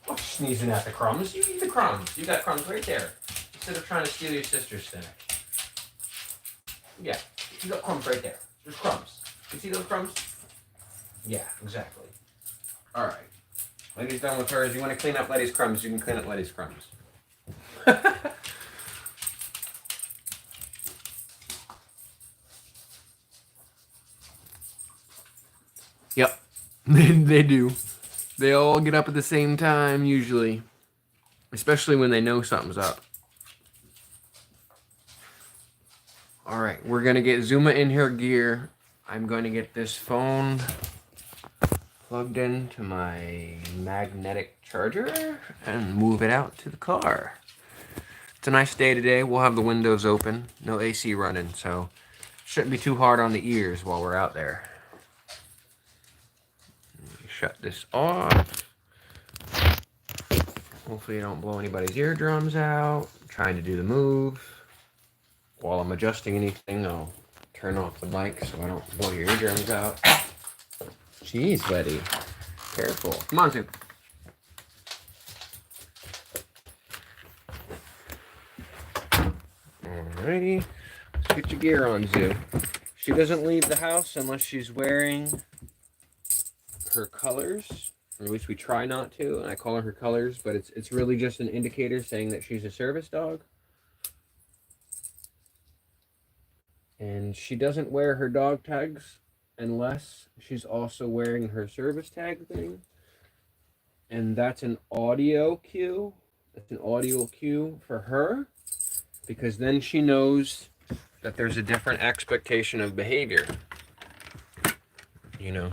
Oh, sneezing at the crumbs. You eat the crumbs. You got crumbs right there. Instead of trying to steal your sister's snack. Yeah, you got crumbs right there. There's crumbs. You see those crumbs? Yeah, exactly. All right. Letty's done with hers. You want to clean up Letty's crumbs, you can clean up Letty's crumbs. Yep, they do. They all get up at the same time usually, especially when they know something's up. All right, we're gonna get Zuma in her gear. I'm going to get this phone plugged into my magnetic charger and move it out to the car. It's a nice day today. We'll have the windows open, no AC running, so shouldn't be too hard on the ears while we're out there. Shut this off. Hopefully you don't blow anybody's eardrums out. I'm trying to do the move. While I'm adjusting anything, I'll turn off the mic so I don't blow your eardrums out. Jeez, Letty. Careful. Come on, Sue. Alrighty. Let's get your gear on, Zoo. She doesn't leave the house unless she's wearing her colors, or at least we try not to, and I call her colors, but it's really just an indicator saying that she's a service dog. And she doesn't wear her dog tags unless she's also wearing her service tag thing. And that's an audio cue. That's an audio cue for her, because then she knows that there's a different expectation of behavior. You know,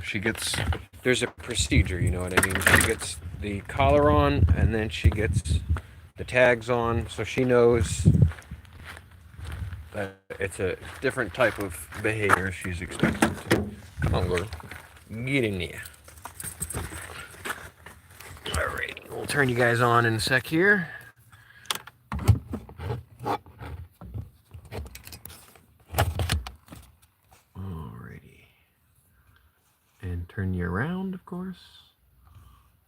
there's a procedure, you know what I mean? She gets the collar on, and then she gets the tags on, so she knows that it's a different type of behavior she's expected to. Come on, girl. Get in there. Alright, we'll turn you guys on in a sec here. Alrighty. And turn you around, of course.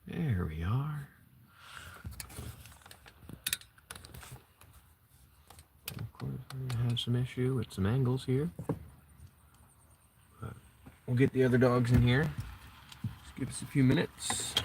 There we are. Of course, we have some issue with some angles here. But we'll get the other dogs in here. Just give us a few minutes.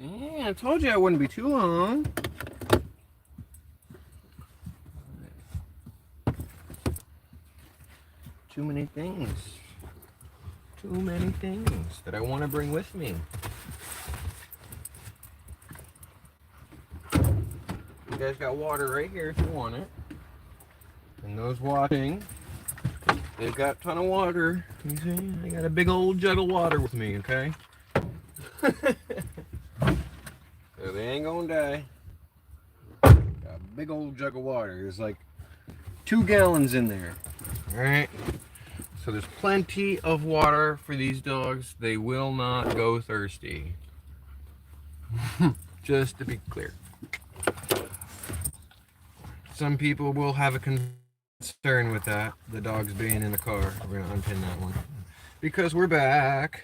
Yeah, I told you I wouldn't be too long. Too many things. Too many things that I want to bring with me. You guys got water right here if you want it. And those watching, they've got a ton of water. You see, I got a big old jug of water with me, okay? So they ain't gonna die. Got a big old jug of water. There's like 2 gallons in there. Alright? So there's plenty of water for these dogs. They will not go thirsty. Just to be clear. Some people will have a concern with that, the dogs being in the car. We're gonna unpin that one because we're back.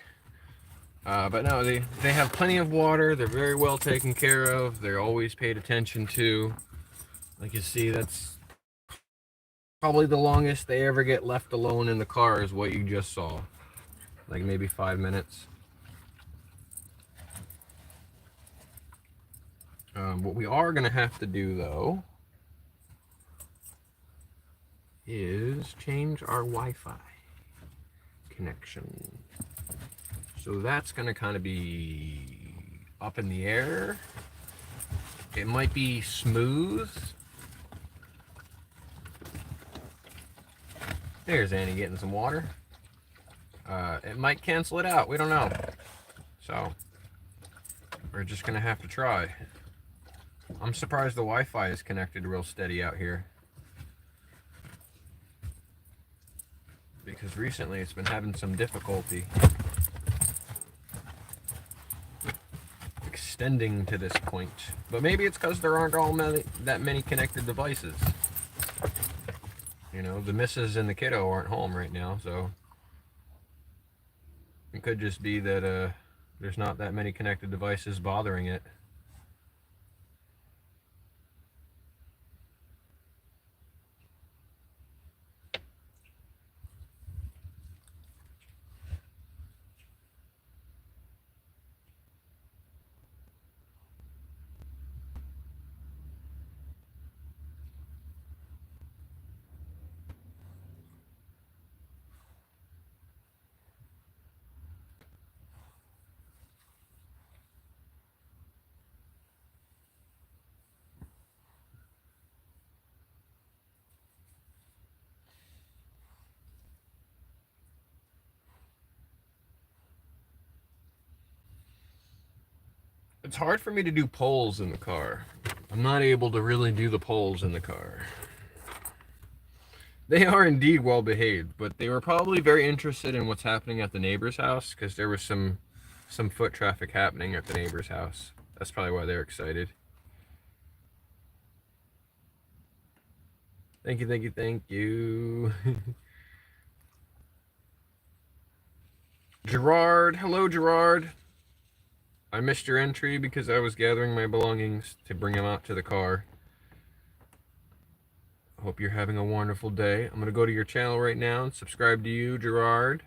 But no, they have plenty of water. They're very well taken care of. They're always paid attention to. Like you see, that's probably the longest they ever get left alone in the car is what you just saw. Like maybe 5 minutes. What we are gonna have to do though is change our Wi-Fi connection. So that's gonna kind of be up in the air. It might be smooth. There's Annie getting some water. It might cancel it out, we don't know. So we're just gonna have to try. I'm surprised the Wi-Fi is connected real steady out here. Because recently it's been having some difficulty extending to this point. But maybe it's because there aren't that many connected devices. You know, the missus and the kiddo aren't home right now, so it could just be that there's not that many connected devices bothering it. It's hard for me to do polls in the car. I'm not able to really do the polls in the car. They are indeed well behaved, but they were probably very interested in what's happening at the neighbor's house because there was some foot traffic happening at the neighbor's house. That's probably why they're excited. Thank you, thank you, thank you. Gerard, hello Gerard. I missed your entry because I was gathering my belongings to bring them out to the car. Hope you're having a wonderful day. I'm going to go to your channel right now and subscribe to you, Gerard.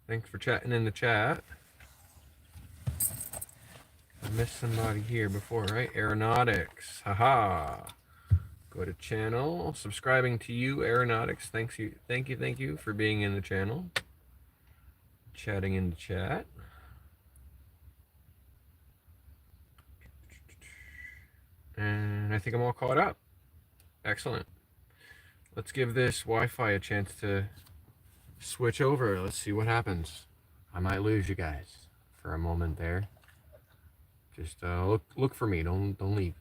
Thanks for chatting in the chat. I missed somebody here before, right? Aeronautics. Haha. Go to channel. Subscribing to you, Aeronautics. Thank you for being in the channel. Chatting in the chat. And I think I'm all caught up. Excellent. Let's give this Wi-Fi a chance to switch over. Let's see what happens. I might lose you guys for a moment there. Just look for me. Don't leave.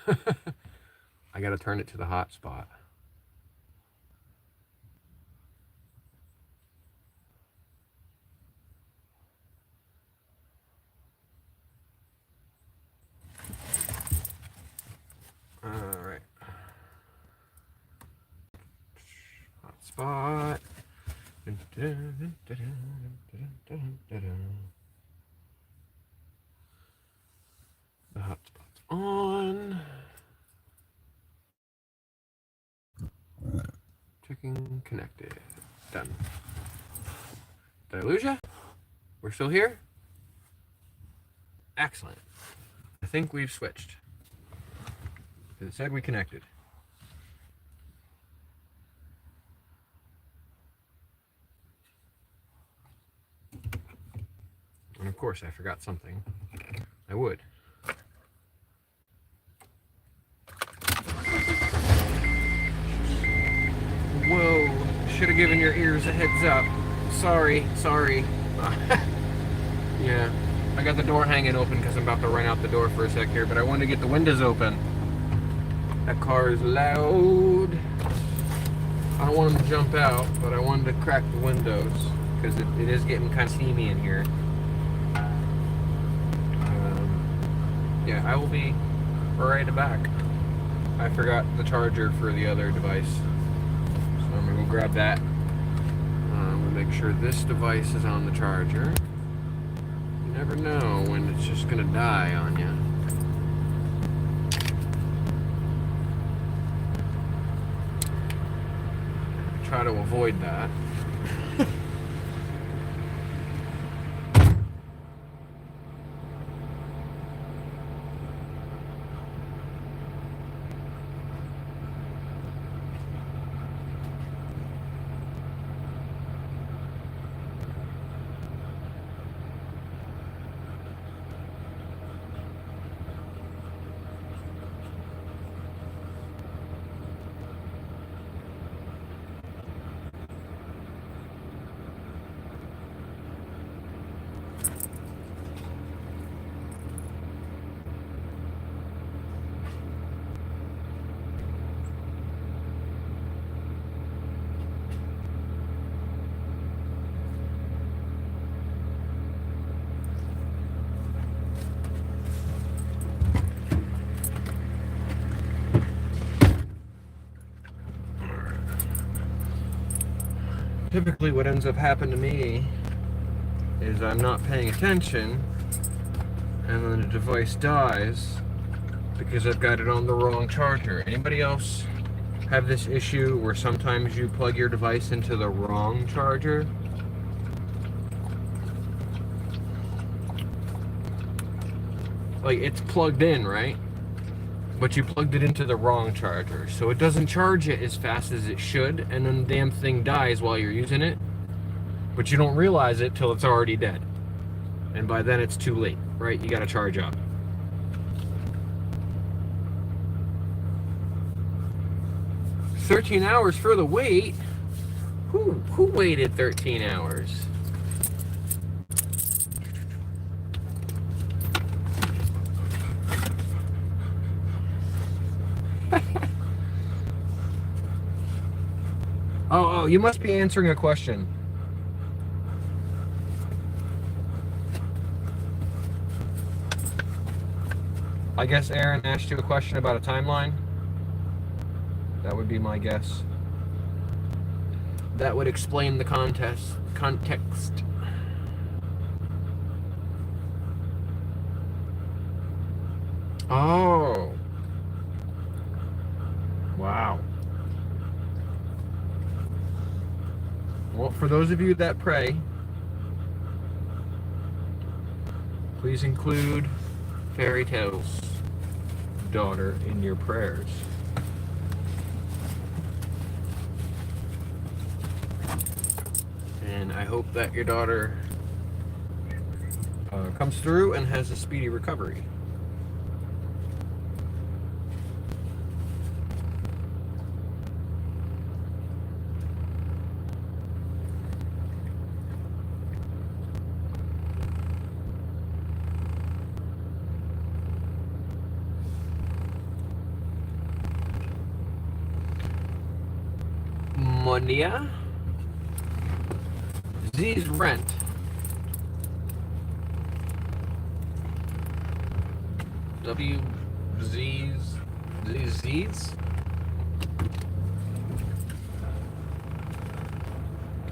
I gotta turn it to the hotspot. All right. Hotspot. The hotspot's on. Checking connected. Done. Did I lose ya? We're still here? Excellent. I think we've switched. It said we connected. And of course, I forgot something. I would. Whoa, should have given your ears a heads up. Sorry. Yeah, I got the door hanging open because I'm about to run out the door for a sec here, but I wanted to get the windows open. That car is loud. I don't want them to jump out, but I wanted to crack the windows because it is getting kind of steamy in here. Yeah, I will be right back. I forgot the charger for the other device, so I'm gonna go grab that. I'm gonna make sure this device is on the charger. You never know when it's just gonna die on you. Try to avoid that. Typically what ends up happening to me is I'm not paying attention and then the device dies because I've got it on the wrong charger. Anybody else have this issue where sometimes you plug your device into the wrong charger? Like, it's plugged in, right? But you plugged it into the wrong charger, so it doesn't charge it as fast as it should, and then the damn thing dies while you're using it, but you don't realize it till it's already dead, and by then it's too late, right? You gotta charge up. $13 hours for the wait? Who waited 13 hours? Oh, you must be answering a question. I guess Aaron asked you a question about a timeline. That would be my guess. That would explain the context. Oh. Wow. Well, for those of you that pray, please include fairy tales, daughter, in your prayers. And I hope that your daughter comes through and has a speedy recovery. Monia? Z's rent. Z's?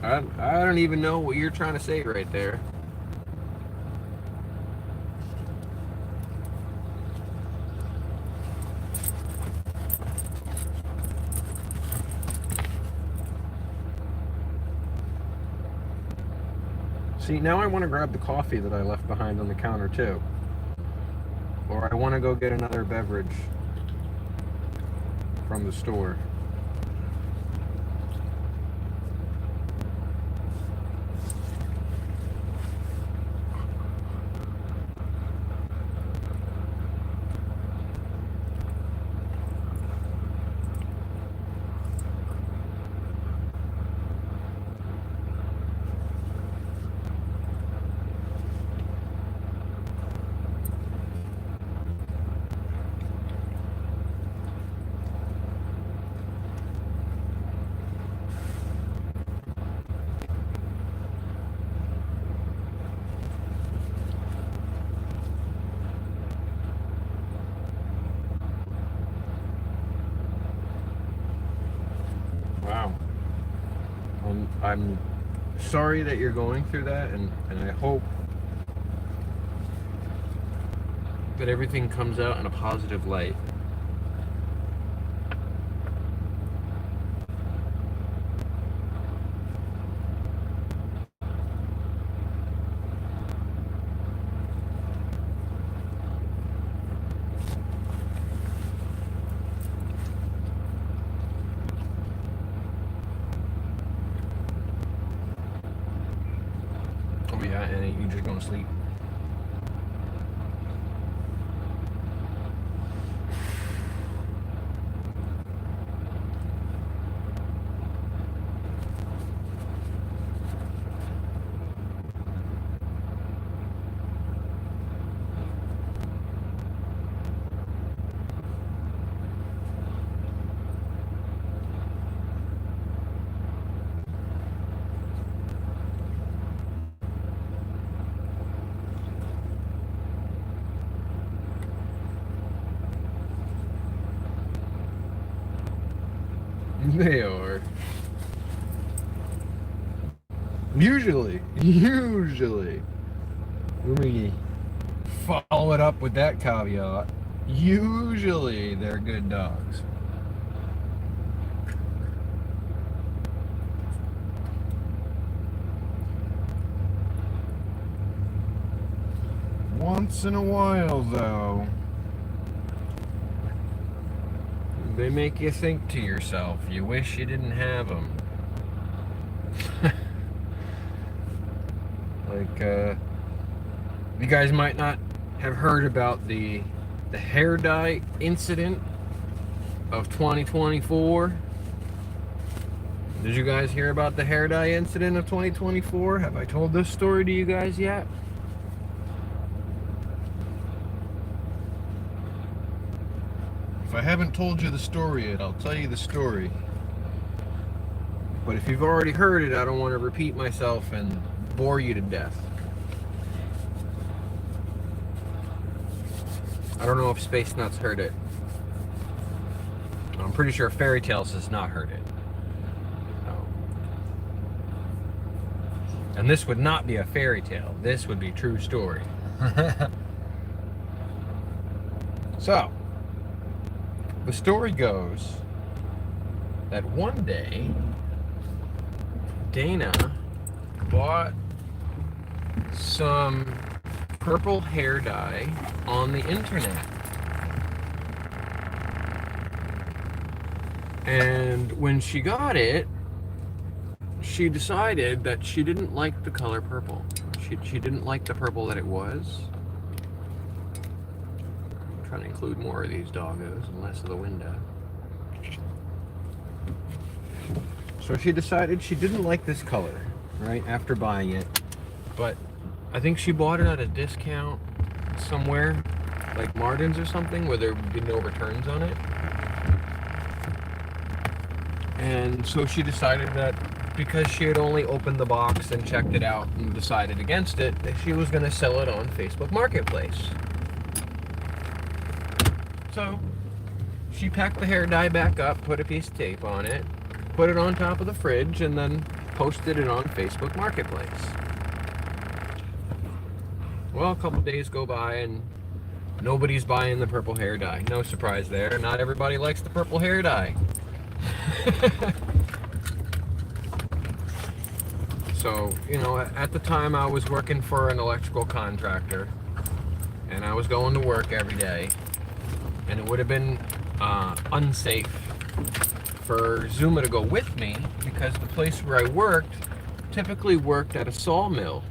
I don't even know what you're trying to say right there. See, now I want to grab the coffee that I left behind on the counter too. or I want to go get another beverage from the store. Wow. I'm sorry that you're going through that, and I hope that everything comes out in a positive light. Oh yeah, and you just gonna sleep. They are. Usually. Let me follow it up with that caveat. Usually they're good dogs. Once in a while, though, they make you think to yourself, you wish you didn't have them. Like, you guys might not have heard about the hair dye incident of 2024. Did you guys hear about the hair dye incident of 2024? Have I told this story to you guys yet? If I haven't told you the story yet, I'll tell you the story. But if you've already heard it, I don't want to repeat myself and bore you to death. I don't know if Space Nuts heard it. I'm pretty sure Fairy Tales has not heard it. No. And this would not be a fairy tale. This would be true story. So, the story goes that one day, Dana bought some purple hair dye on the internet. And when she got it, she decided that she didn't like the color purple. She didn't like the purple that it was. I'm trying to include more of these doggos and less of the window. So she decided she didn't like this color, right, after buying it. But I think she bought it at a discount somewhere, like Martin's or something, where there would be no returns on it. And so she decided that because she had only opened the box and checked it out and decided against it, that she was going to sell it on Facebook Marketplace. So she packed the hair dye back up, put a piece of tape on it, put it on top of the fridge, and then posted it on Facebook Marketplace. Well, a couple days go by and nobody's buying the purple hair dye. No surprise there. Not everybody likes the purple hair dye. So, you know, at the time I was working for an electrical contractor, and I was going to work every day, and it would have been unsafe for Zuma to go with me because the place where I worked typically worked at a sawmill.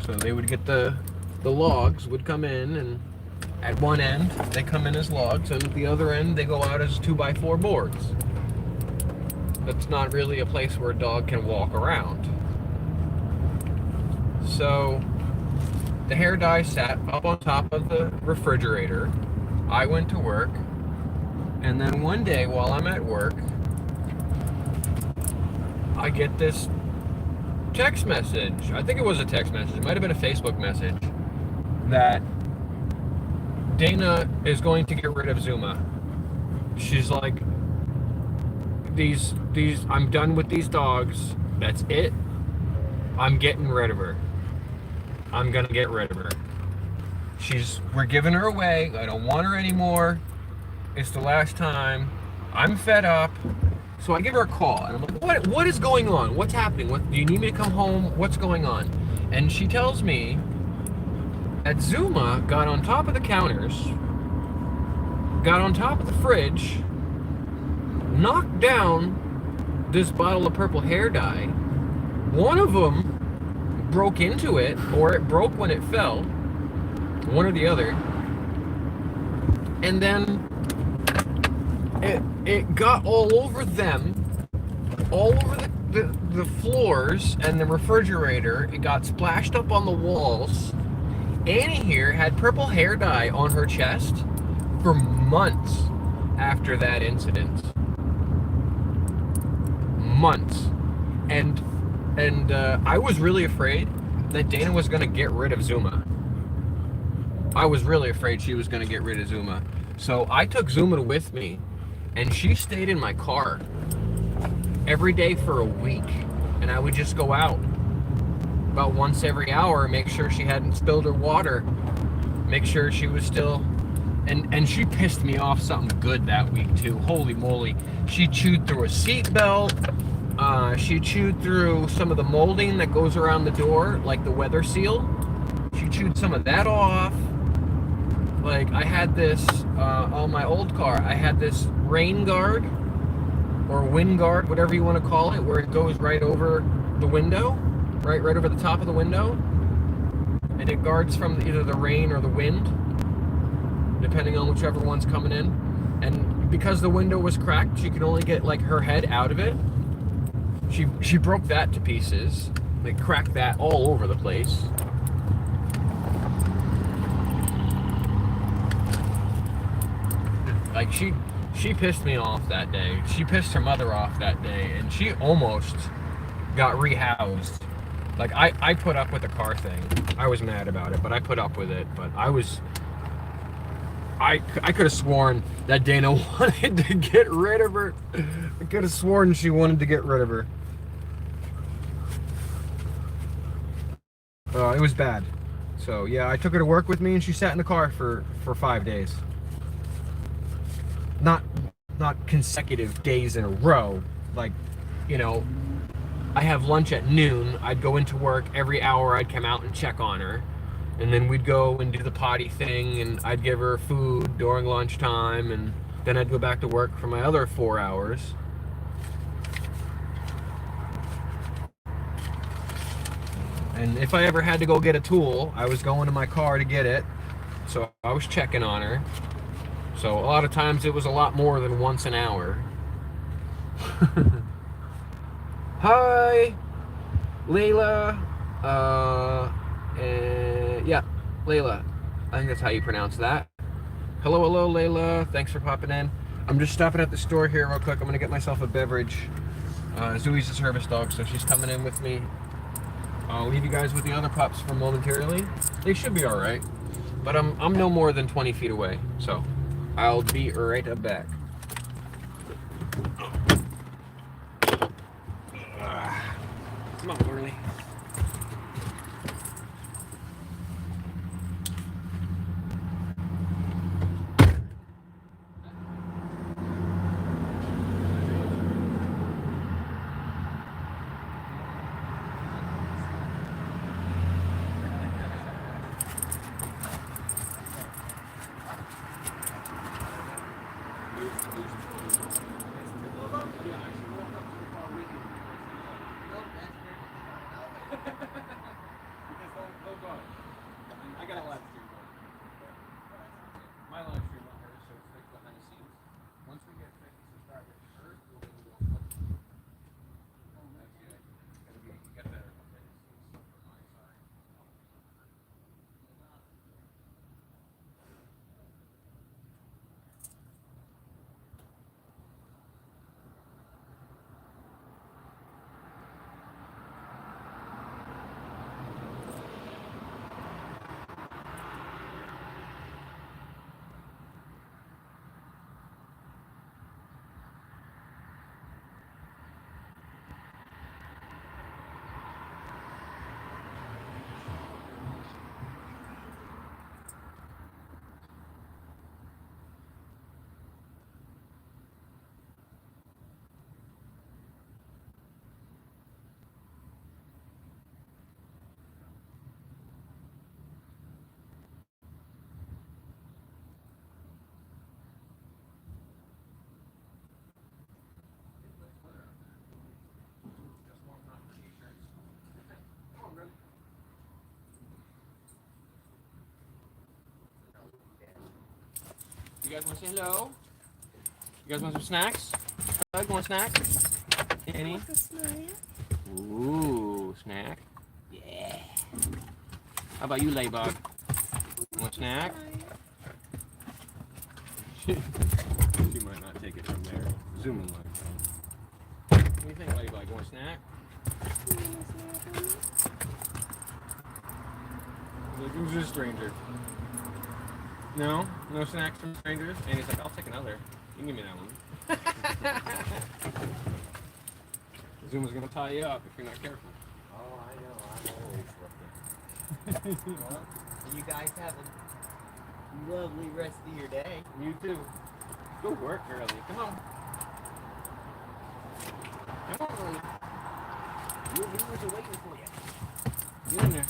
So they would get the logs would come in, and at one end they come in as logs, and at the other end they go out as 2x4 boards. That's not really a place where a dog can walk around. So the hair dye sat up on top of the refrigerator. I went to work, and then one day while I'm at work, I get this text message. I think it was a text message. It might have been a Facebook message that Dana is going to get rid of Zuma. She's like, these I'm done with these dogs. That's it. I'm getting rid of her. I'm gonna get rid of her. We're giving her away. I don't want her anymore. It's the last time. I'm fed up. So I give her a call, and I'm like, what is going on? What's happening? Do you need me to come home? What's going on? And she tells me that Zuma got on top of the counters, got on top of the fridge, knocked down this bottle of purple hair dye. One of them broke into it, or it broke when it fell, one or the other. And then it got all over them, all over the floors and the refrigerator. It got splashed up on the walls. Annie here had purple hair dye on her chest for months after that incident. Months. And I was really afraid that Dana was going to get rid of Zuma. I was really afraid she was going to get rid of Zuma. So I took Zuma with me, and she stayed in my car every day for a week. And I would just go out about once every hour, make sure she hadn't spilled her water, make sure she was still... And she pissed me off something good that week too. Holy moly. She chewed through a seatbelt. She chewed through some of the molding that goes around the door, like the weather seal. She chewed some of that off. Like, I had this, on my old car, I had this rain guard, or wind guard, whatever you want to call it, where it goes right over the window, right over the top of the window. And it guards from either the rain or the wind, depending on whichever one's coming in. And because the window was cracked, she could only get, like, her head out of it. She broke that to pieces. They cracked that all over the place. Like, she pissed me off that day. She pissed her mother off that day, and she almost got rehoused. Like, I put up with the car thing. I was mad about it, but I put up with it. But I could have sworn that Dana wanted to get rid of her. I could have sworn she wanted to get rid of her. It was bad. So, yeah, I took her to work with me, and she sat in the car for 5 days. Not consecutive days in a row. Like, you know, I have lunch at noon. I'd go into work every hour. I'd come out and check on her. And then we'd go and do the potty thing, and I'd give her food during lunchtime, and then I'd go back to work for my other 4 hours. And if I ever had to go get a tool, I was going to my car to get it. So I was checking on her. So a lot of times it was a lot more than once an hour. Hi, Layla. Yeah, Layla. I think that's how you pronounce that. Hello, Layla. Thanks for popping in. I'm just stopping at the store here real quick. I'm gonna get myself a beverage. Zooey's a service dog, so she's coming in with me. I'll leave you guys with the other pups for momentarily. They should be all right, but I'm no more than 20 feet away, so I'll be right back. Come on, Marley. You guys want to say hello? You guys want some snacks? Doug, want a snack? Annie? Ooh, snack. Yeah. How about you, Laybug? Want a snack? She might not take it from there. Zoom in like. What do you think, Laybug? Want a snack? Who's this stranger? No? No snacks from strangers? And he's like, I'll take another. You can give me that one. Zoom is going to tie you up if you're not careful. Oh, I know. I'm always looking. Well, you guys have a lovely rest of your day. You too. Go work early. Come on. Come on, early. Your viewers are waiting for you. Get in there.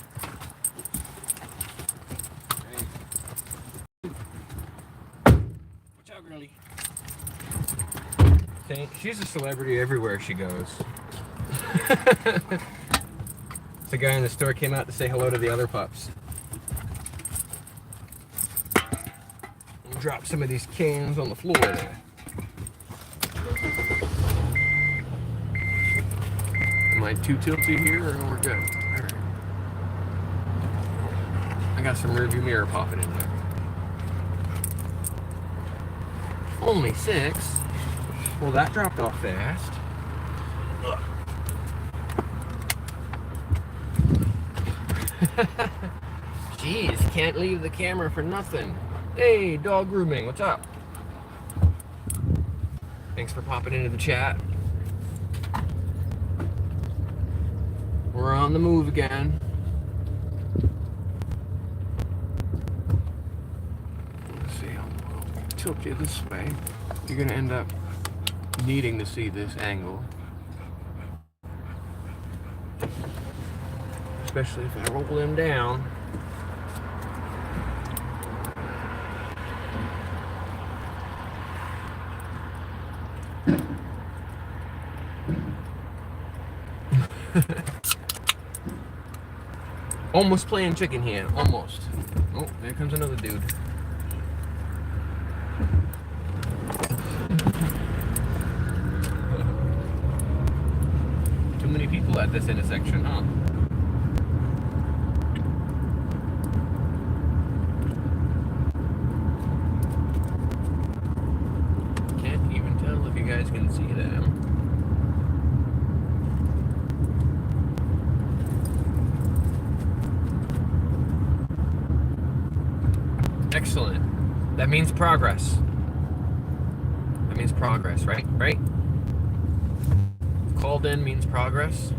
Watch out, girlie. She's a celebrity everywhere she goes. The guy in the store came out to say hello to the other pups. Drop some of these cans on the floor there. Am I too tilty here, or we're good? All right. I got some rearview mirror popping in there. Only 6. Well, that dropped off fast. Jeez, can't leave the camera for nothing. Hey, dog grooming, what's up? Thanks for popping into the chat. We're on the move again. Let's see, I'll tilt you this way. You're gonna end up needing to see this angle. Especially if I roll them down. Almost playing chicken here, almost. Oh, there comes another dude. Too many people at this intersection, huh? Can't even tell if you guys can see them. Excellent. That means progress. That means progress, right? Right? Called in means progress.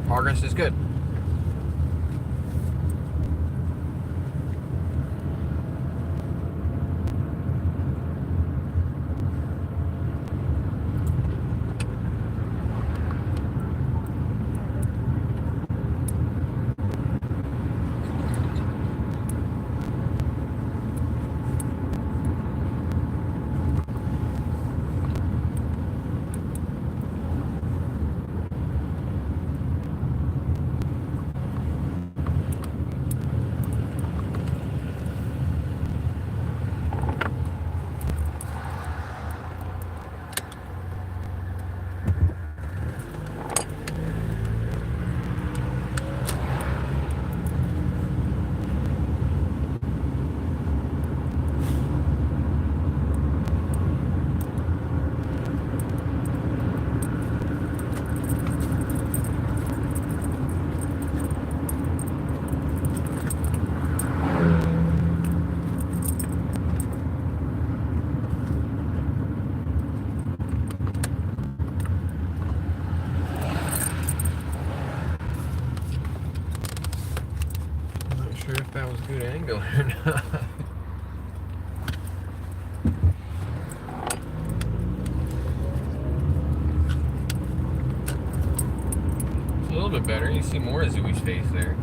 Progress is good. That was a good angle or not. It's a little bit better. You see more of Zooey's face there.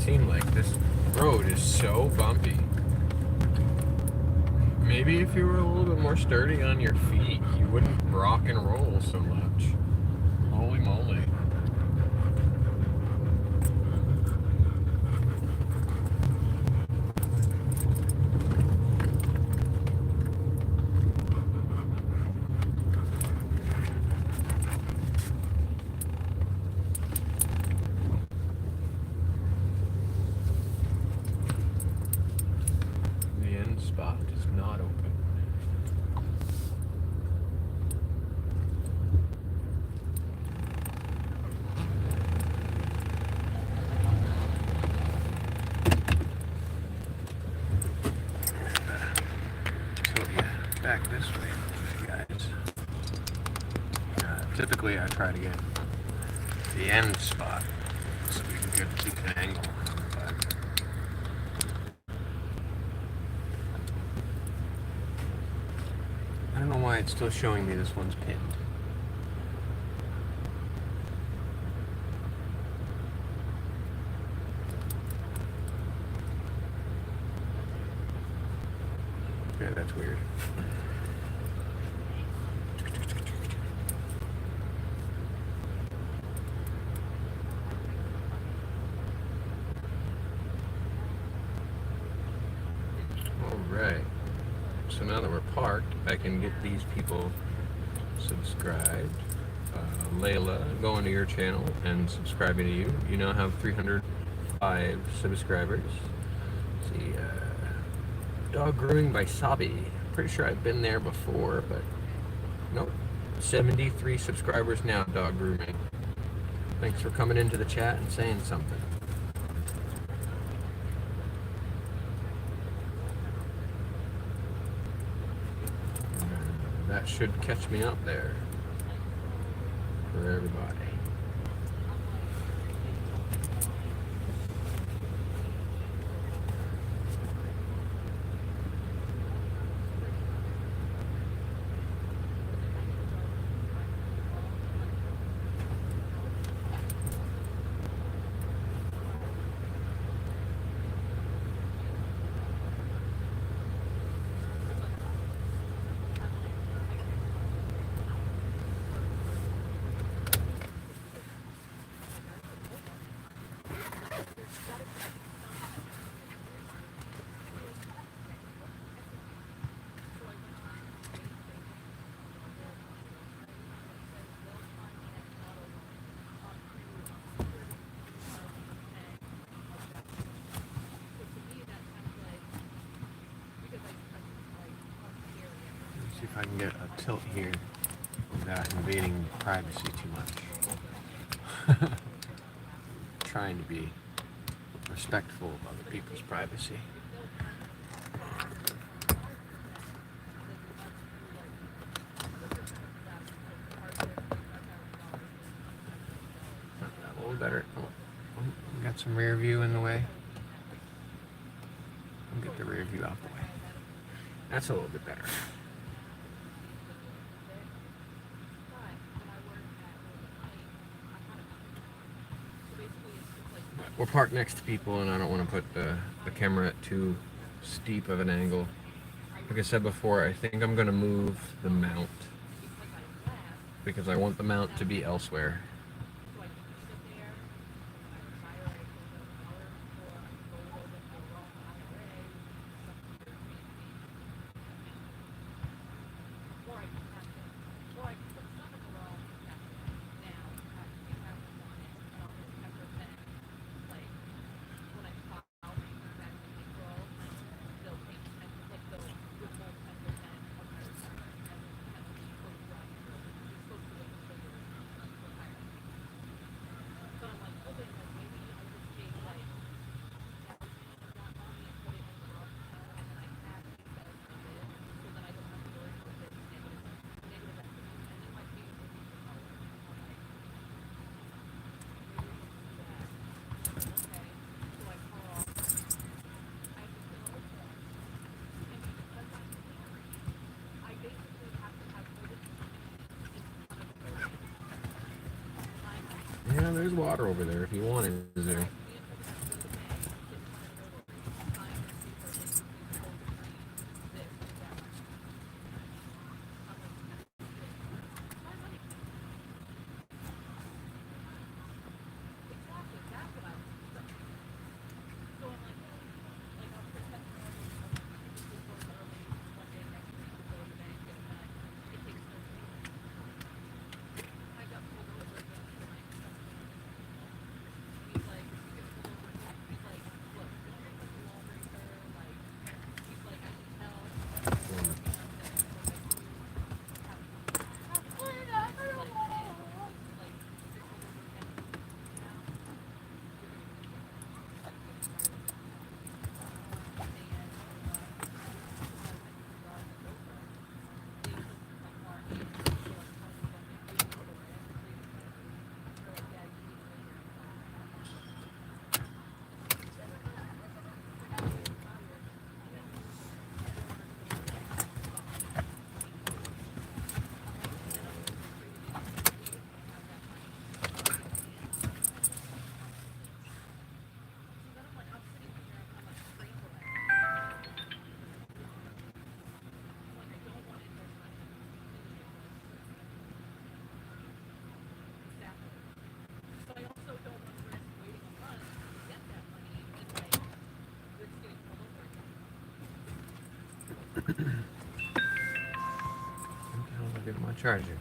seem like. This road is so bumpy. Maybe if you were a little bit more sturdy on your feet, you wouldn't rock and roll so much. Holy moly. The end spot is not open. So yeah, back this way, guys. Typically I try to get the end spot so we can get a decent angle. But I don't know why it's still showing me this one's pinned. Okay, that's weird. Alright. So now that we're parked, I can get these people subscribed. Layla, going to your channel and subscribing to you. You now have 305 subscribers. Let's see, dog grooming by Sabi. Pretty sure I've been there before, but nope. 73 subscribers now, dog grooming. Thanks for coming into the chat and saying something. That should catch me up there for everybody. See if I can get a tilt here without invading privacy too much. Trying to be respectful of other people's privacy. A little better. Oh, we got some rear view in the way. I'll get the rear view out the way. That's a little bit better. We're parked next to people and I don't want to put the camera at too steep of an angle. Like I said before, I think I'm going to move the mount because I want the mount to be elsewhere. Yeah, there's water over there if you want it. Is there? I'll get my charger.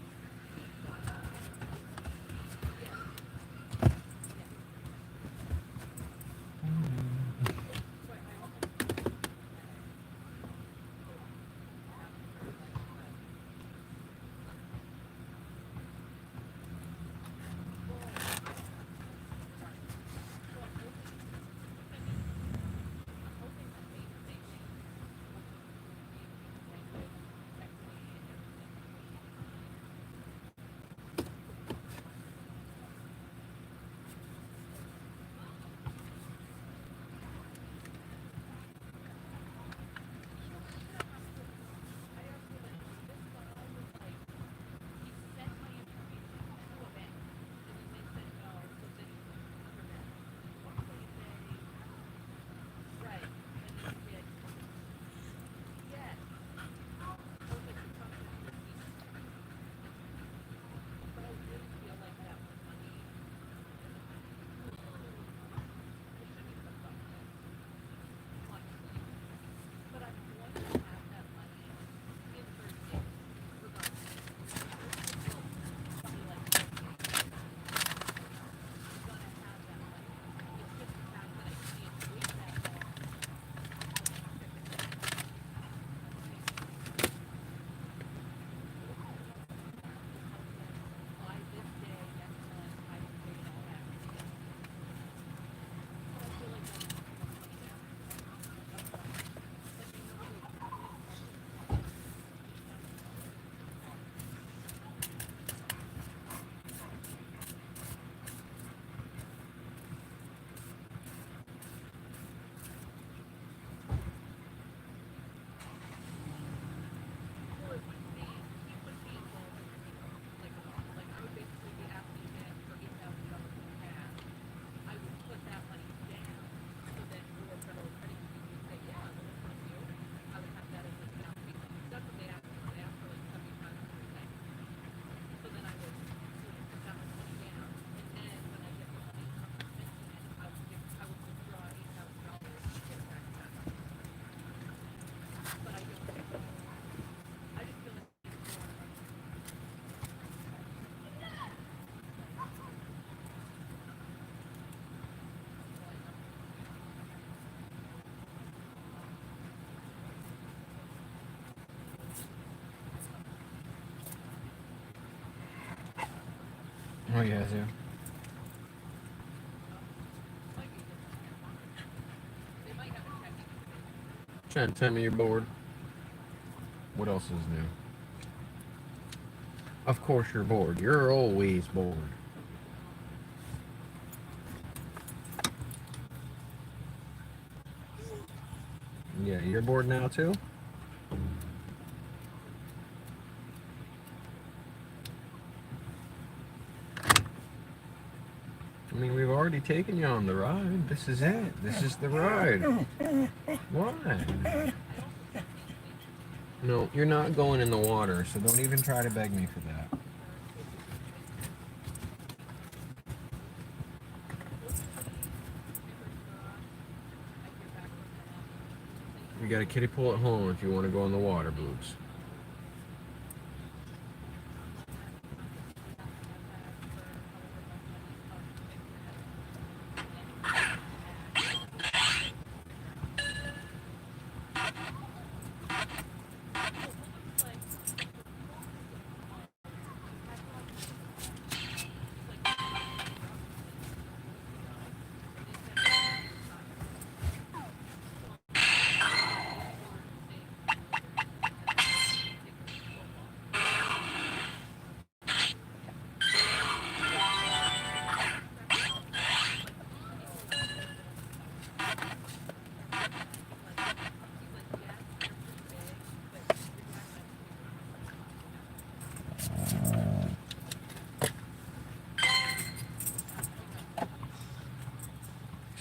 Oh yeah, I do. Trying to tell me you're bored. What else is new? Of course you're bored. You're always bored. Yeah, you're bored now too? I mean, we've already taken you on the ride. This is it. This is the ride. Why? No, you're not going in the water, so don't even try to beg me for that. You got a kiddie pool at home if you want to go in the water, boobs.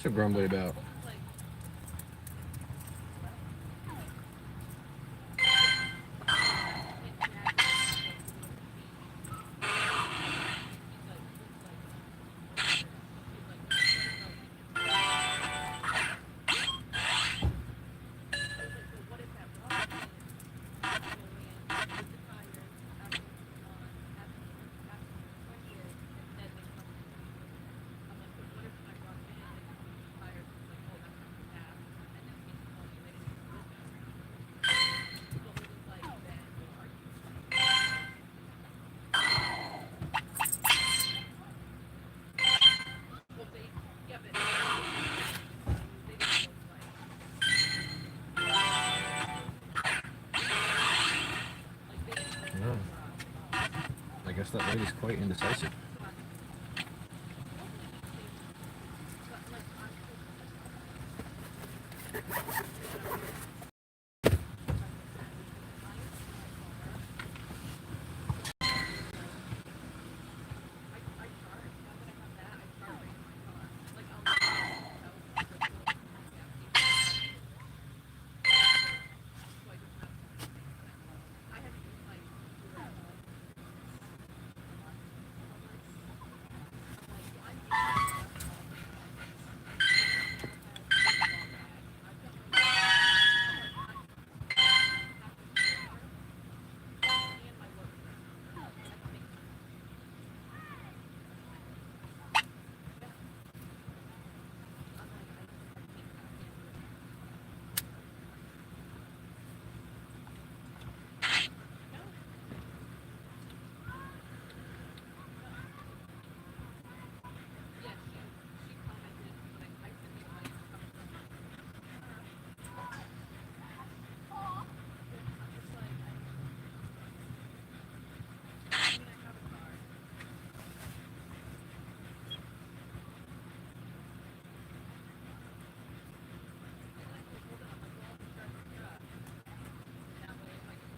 So grumbly about. guess that lady's quite indecisive.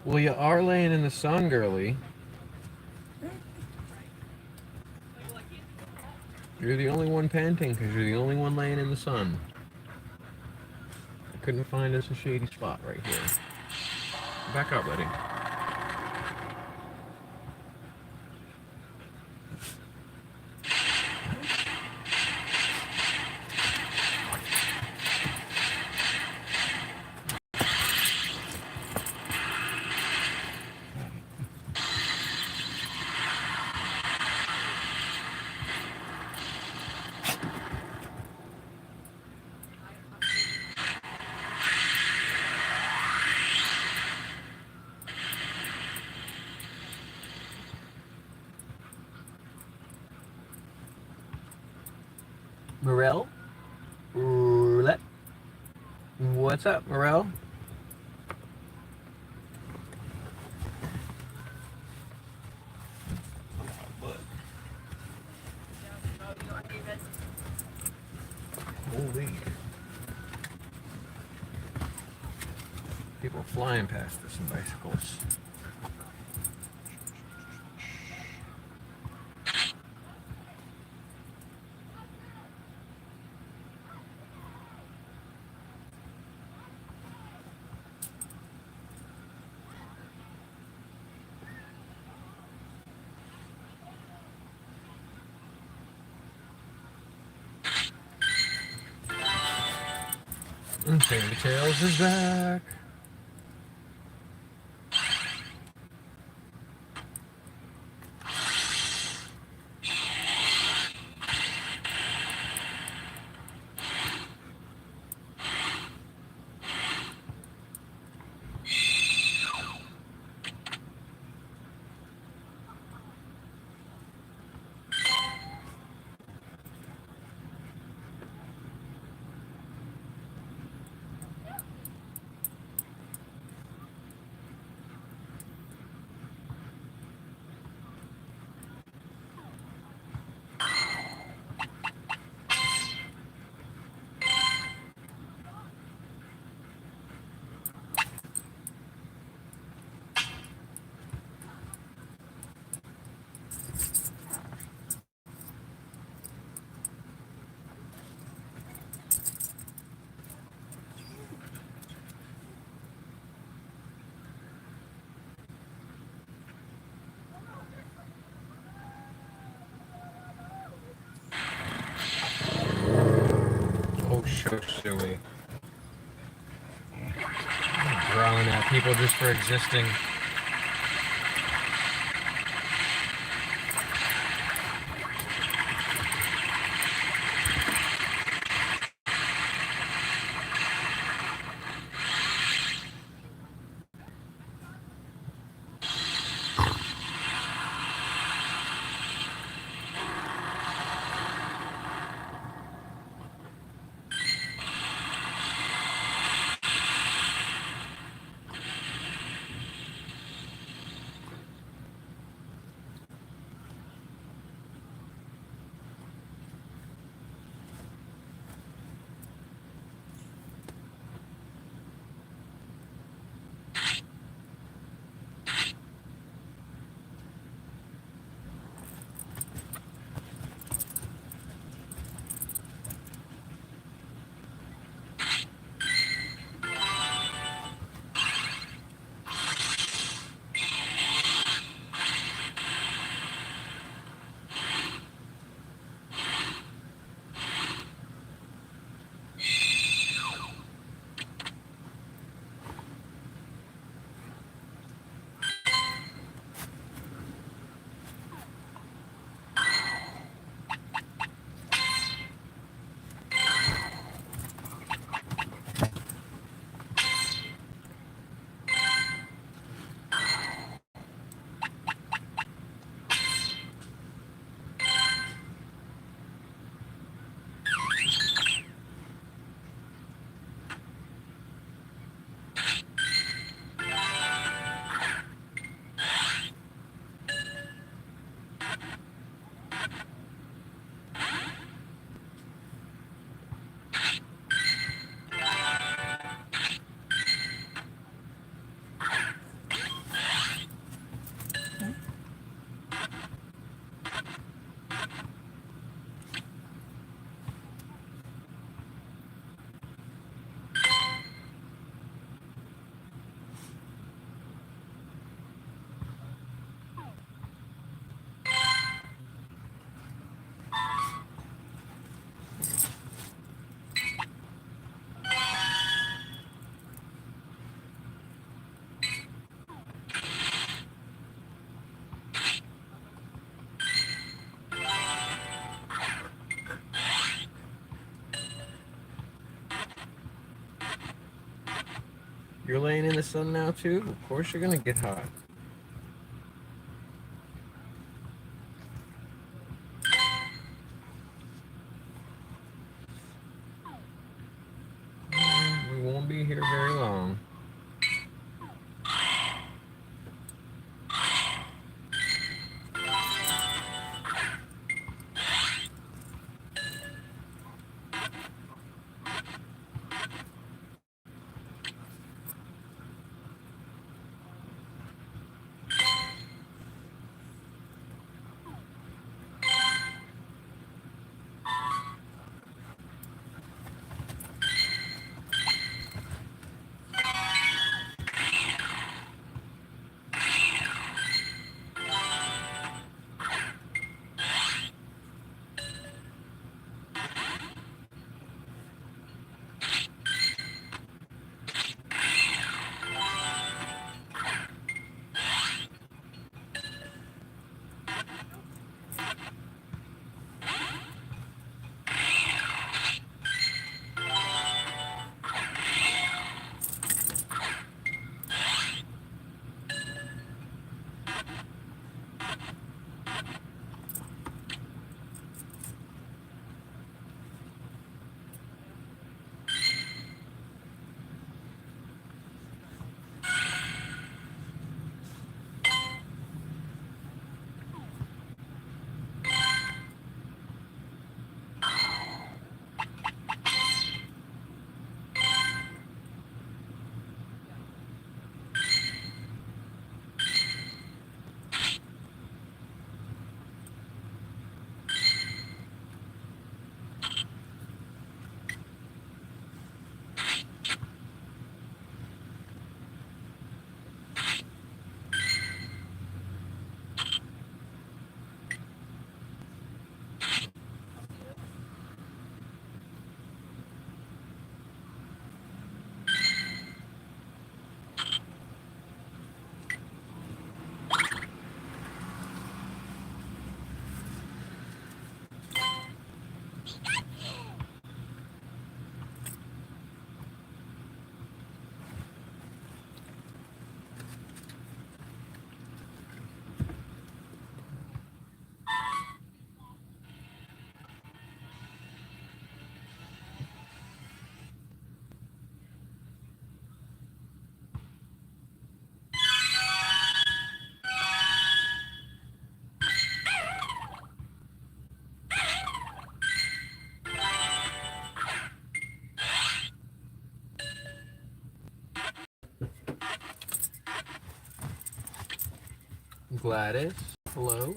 Well, you are laying in the sun, girly. You're the only one panting because you're the only one laying in the sun. I couldn't find us a shady spot right here. Back up, buddy. Morel? Roulette? What's up, Morel? Holy. People flying past us in bicycles. And Fairy Tales is back. Oh, so silly. Growling at people just for existing. You're laying in the sun now too? Of course you're gonna get hot. We won't be here very long. Gladys, hello.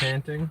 panting.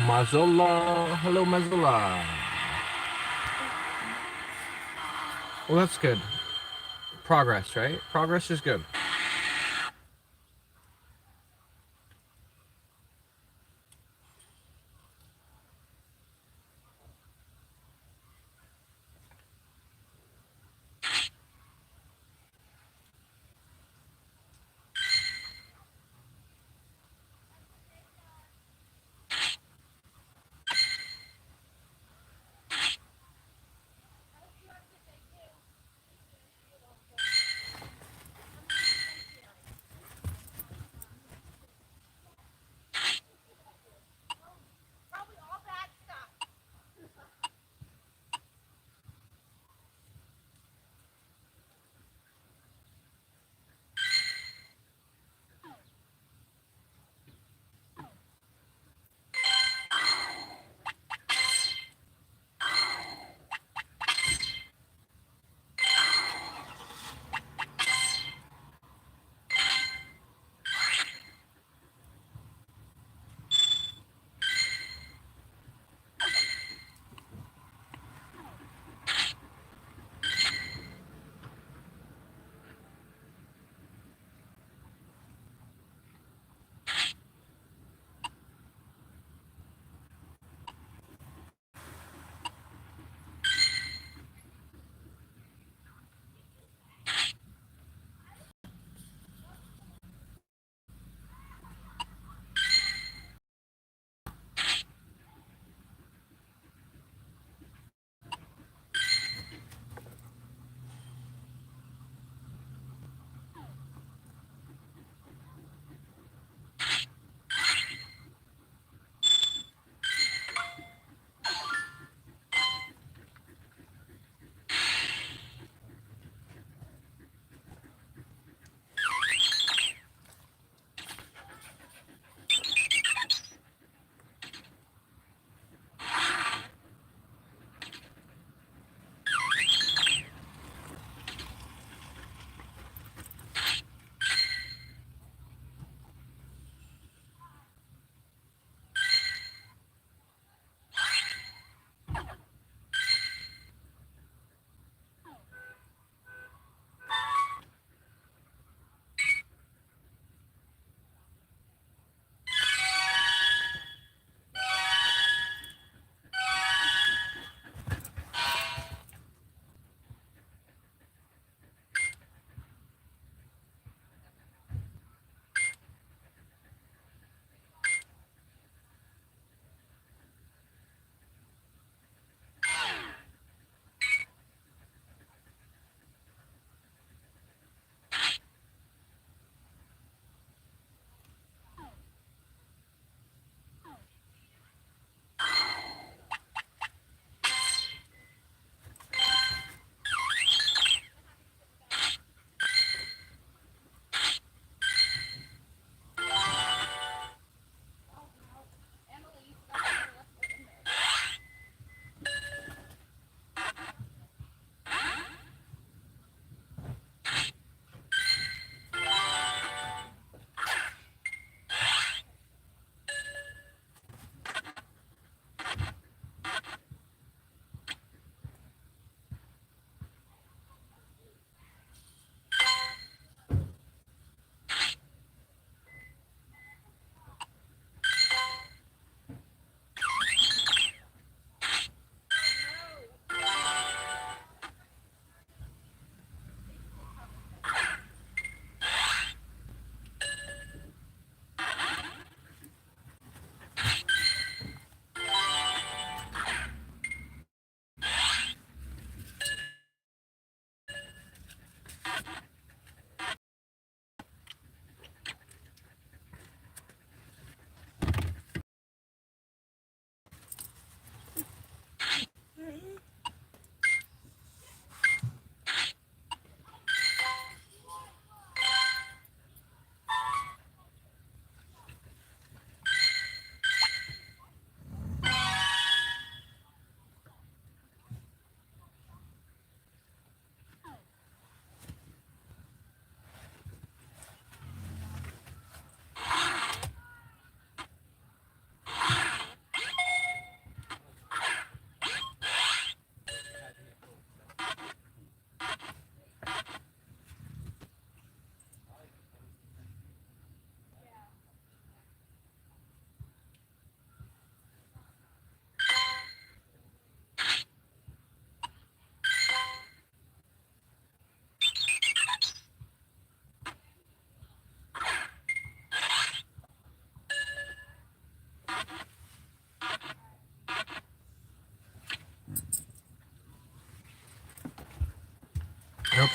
Mazola. Hello, Mazola. Well, that's good. Progress, right? Progress is good.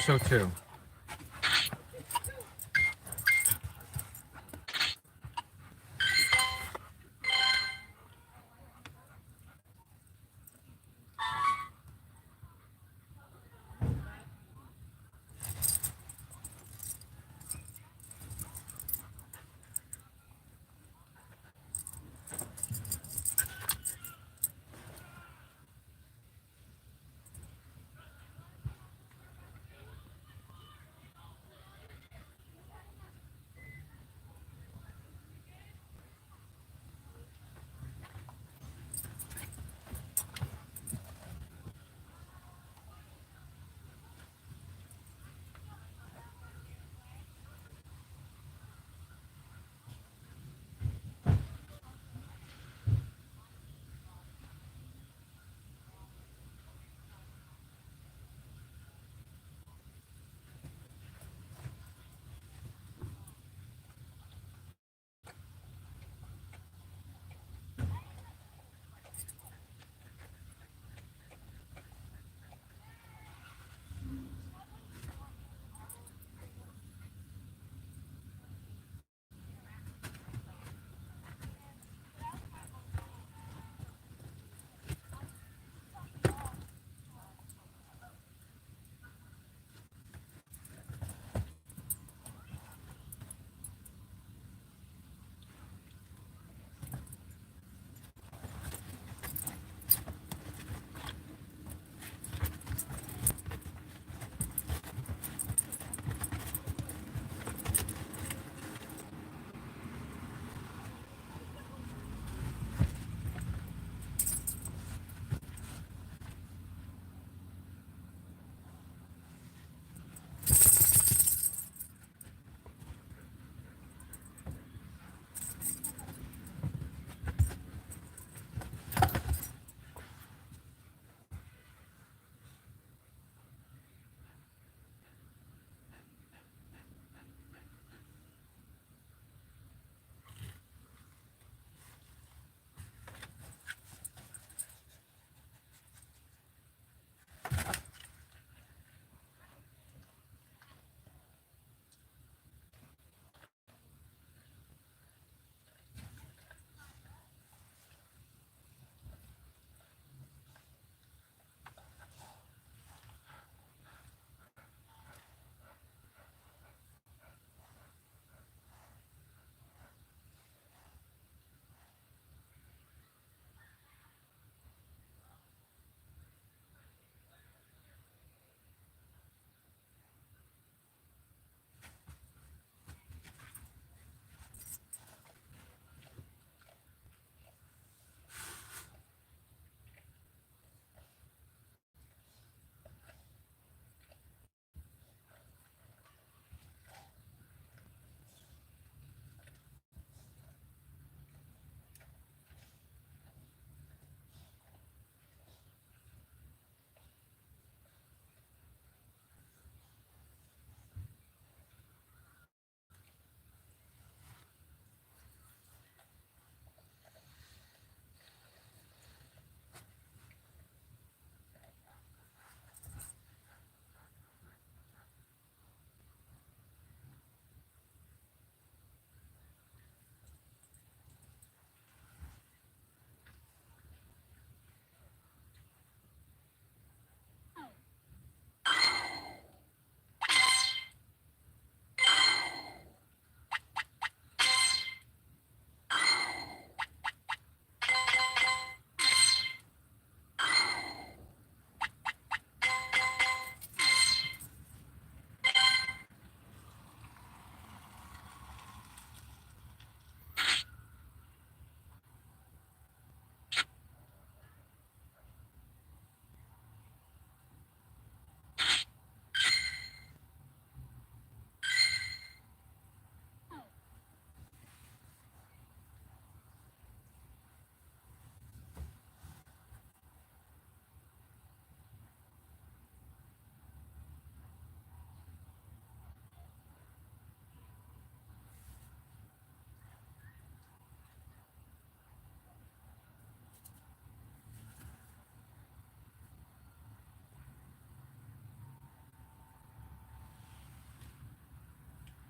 so too.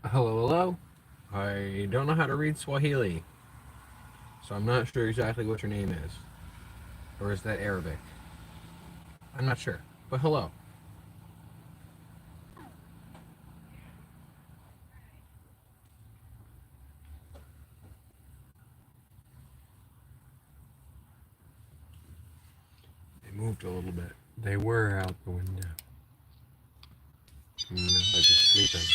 Hello, hello. I don't know how to read Swahili, so I'm not sure exactly what your name is. Or is that Arabic? I'm not sure. But hello. They moved a little bit. They were out the window. Now they're just sleeping.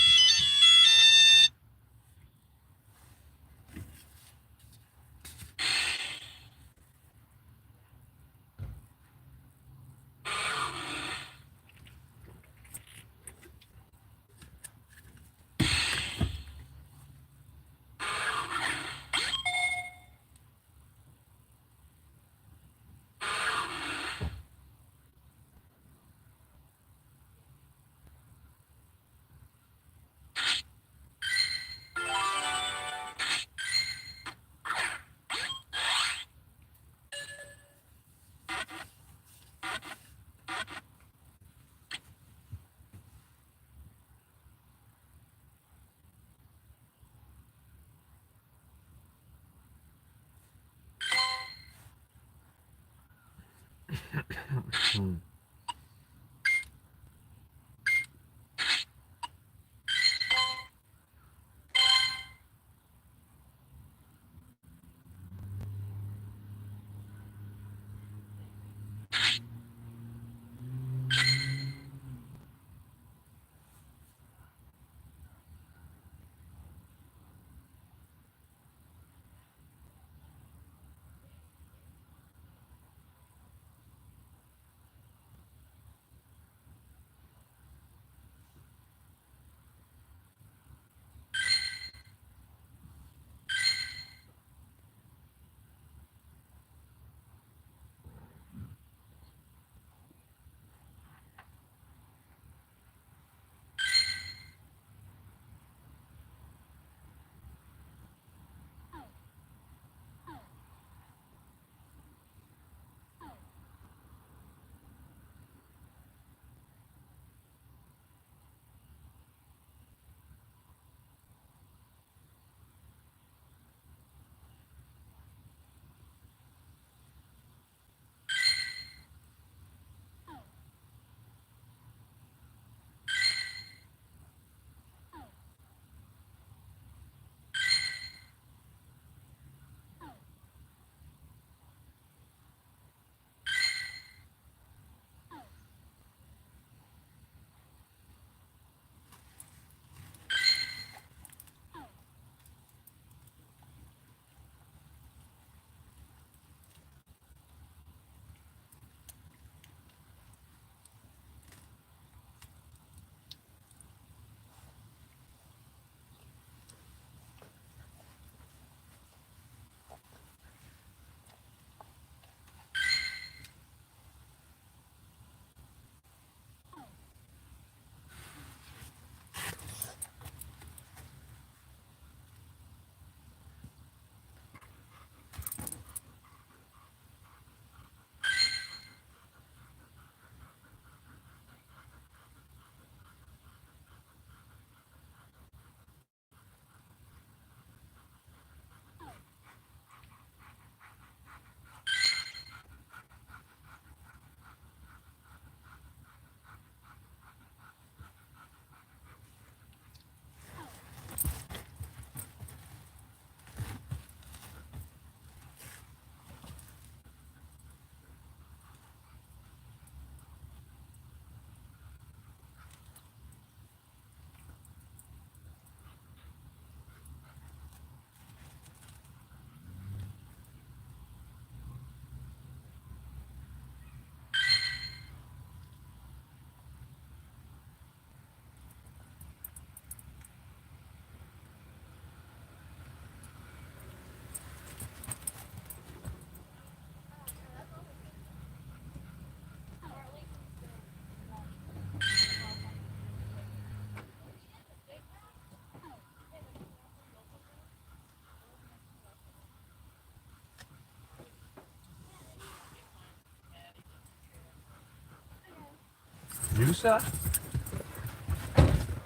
Yusa?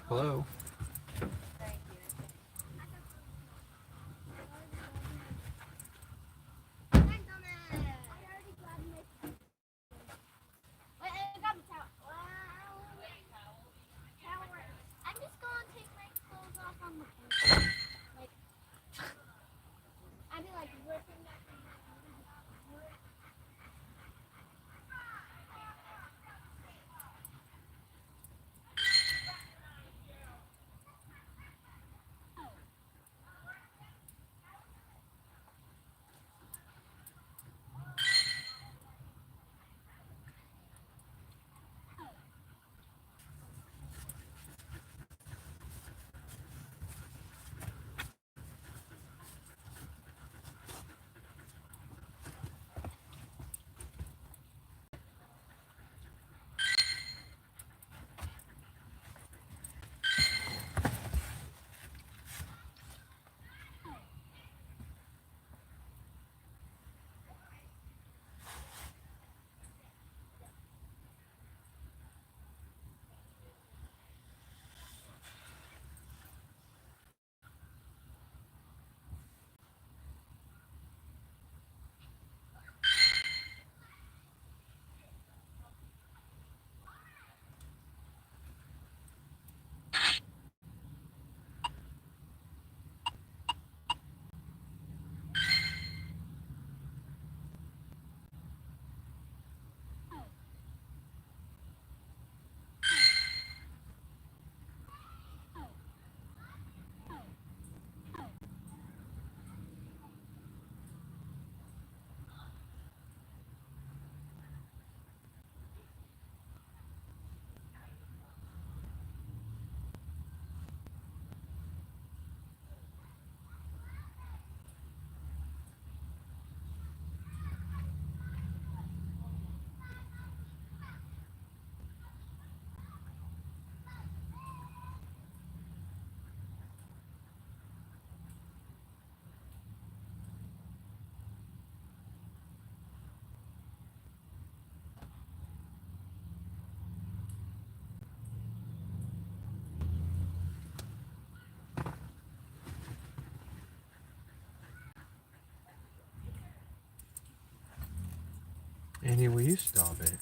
Hello. Will you stop it?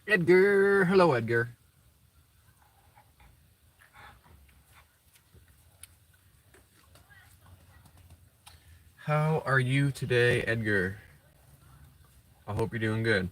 Edgar. Hello, Edgar. How are you today, Edgar? I hope you're doing good.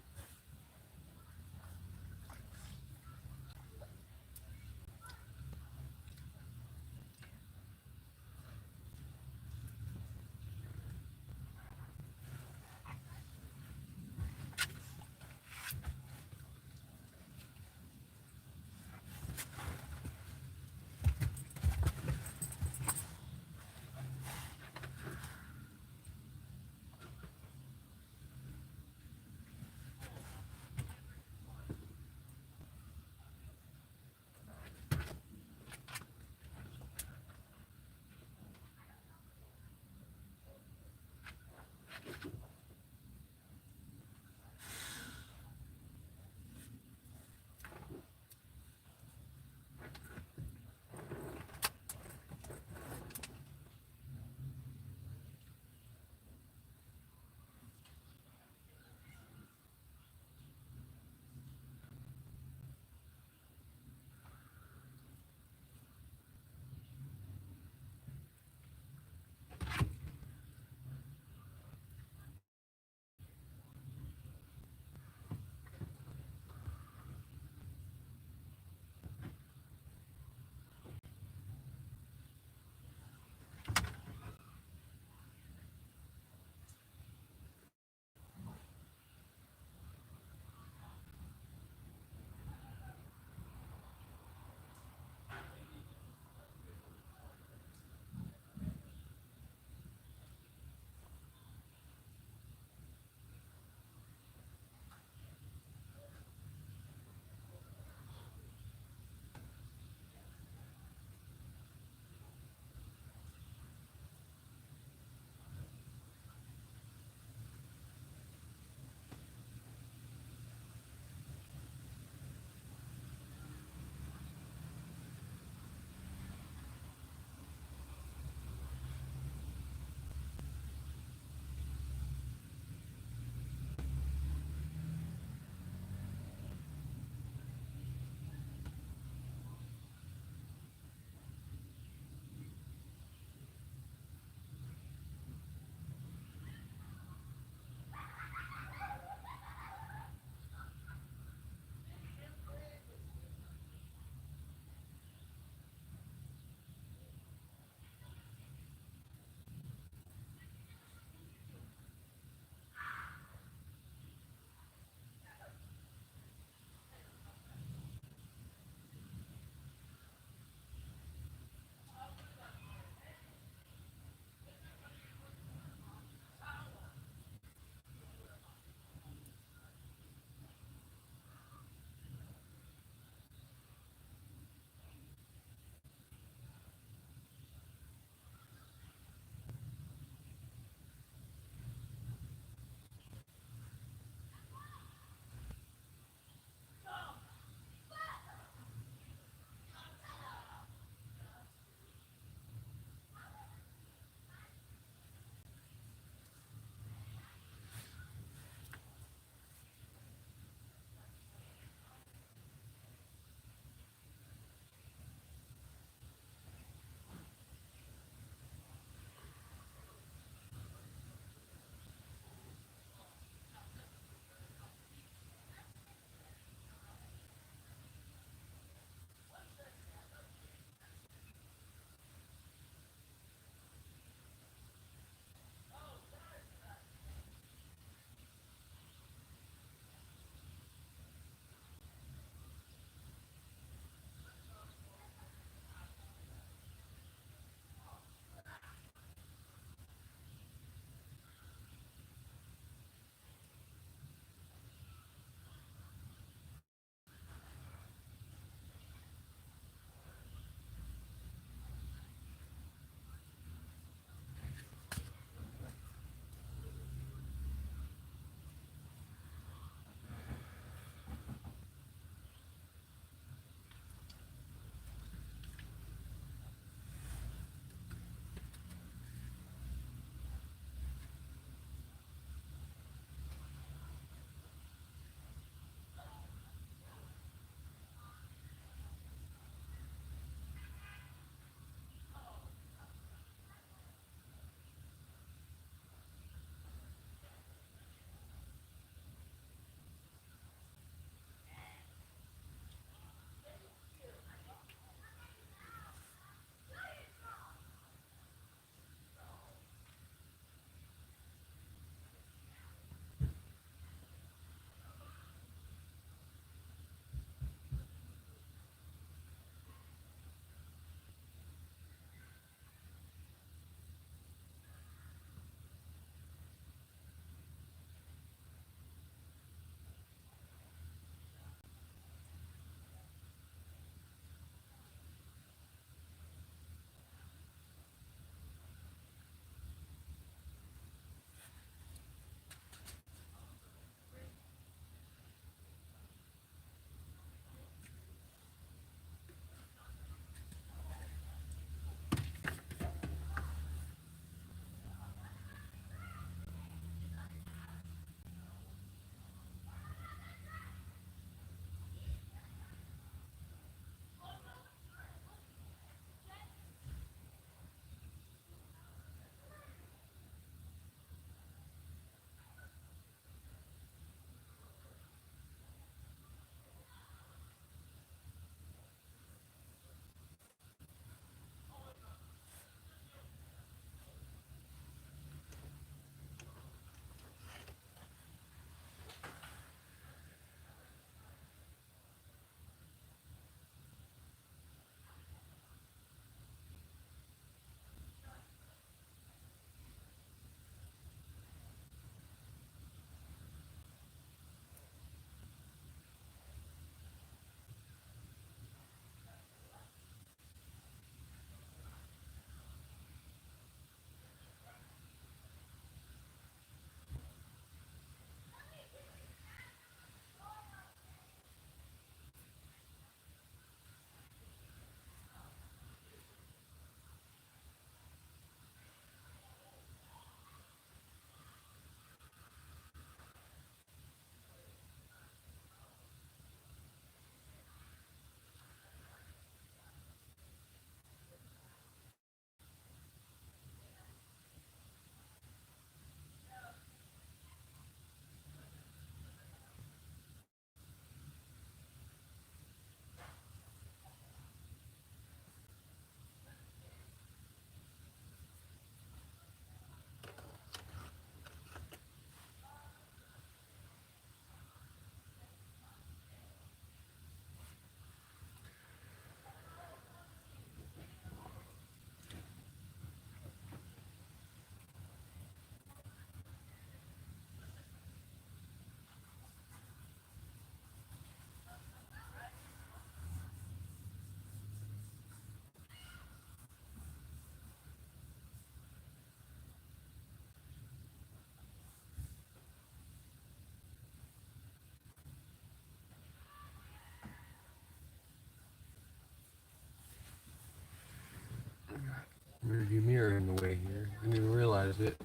Rearview mirror in the way here. Didn't even realize it.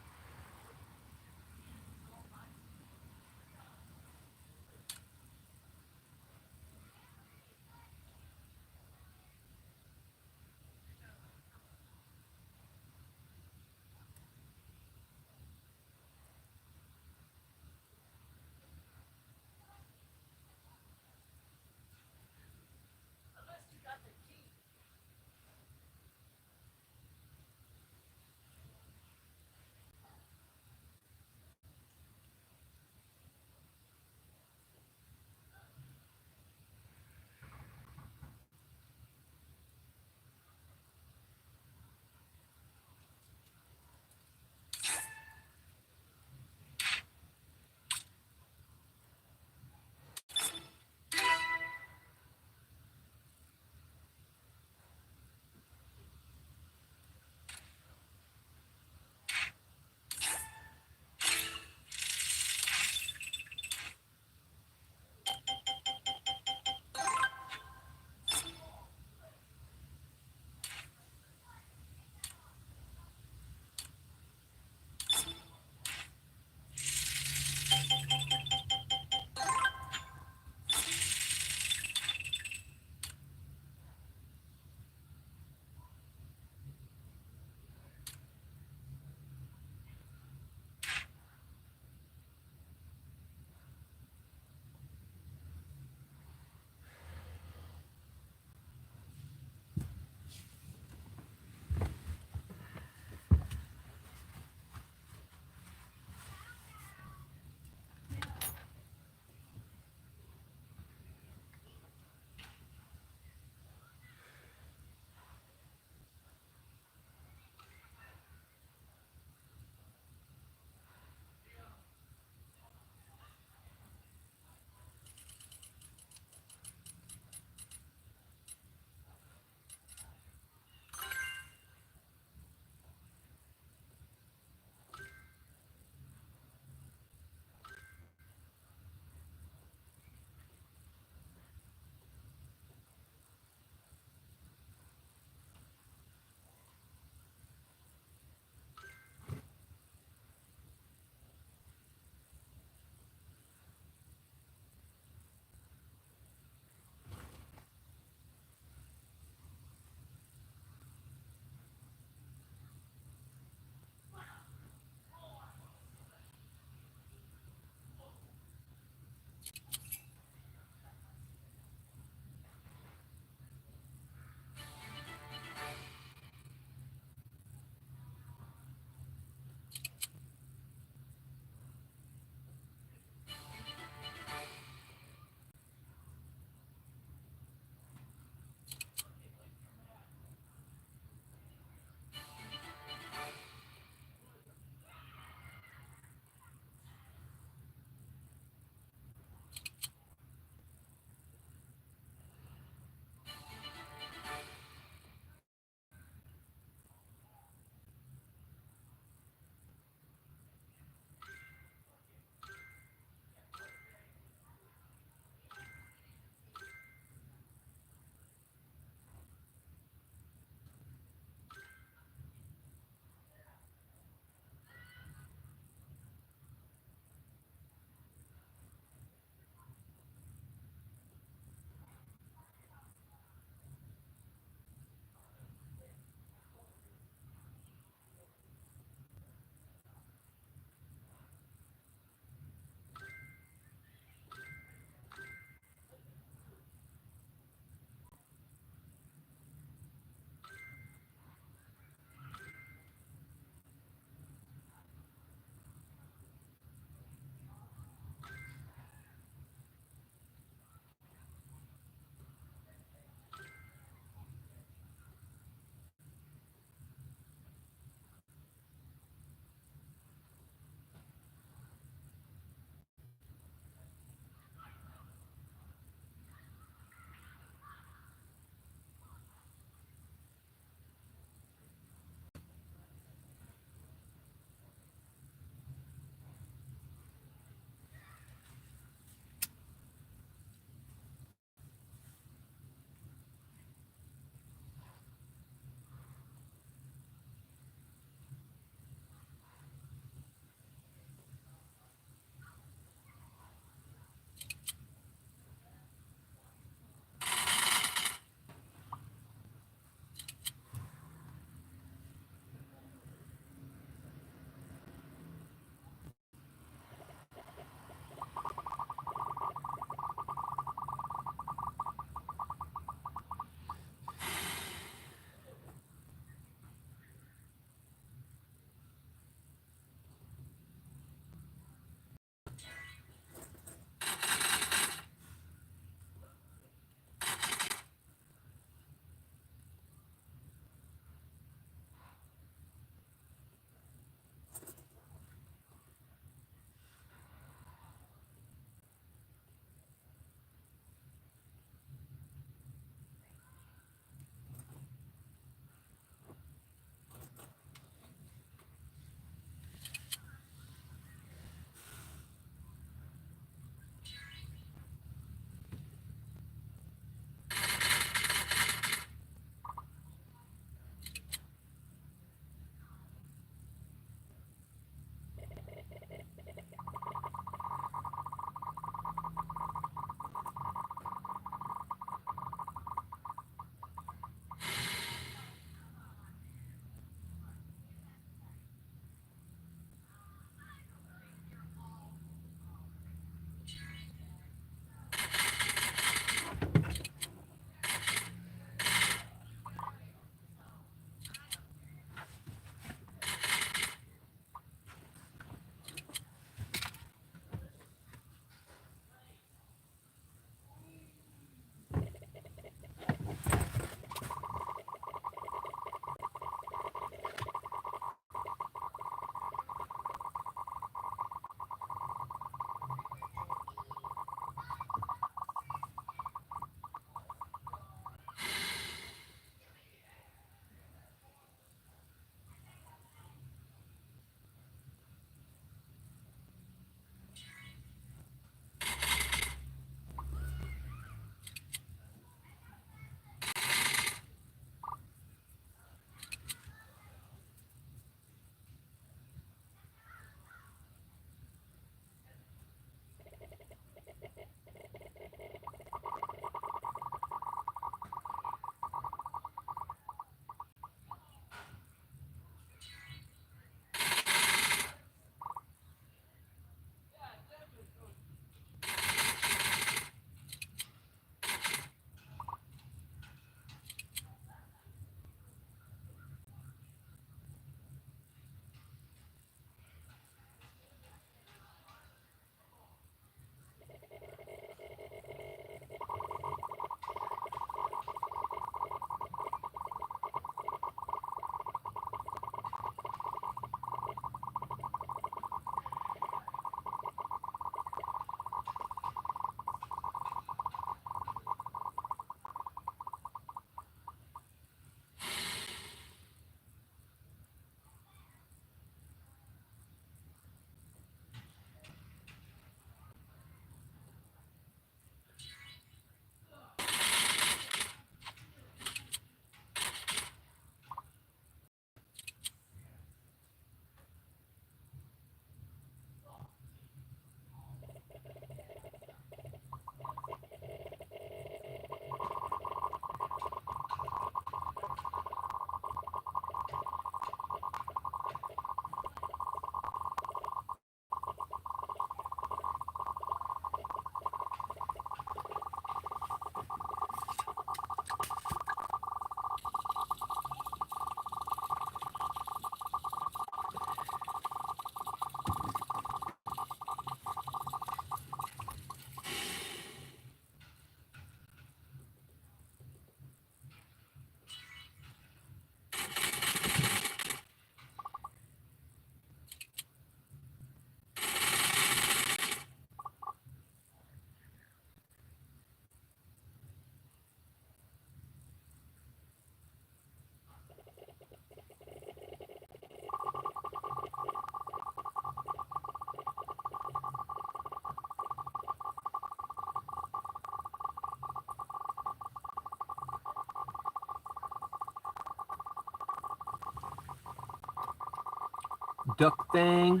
Duck thing.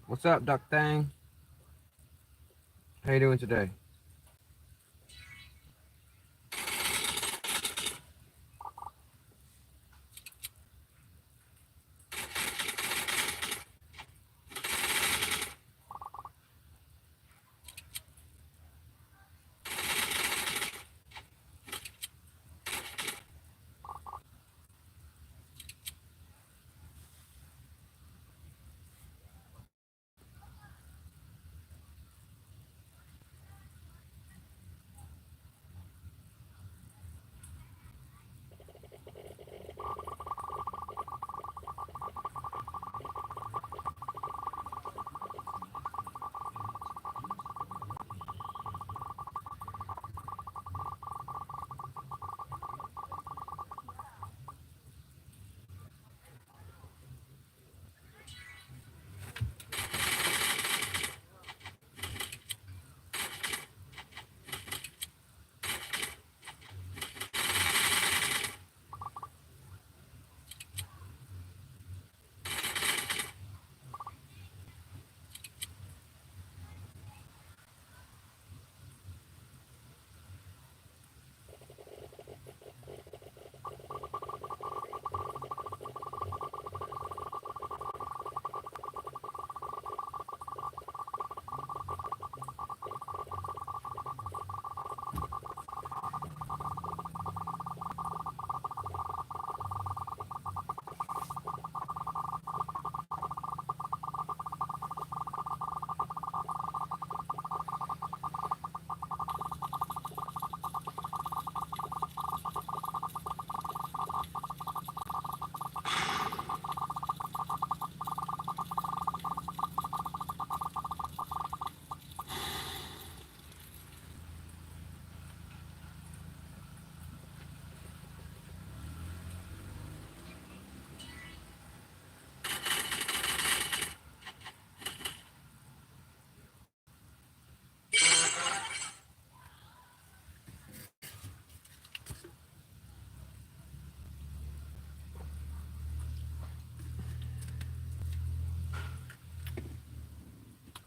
What's up, duck thing? How you doing today?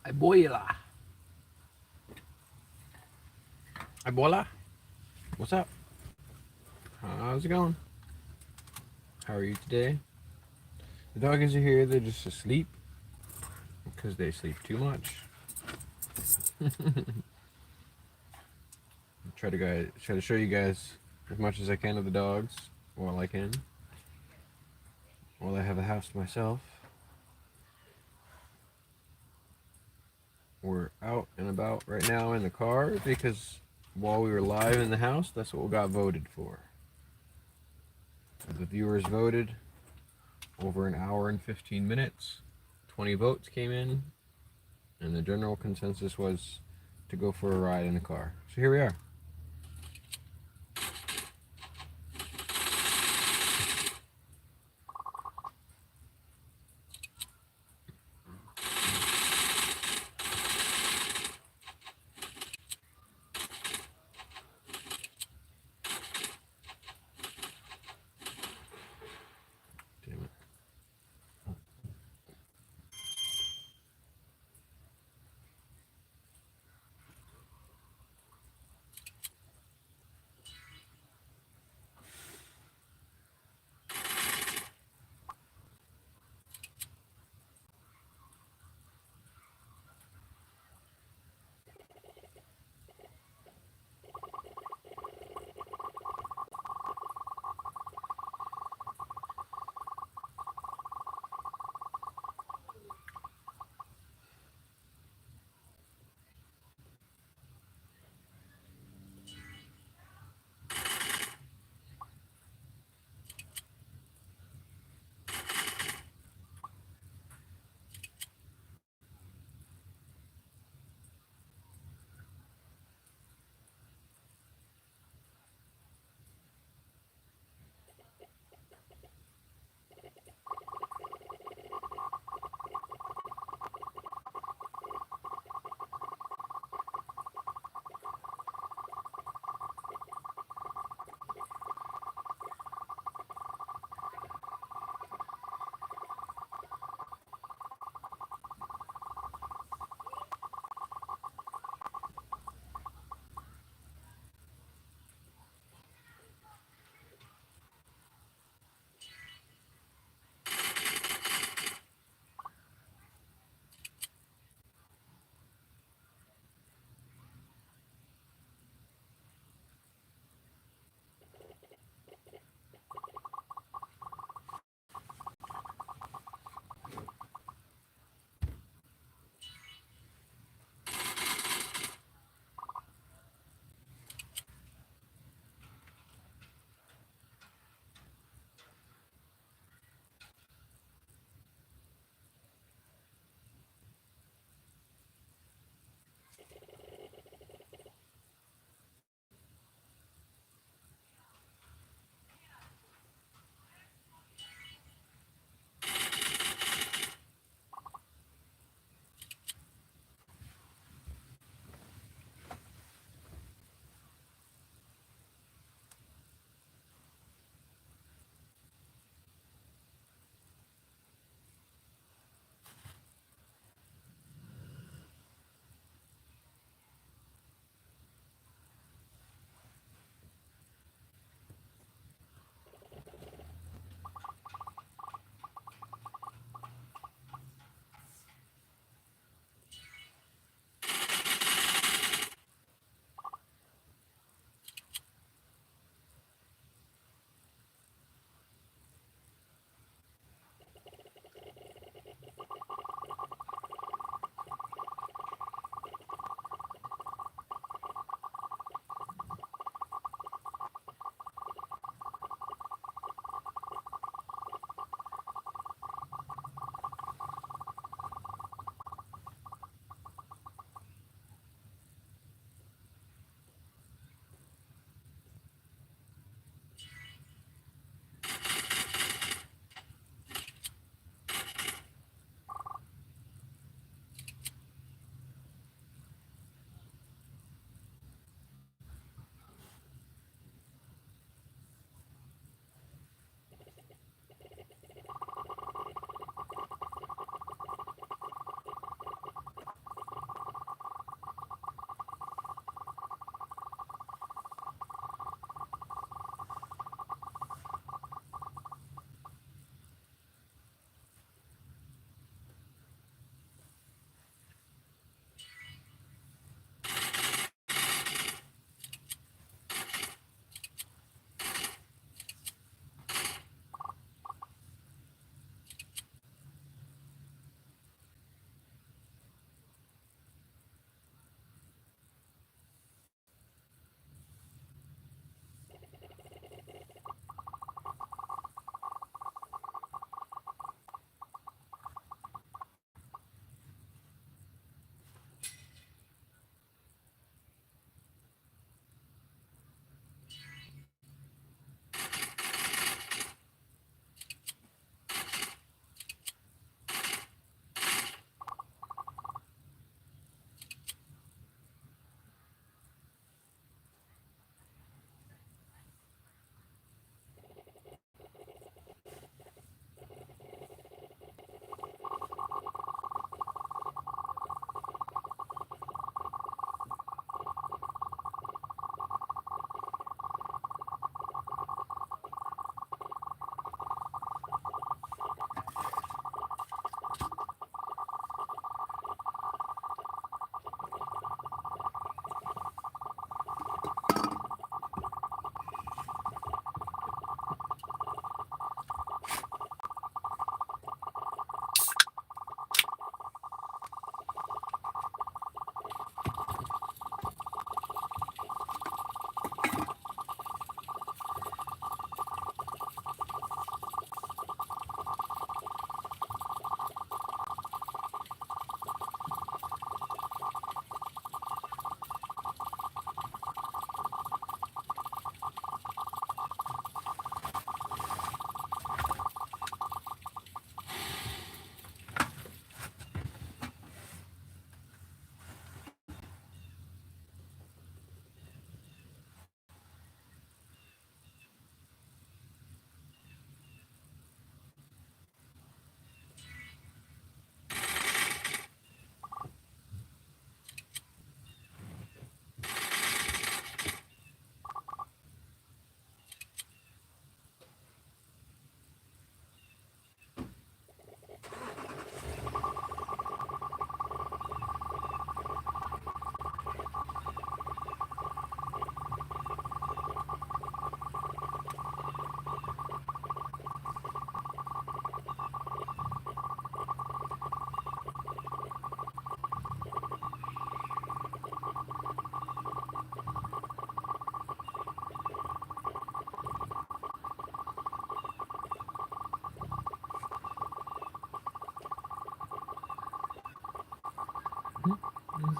Abuela. Abuela. What's up? How's it going? How are you today? The doggies are here. They're just asleep because they sleep too much. Try to show you guys as much as I can of the dogs while I can. While I have the house to myself. We're out and about right now in the car because while we were live in the house, that's what we got voted for. The viewers voted over an hour and 15 minutes. 20 votes came in, and the general consensus was to go for a ride in the car. So here we are. Damn it.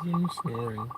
you snoring?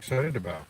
excited about?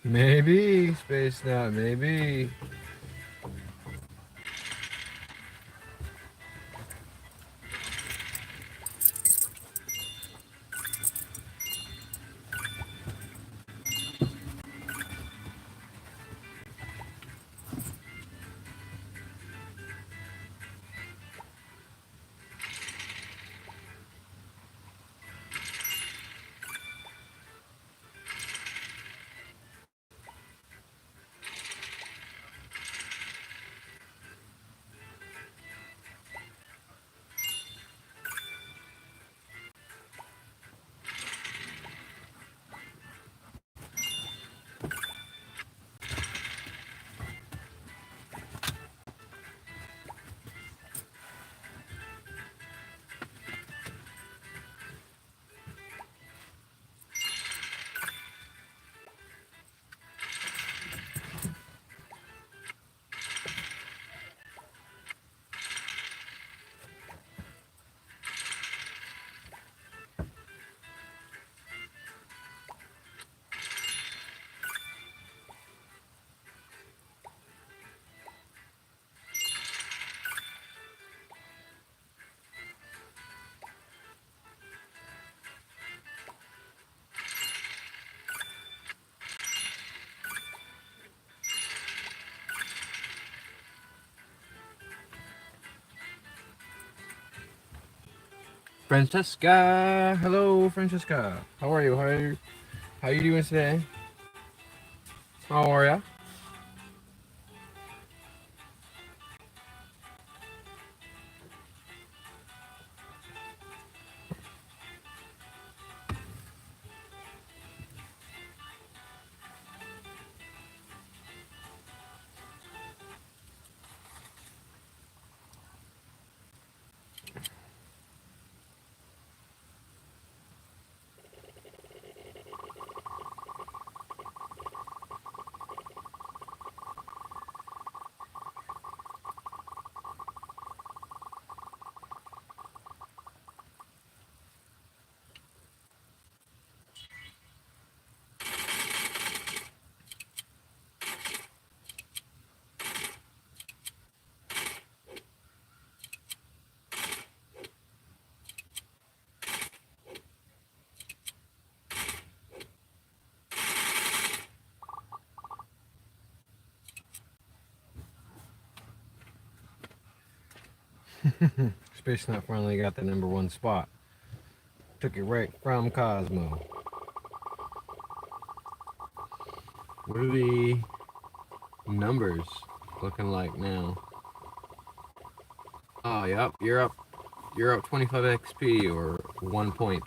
Maybe, Space Nut, maybe. Francesca, hello, Francesca. How are you? How you doing today? How are ya? Space Nut finally got the #1 spot. Took it right from Cosmo. What are the numbers looking like now? Oh, yep, you're up. You're up 25 XP or 1 point.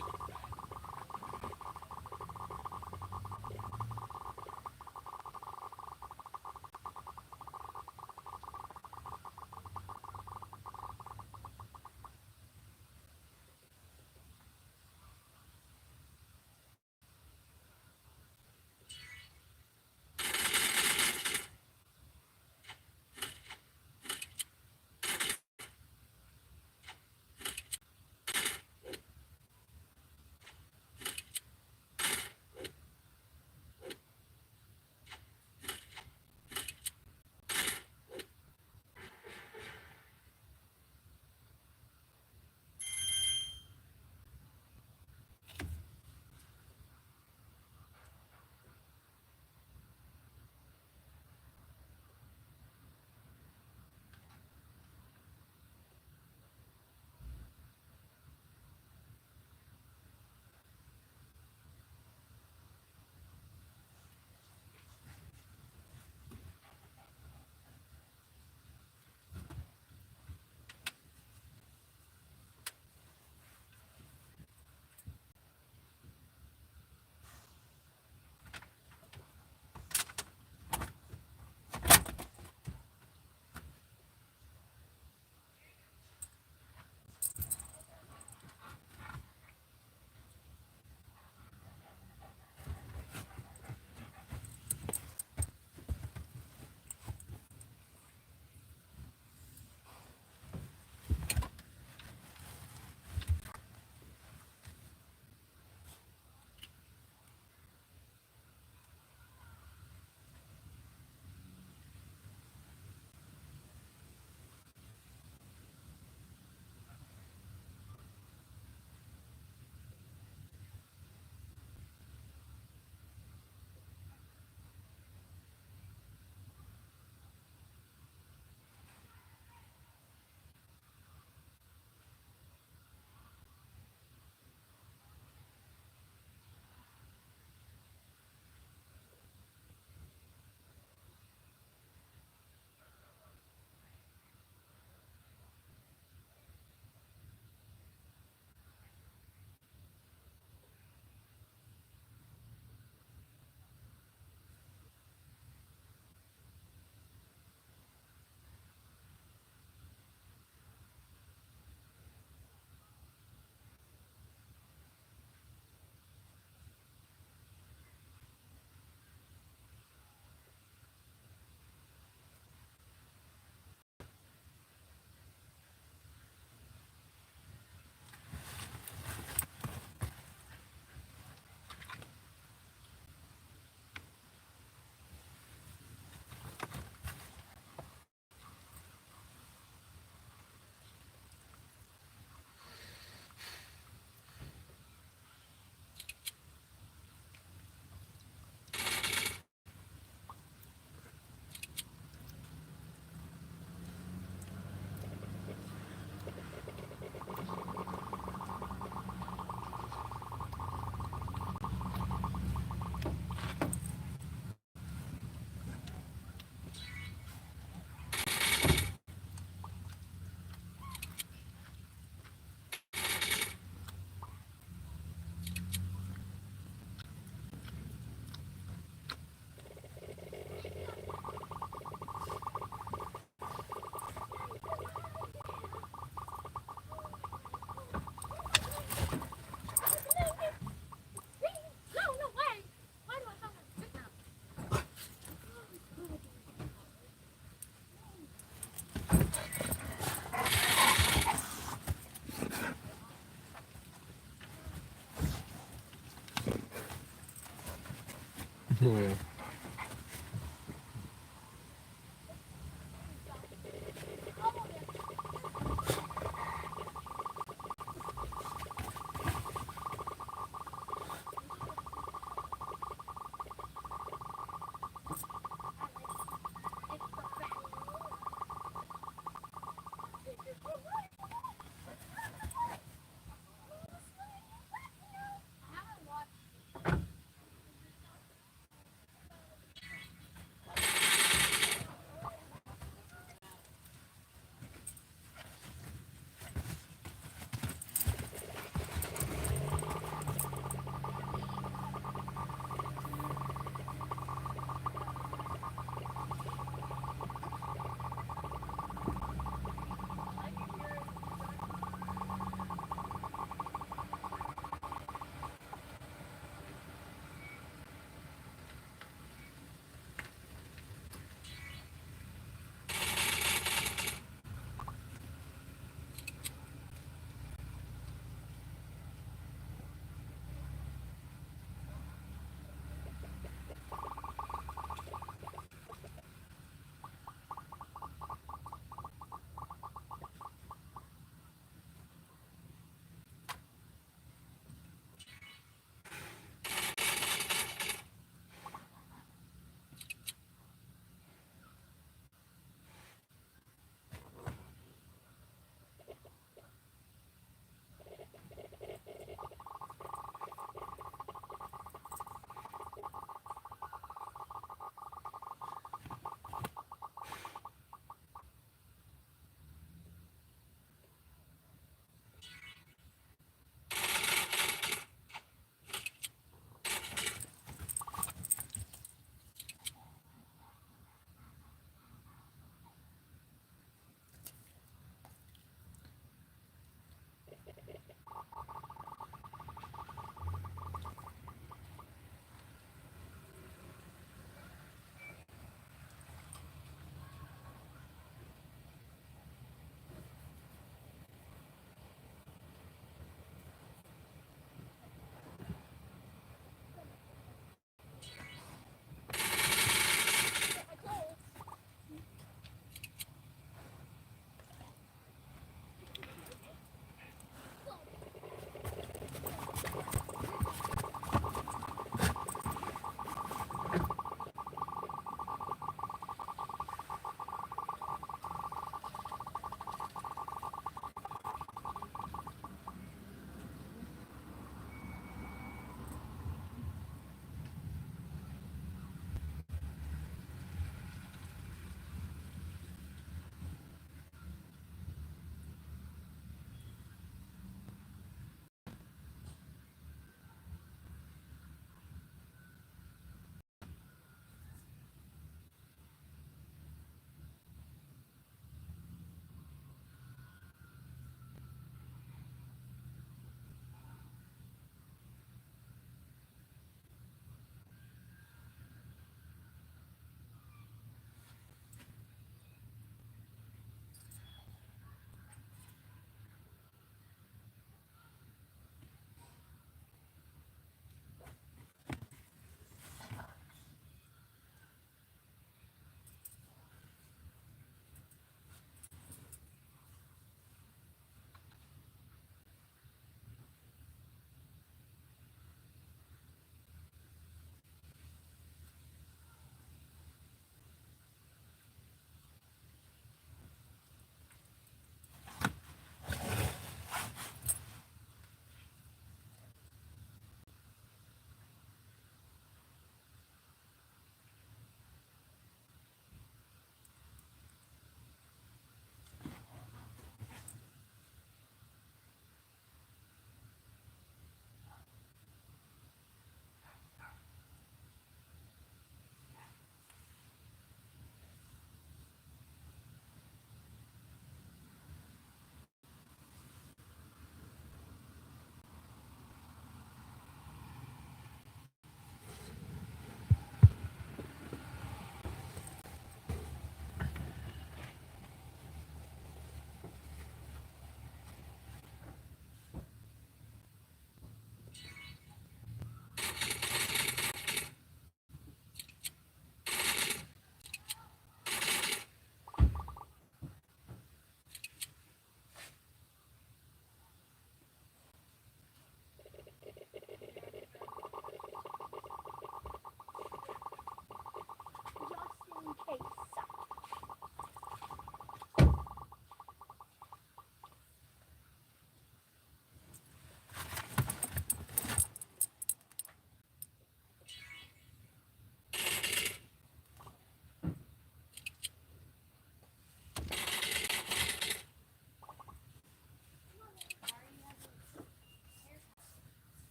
Yeah.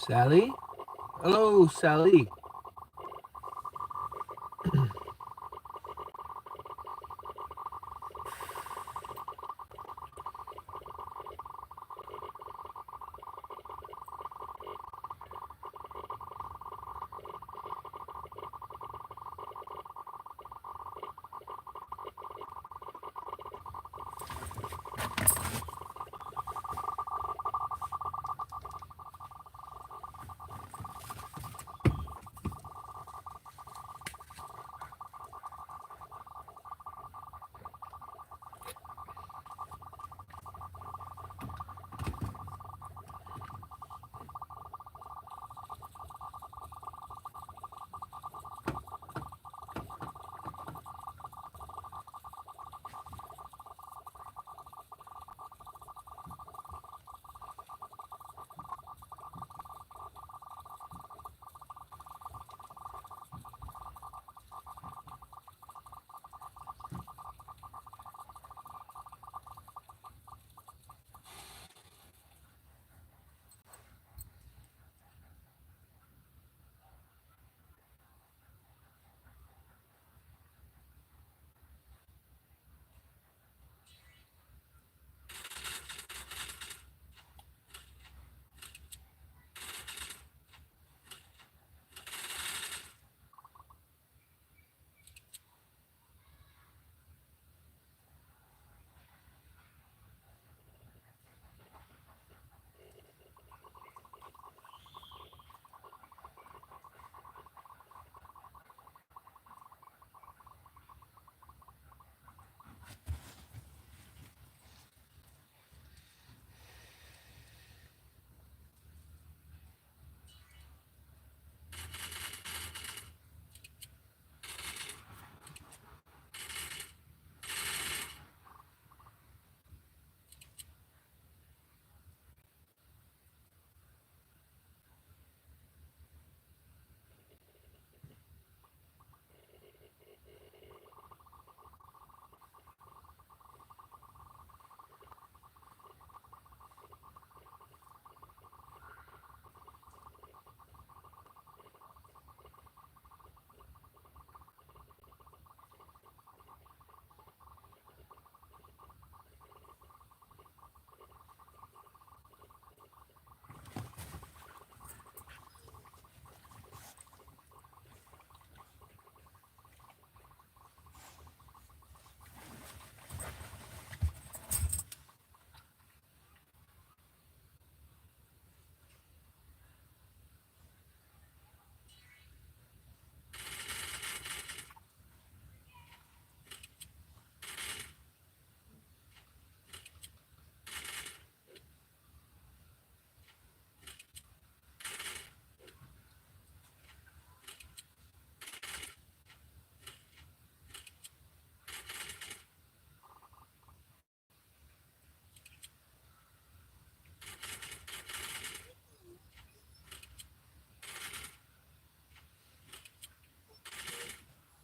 Sally? Hello, Sally.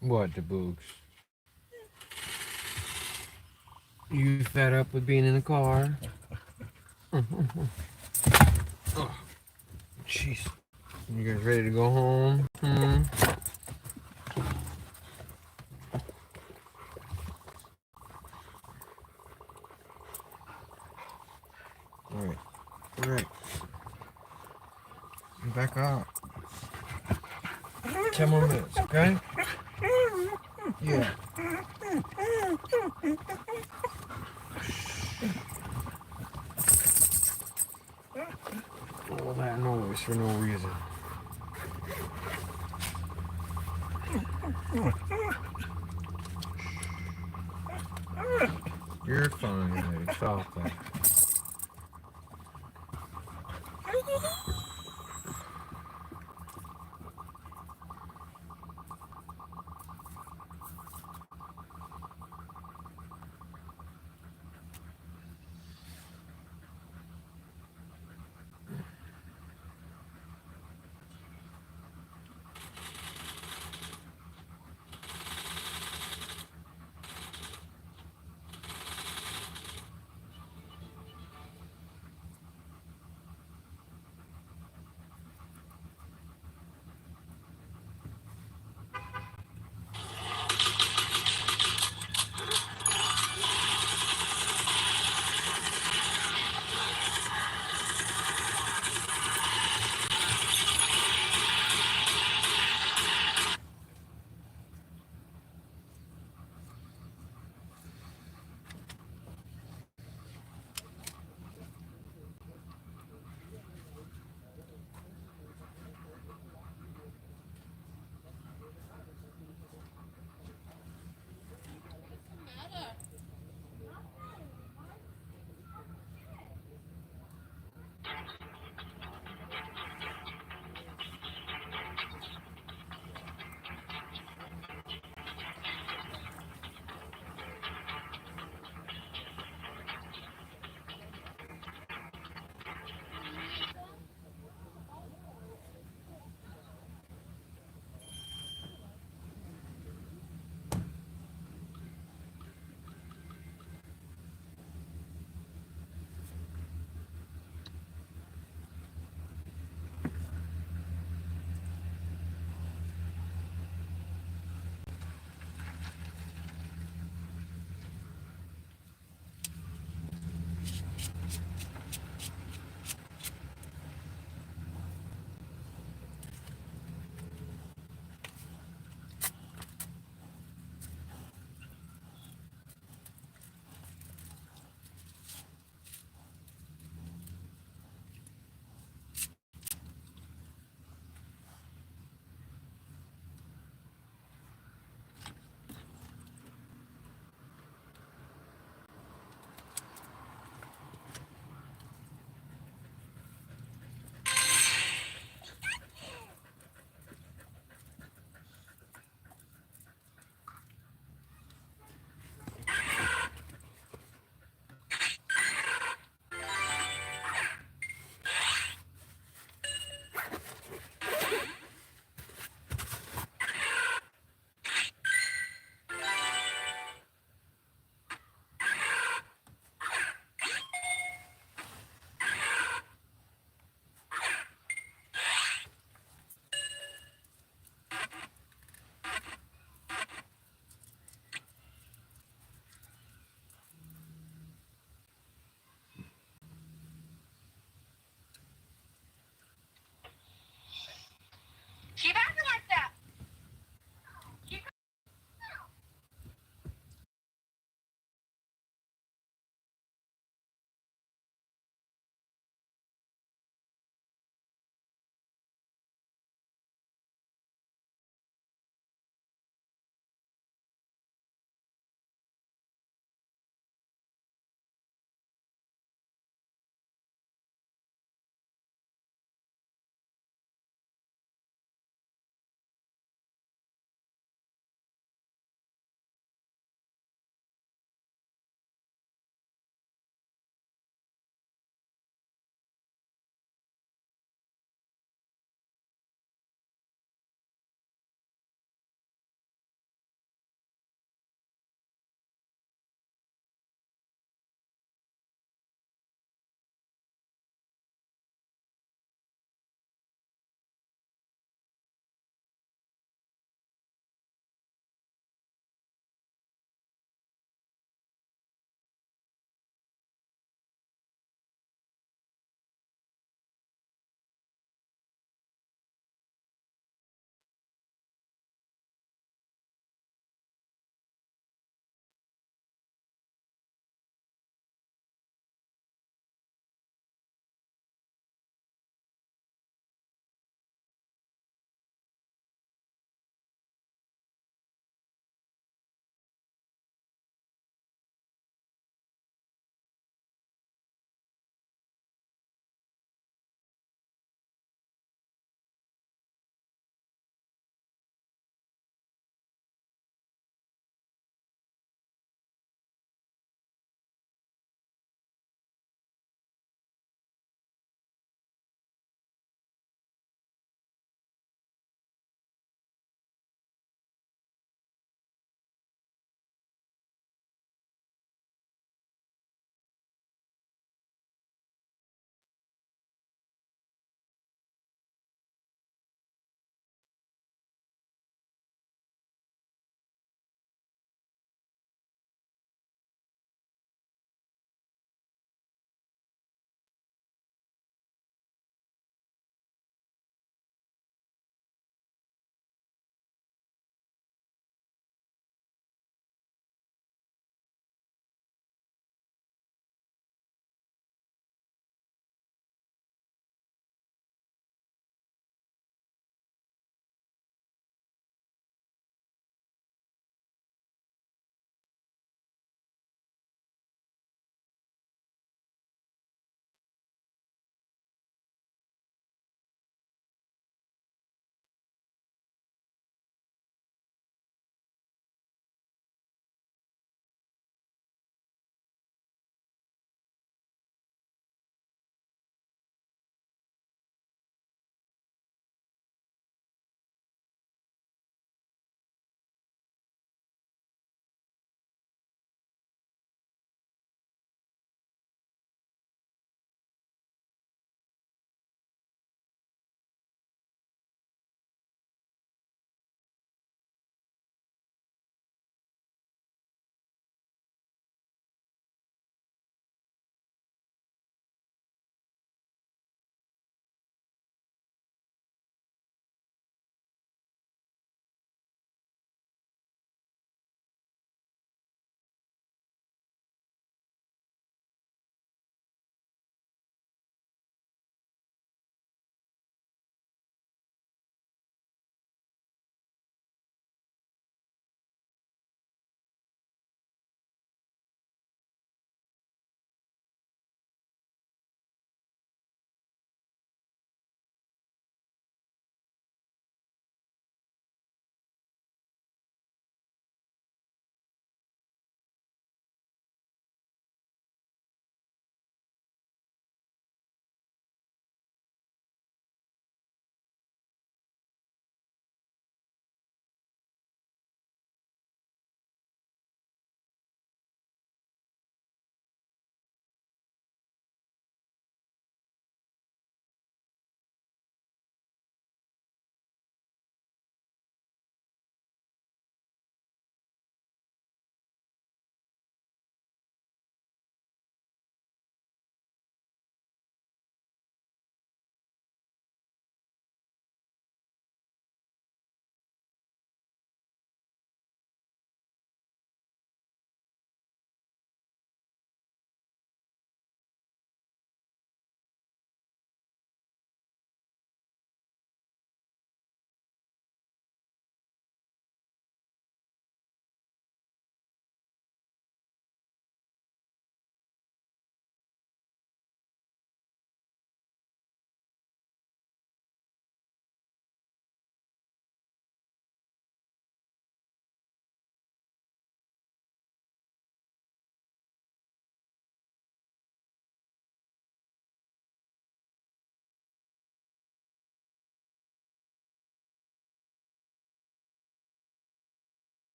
What, the boogs? You fed up with being in the car? Oh, jeez. You guys ready to go home? Alright. Alright. Back up. 10 more minutes, okay? Yeah. All that noise for no reason. You're fine, lady. Stop that.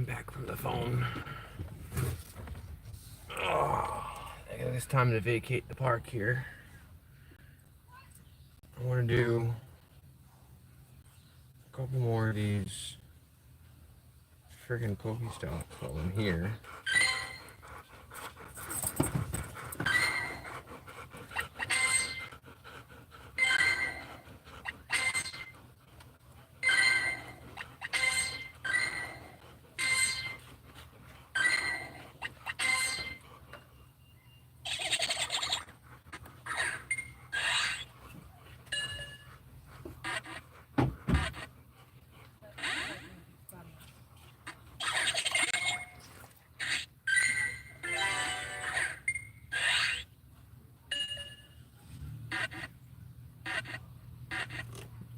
I'm back from the phone. Oh, I guess it's time to vacate the park here. I want to do a couple more of these friggin' Pokestops while I'm here.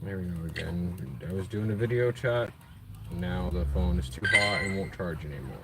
There we go again. I was doing a video chat. Now the phone is too hot and won't charge anymore.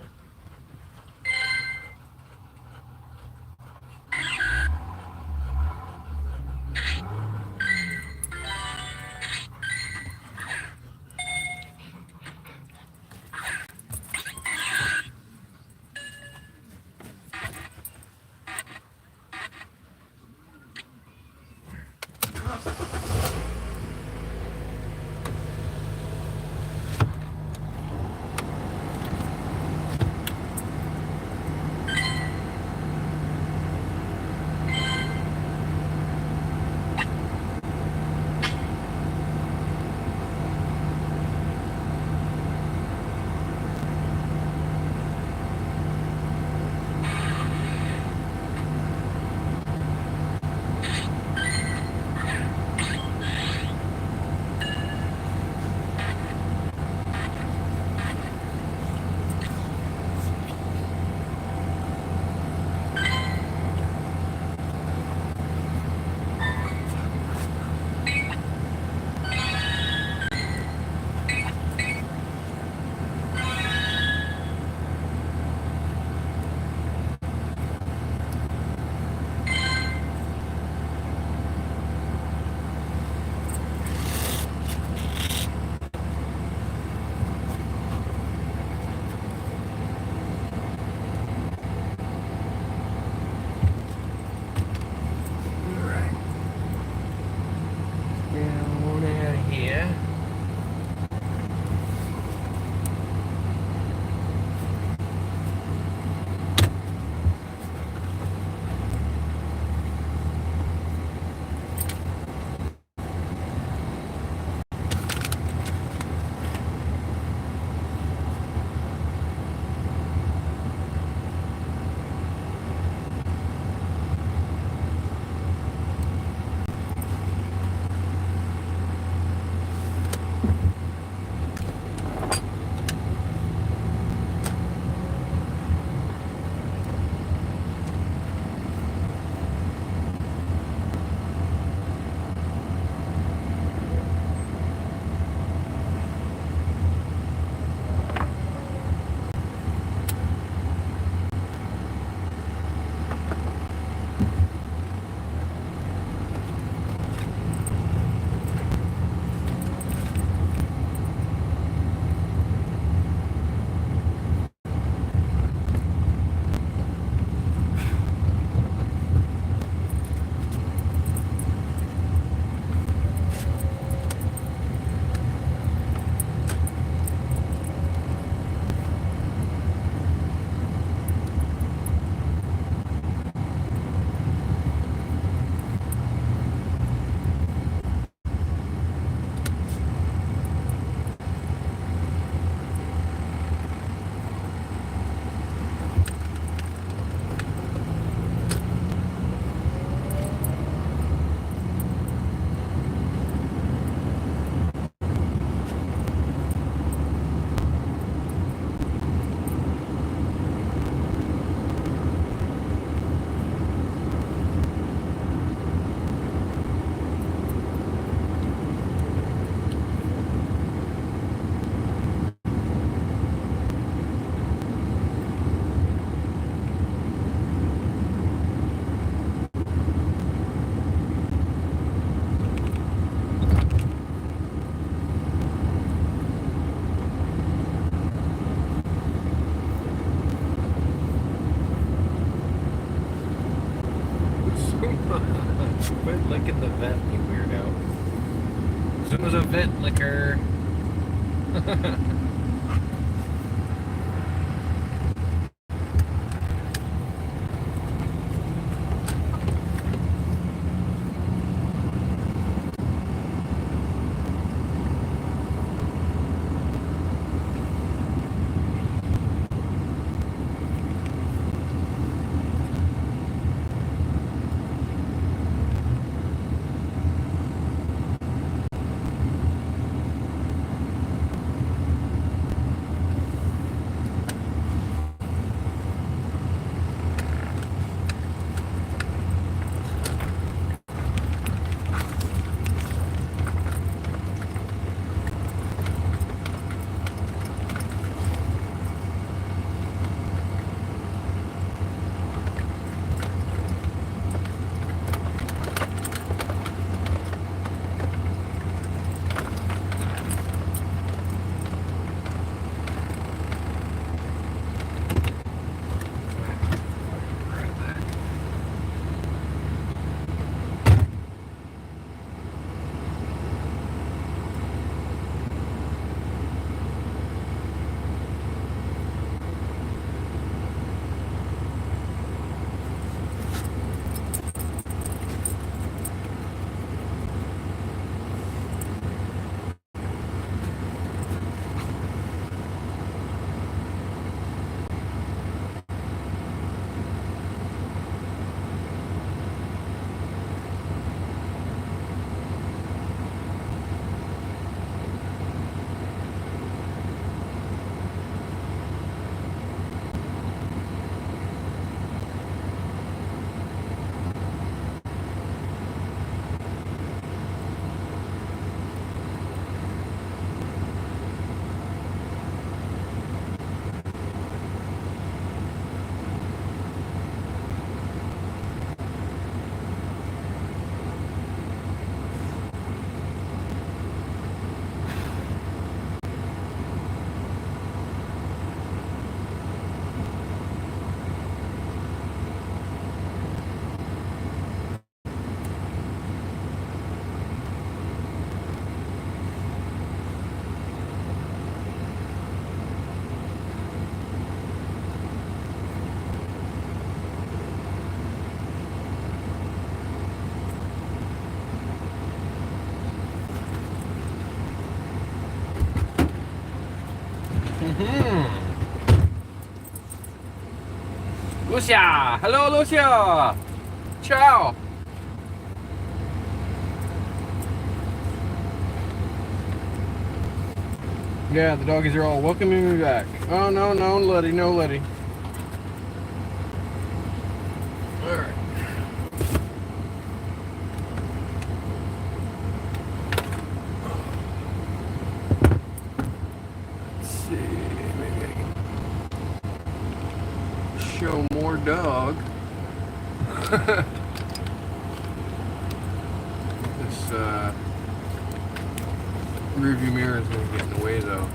It was a vent liquor. Lucia! Hello, Lucia! Ciao! Yeah, the doggies are all welcoming me back. Oh, no, no, Letty, no, Letty. Alright. Let's see, maybe I can show more dog. This rearview mirror is going to get in the way though.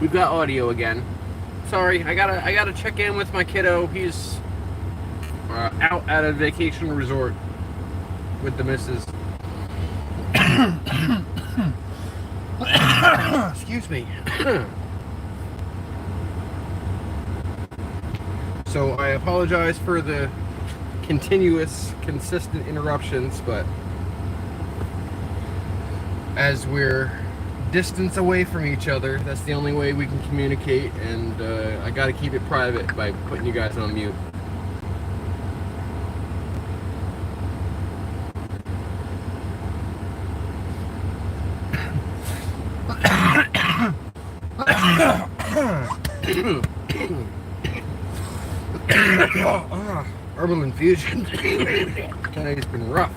We've got audio again. Sorry, I gotta check in with my kiddo. He's out at a vacation resort with the missus. Excuse me. So I apologize for the continuous, consistent interruptions, but as we're distance away from each other, that's the only way we can communicate, and I gotta keep it private by putting you guys on mute. Herbal infusion. Today's been rough.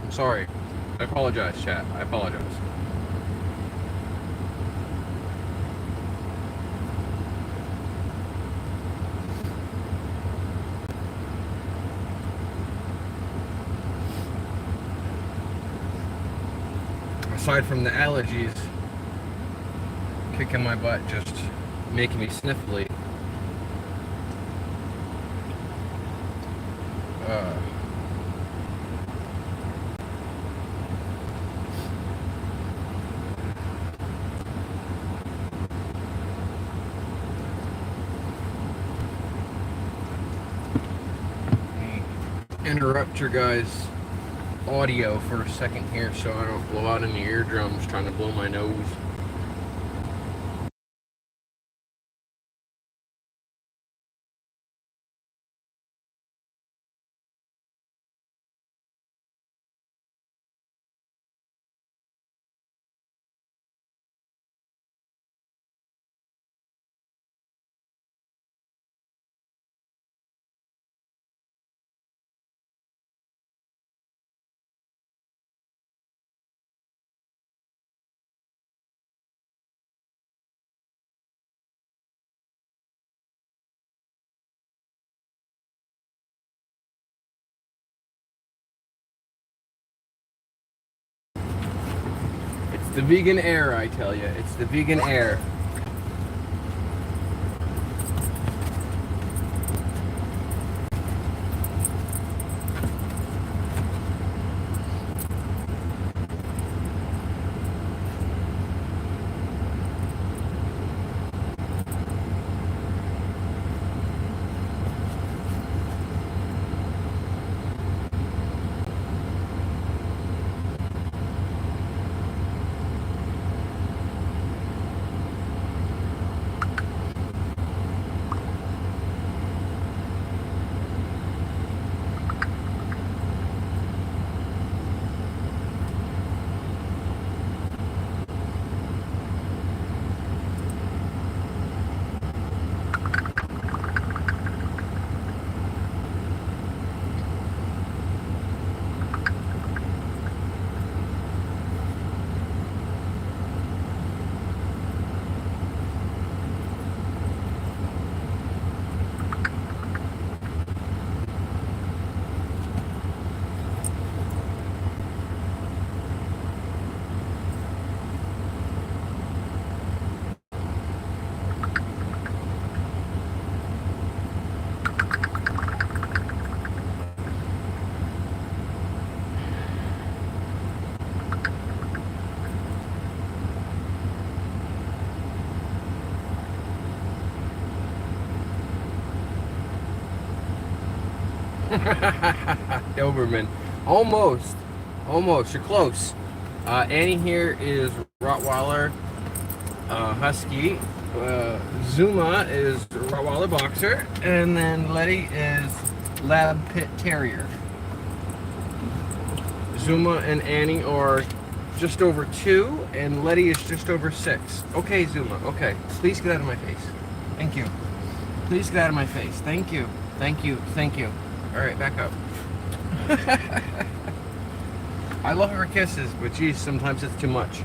I'm sorry. I apologize, chat. I apologize. Aside from the allergies kicking my butt, just making me sniffly. Interrupt your guys' audio for a second here so I don't blow out any eardrums trying to blow my nose. It's the vegan air, I tell you. It's the vegan air. Doberman. Almost. Almost. You're close. Annie here is Rottweiler Husky. Zuma is Rottweiler Boxer. And then Letty is Lab Pit Terrier. Zuma and Annie are just over 2, and Letty is just over 6. Okay, Zuma. Okay. Please get out of my face. Thank you. Please get out of my face. Thank you. Thank you. Thank you. All right, back up. I love her kisses, but geez, sometimes it's too much.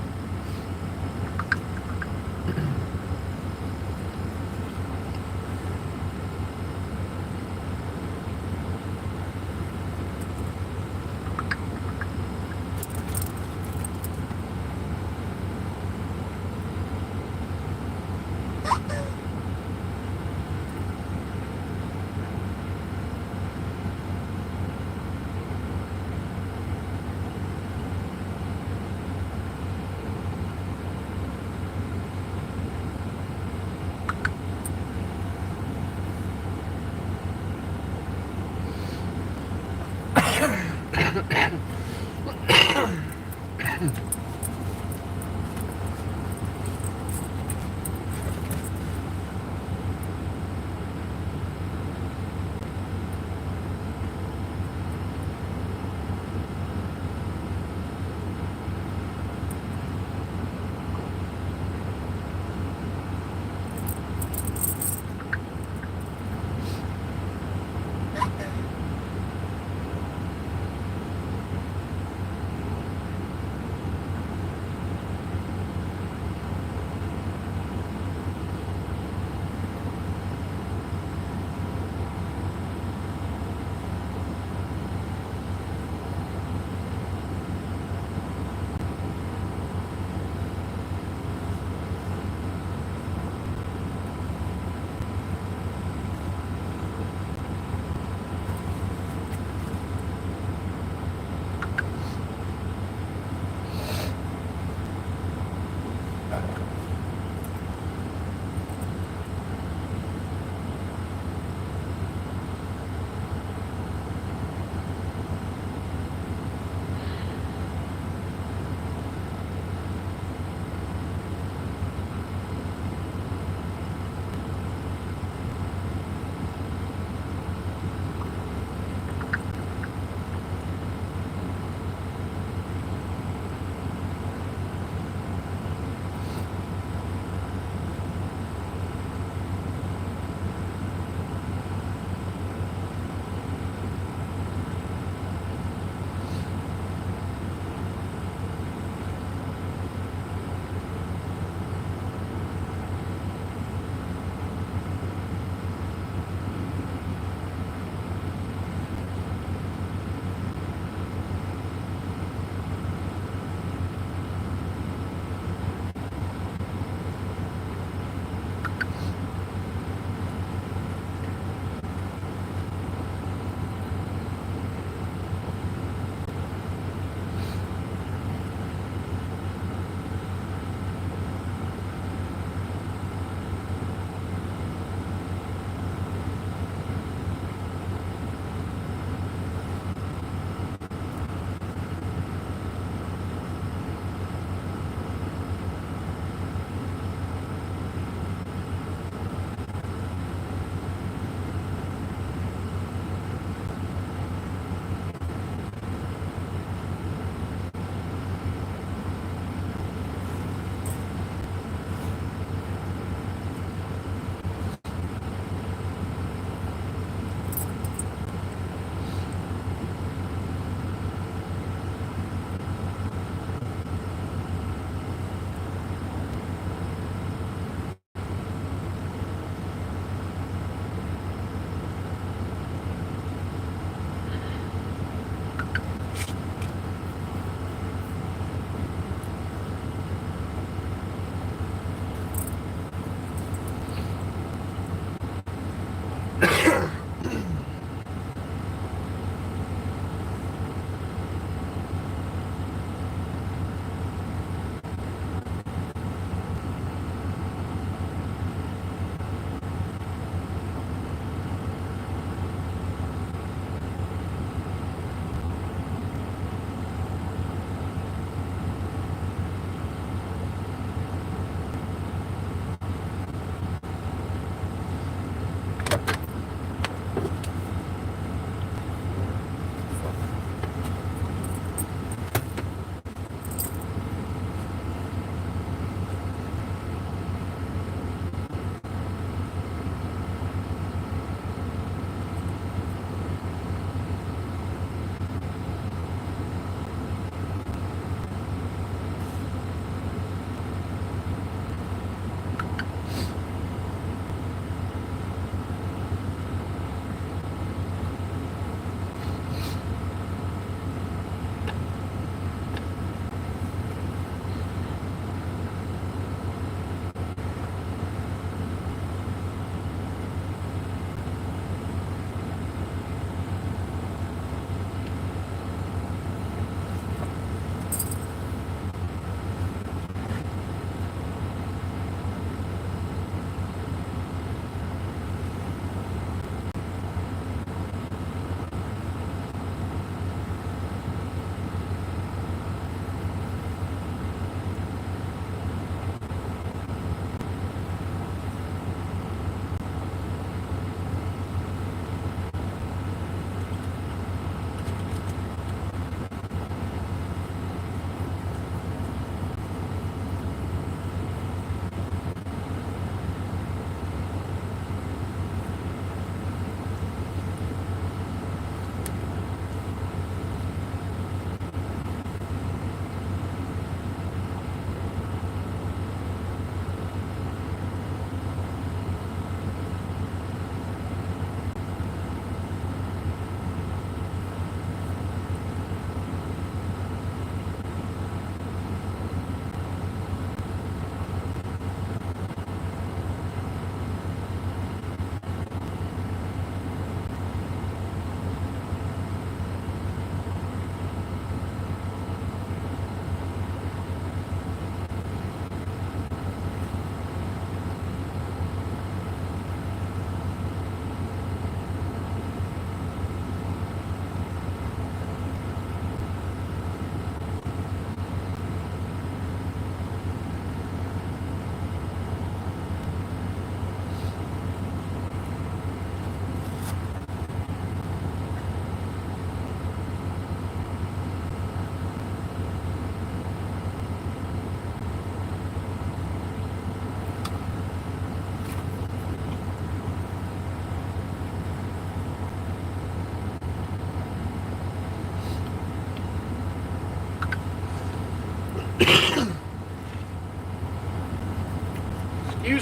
Excuse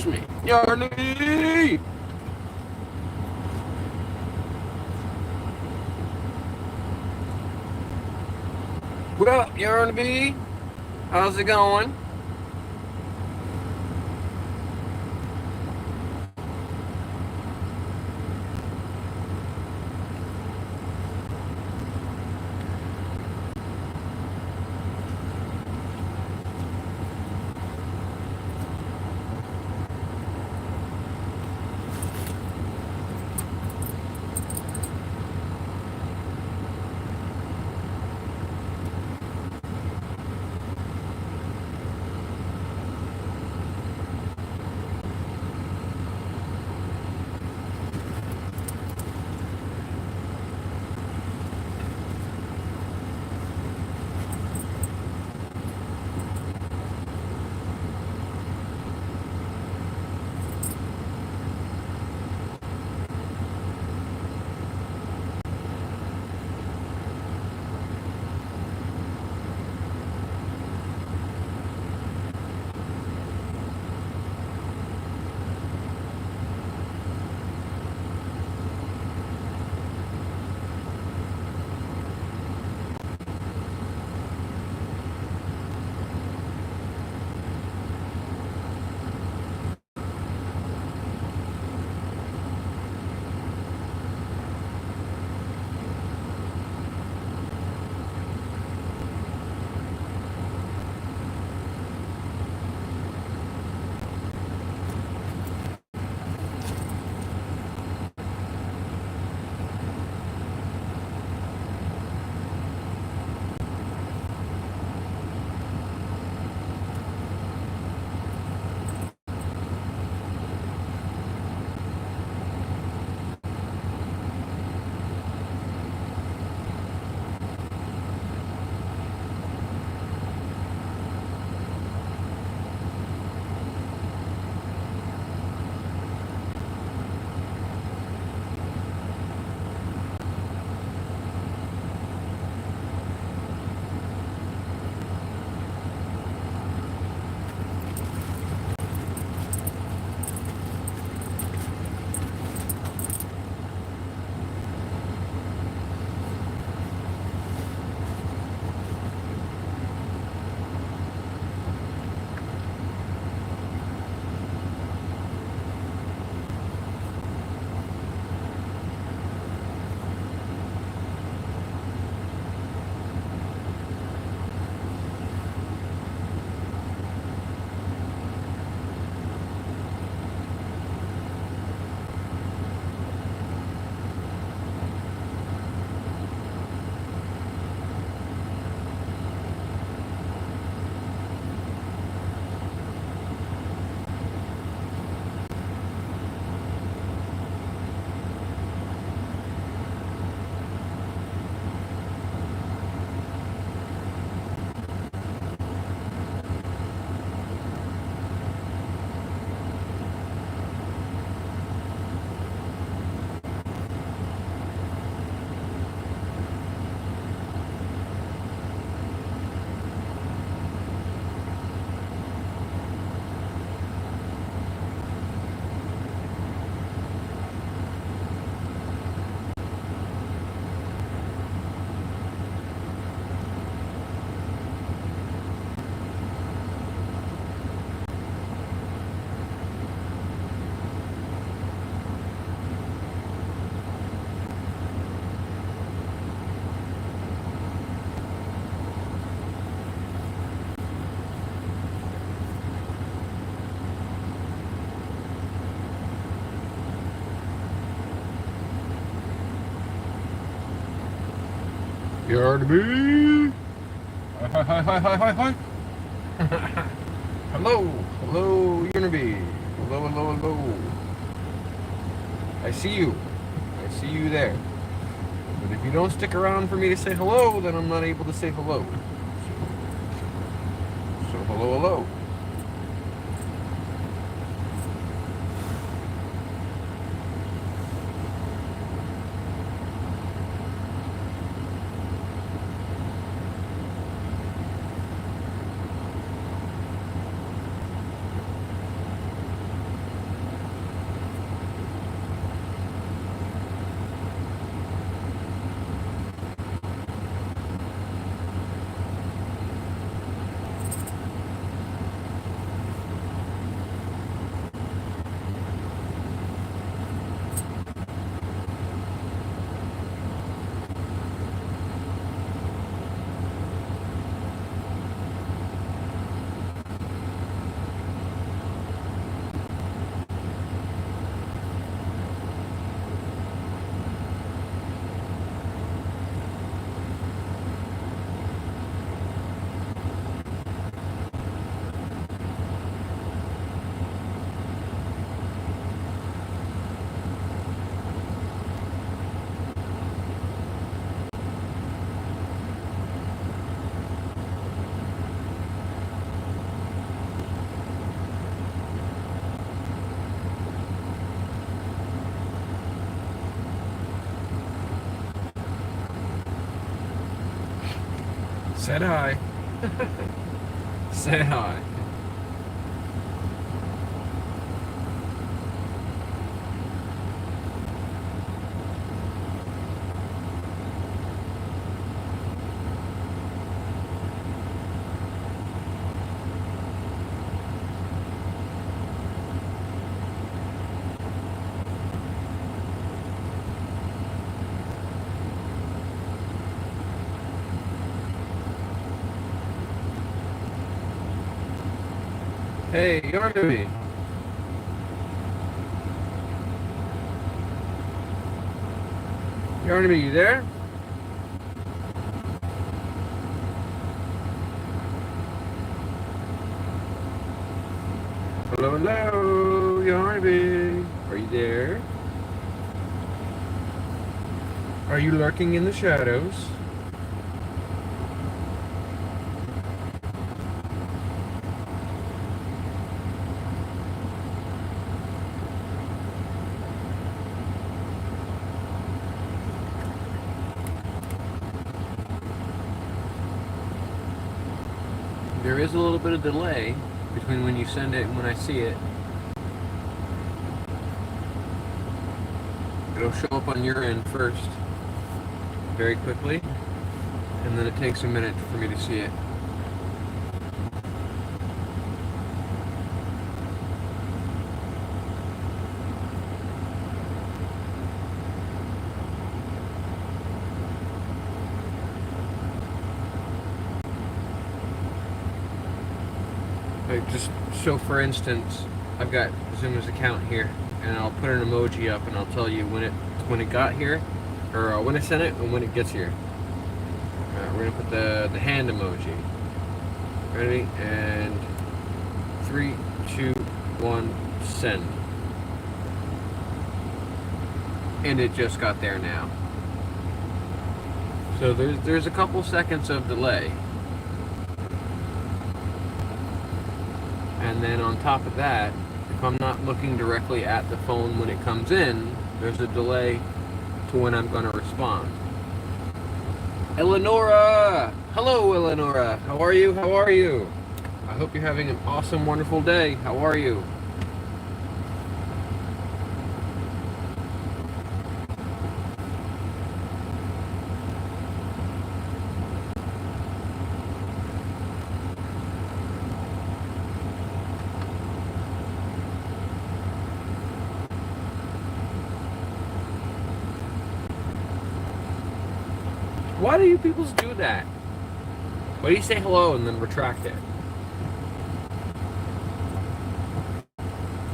me, Yarny. What up, Yarny? How's it going? You heard me? Hi, hi, hi, hi, hi, hi. Hello, hello, Unity. Hello, hello, hello. I see you. I see you there. But if you don't stick around for me to say hello, then I'm not able to say hello. So hello, hello. Said hi. Say hi. Hey, Yarnaby. Yarnaby, you there? Hello, hello, Yarnaby. Are you there? Are you lurking in the shadows? There is a little bit of delay between when you send it and when I see it. It'll show up on your end first, very quickly, and then it takes a minute for me to see it. Like just so, for instance, I've got Zuma's account here, and I'll put an emoji up, and I'll tell you when it got here, or when I sent it, and when it gets here. We're gonna put the hand emoji. Ready? And 3, 2, 1, send. And it just got there now. So there's a couple seconds of delay. And then on top of that, if I'm not looking directly at the phone when it comes in, there's a delay to when I'm going to respond. Eleonora! Hello, Eleonora. How are you? How are you? I hope you're having an awesome, wonderful day. How are you? Why do you people do that? Why do you say hello and then retract it?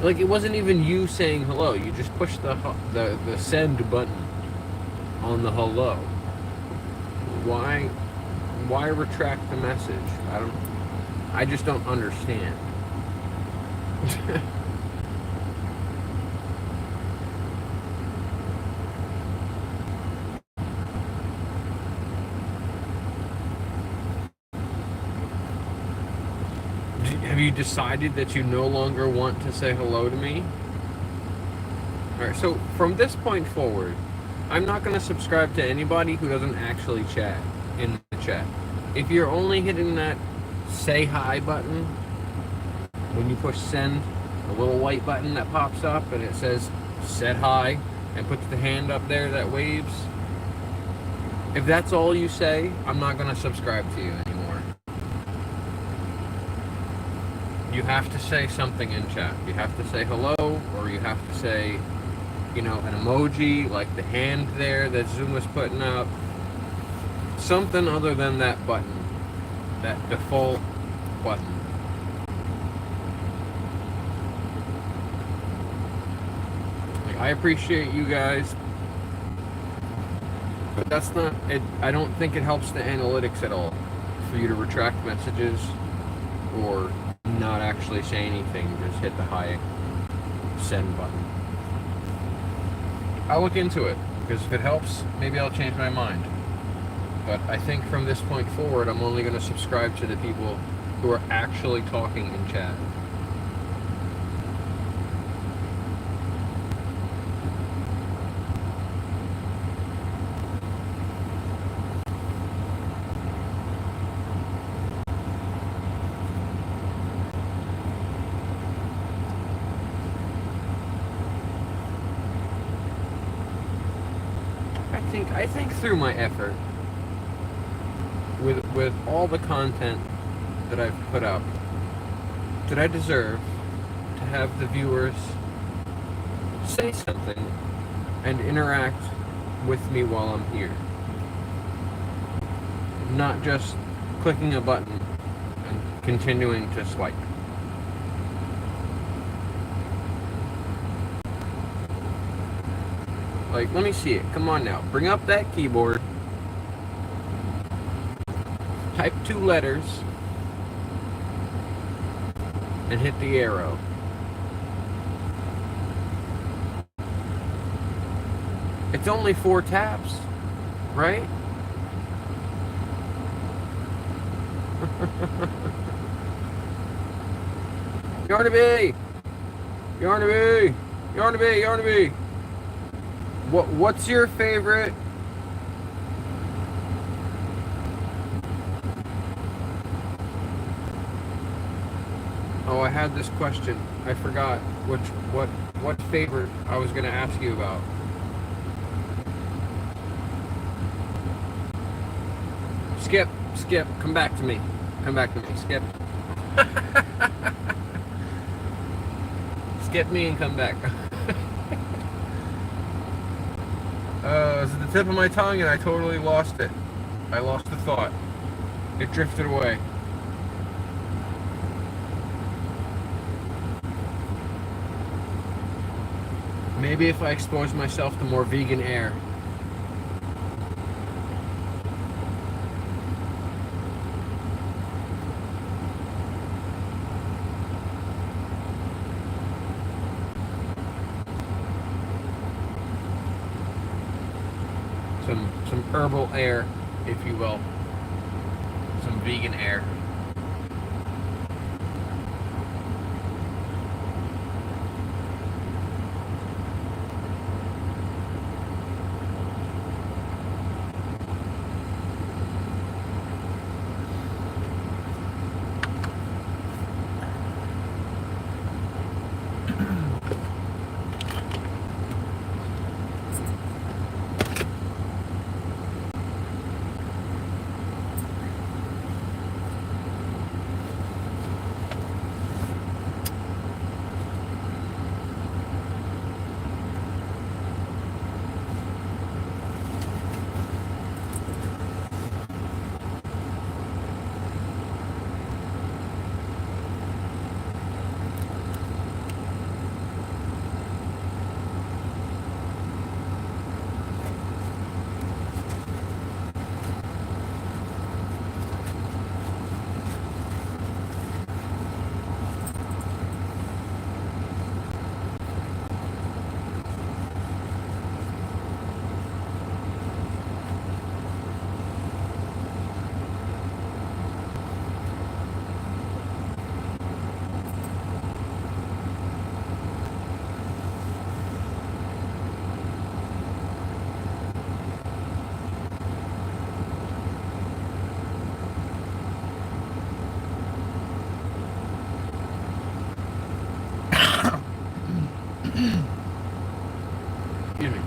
Like, it wasn't even you saying hello. You just pushed the send button on the hello. Why retract the message? I just don't understand. Have you decided that you no longer want to say hello to me? Alright, so from this point forward, I'm not going to subscribe to anybody who doesn't actually chat in the chat. If you're only hitting that say hi button, when you push send, a little white button that pops up and it says said hi and puts the hand up there that waves, if that's all you say, I'm not going to subscribe to you anymore. You have to say something in chat. You have to say hello, or you have to say, you know, an emoji like the hand there that Zoom was putting up. Something other than that button, that default button. Like, I appreciate you guys, but that's not it. I don't think it helps the analytics at all for you to retract messages or not actually say anything, just hit the hi send button. I'll look into it, because if it helps, maybe I'll change my mind. But I think from this point forward, I'm only going to subscribe to the people who are actually talking in chat. think through my effort, with all the content that I've put up, that I deserve to have the viewers say something and interact with me while I'm here. Not just clicking a button and continuing to swipe. Like, let me see it. Come on now. Bring up that keyboard. Type 2 letters. And hit the arrow. It's only 4 taps, right? Yarnaby! Yarnaby! Yarnaby! Yarnaby! What's your favorite? Oh, I had this question. I forgot what favorite I was gonna ask you about. Skip, come back to me. Come back to me, Skip. Skip me and come back. It was at the tip of my tongue and I totally lost it. I lost the thought. It drifted away. Maybe if I expose myself to more vegan air. Some herbal air, if you will. Some vegan air. Excuse me.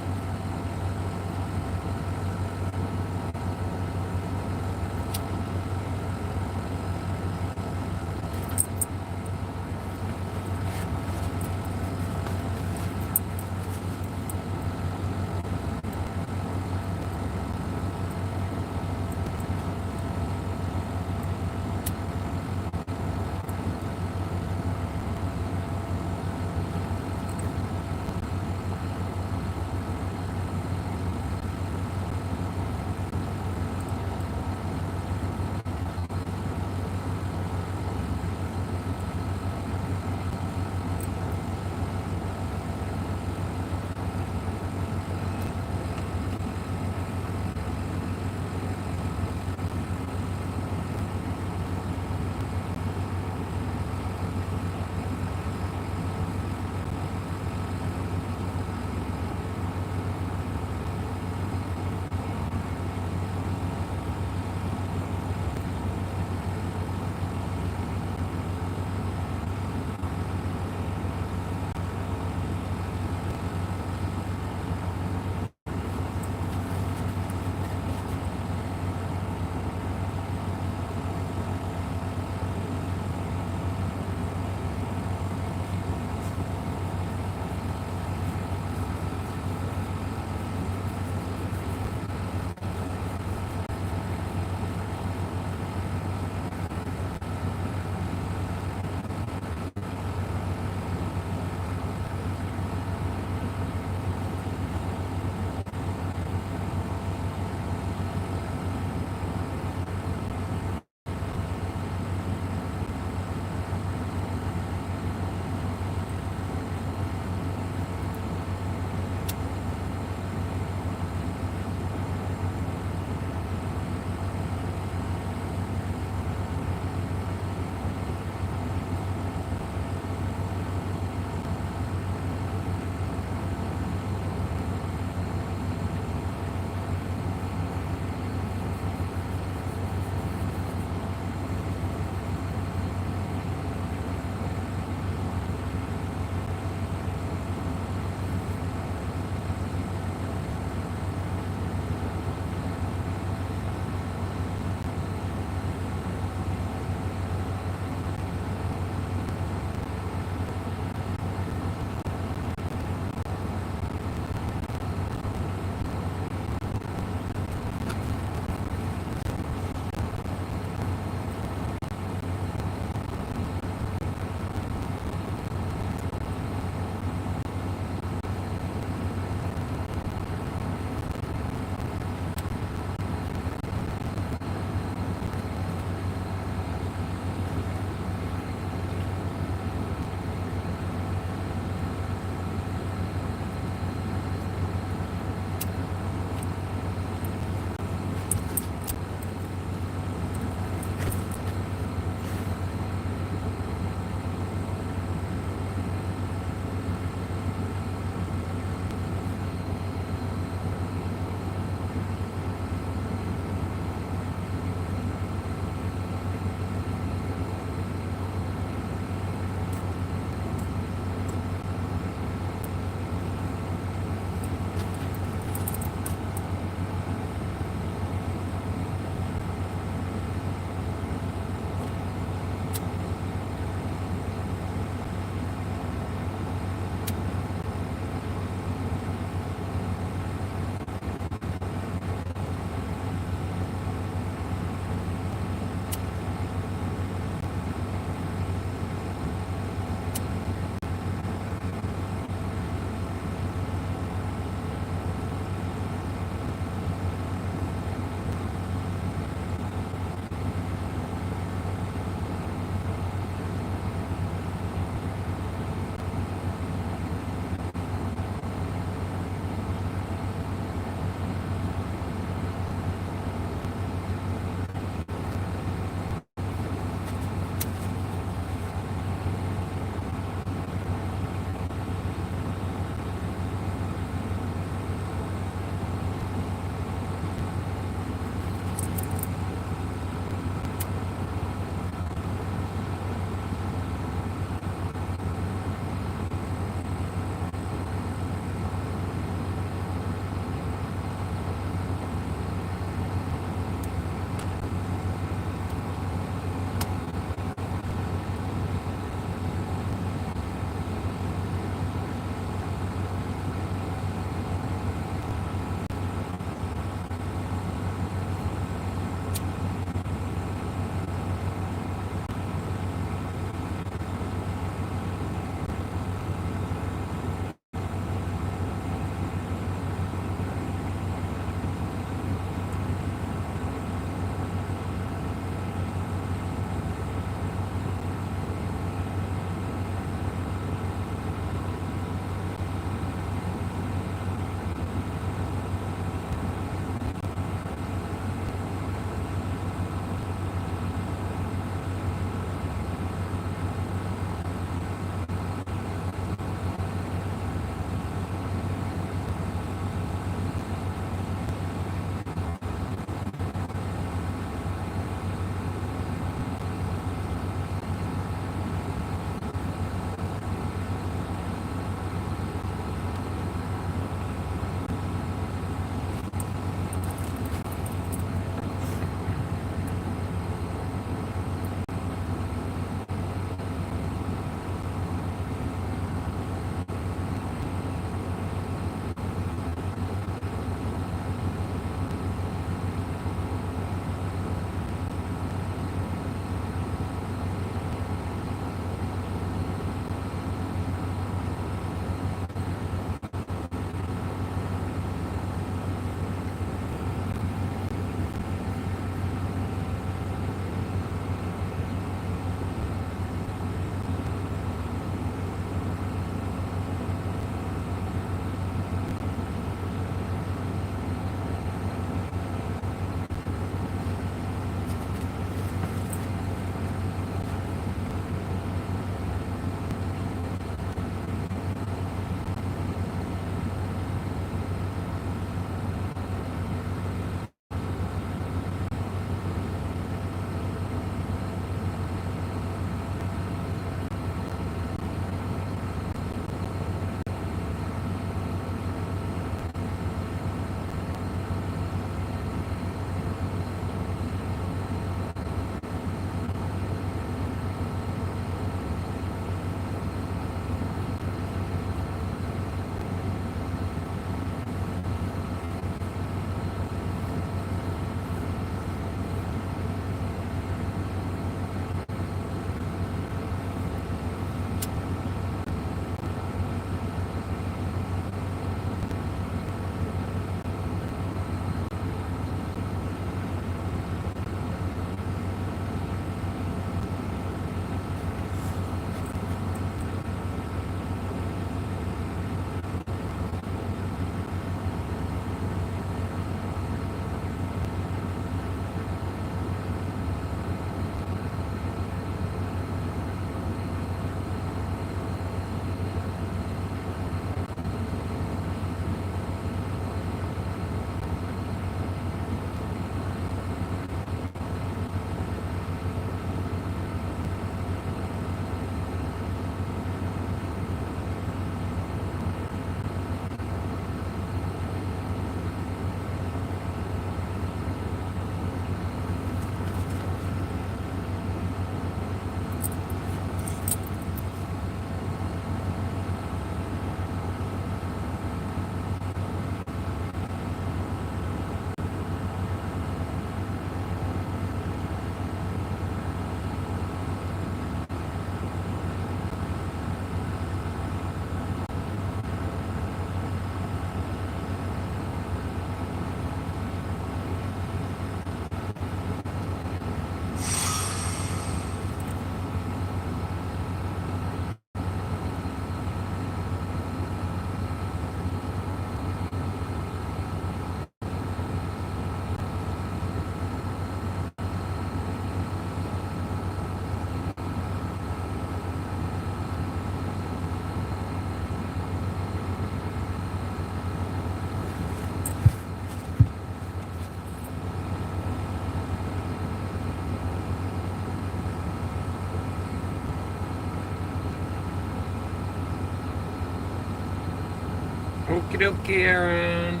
Okie dokie, Aaron.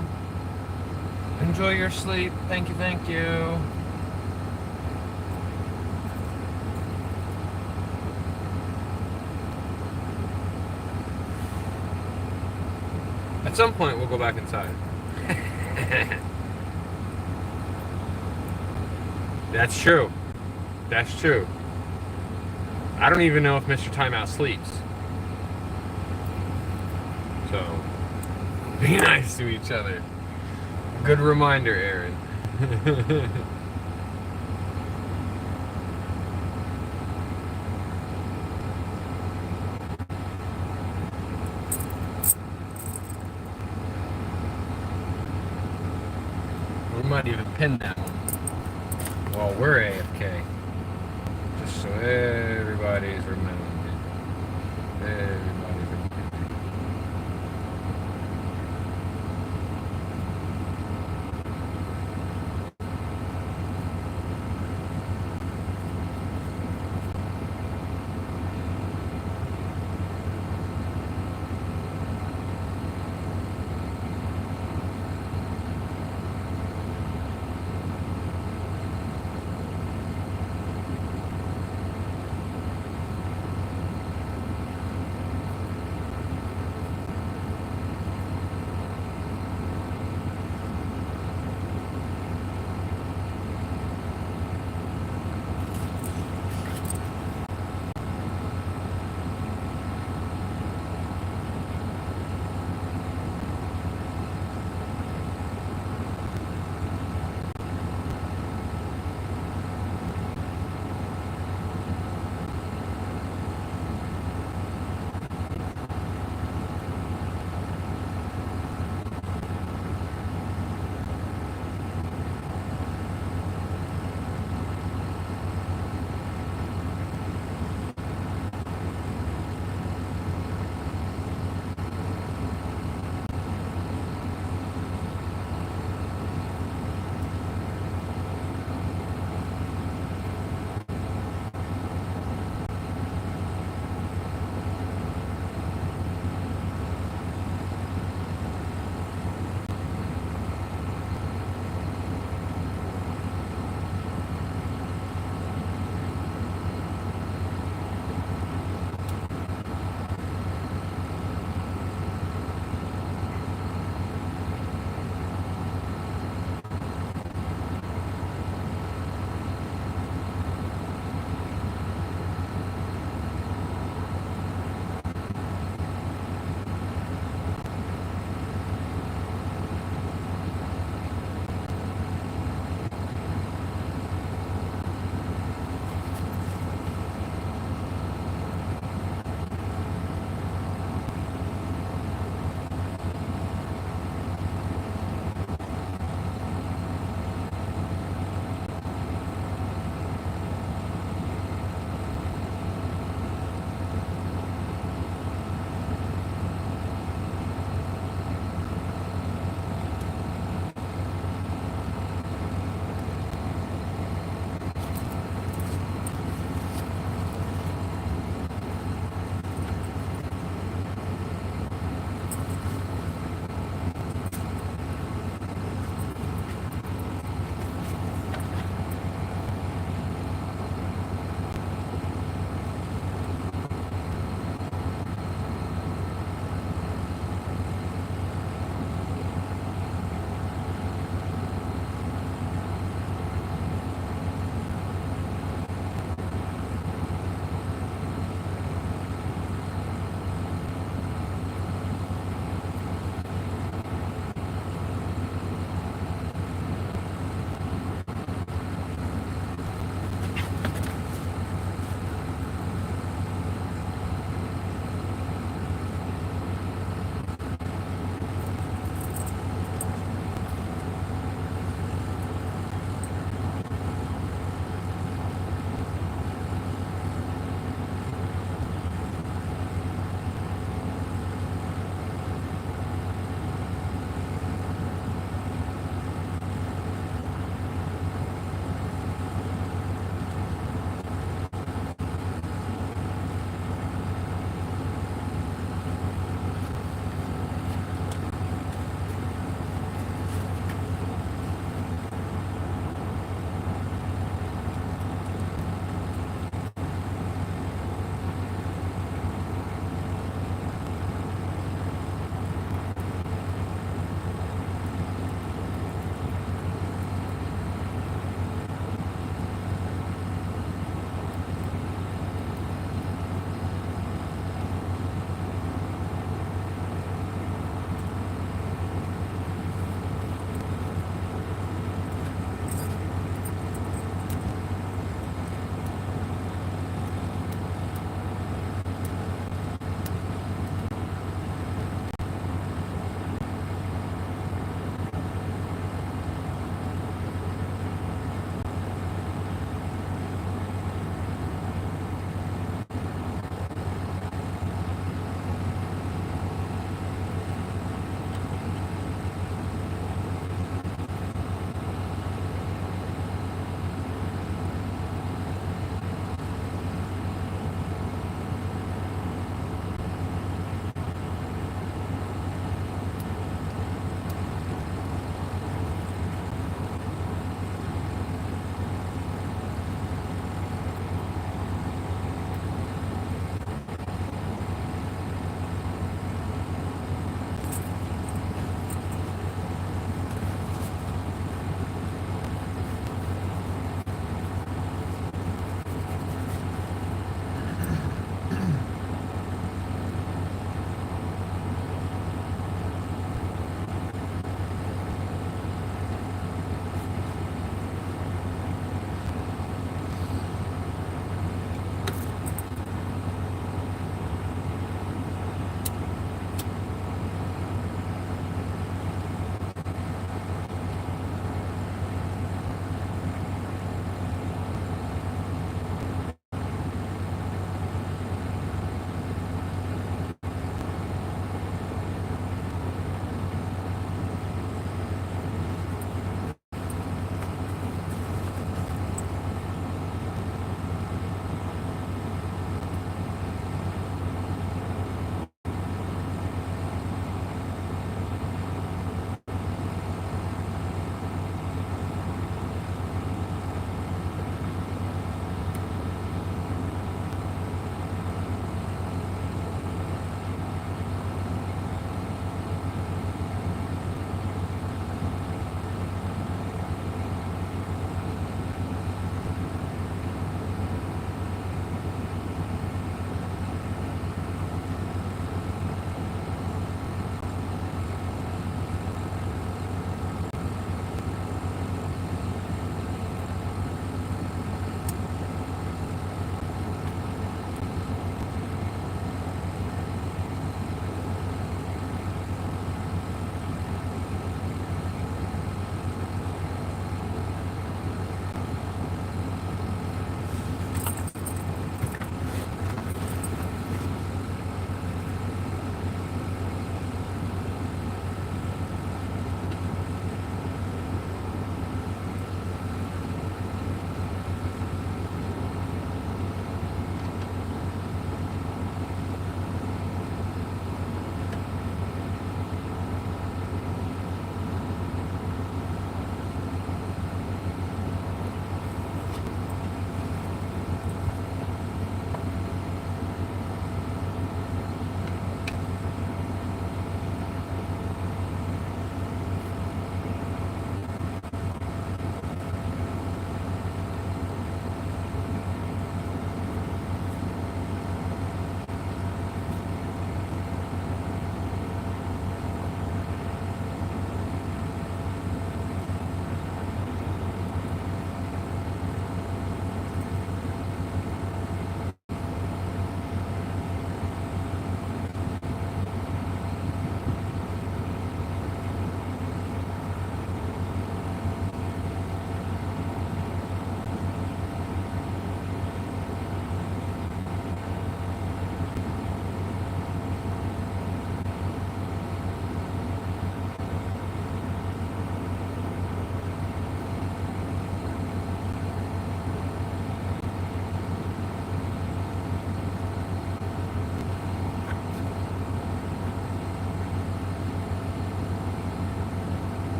Enjoy your sleep. Thank you, thank you. At some point, we'll go back inside. That's true. That's true. I don't even know if Mr. Timeout sleeps. So, be nice to each other. Good reminder, Aaron. We might even pin that one while we're AFK. Just so everybody's remembered. Everybody's remembered.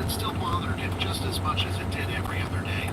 it still bothered him just as much as it did every other day.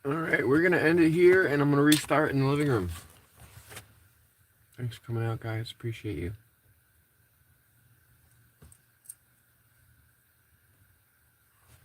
All right, we're gonna end it here, and I'm gonna restart in the living room. Thanks for coming out, guys. Appreciate you.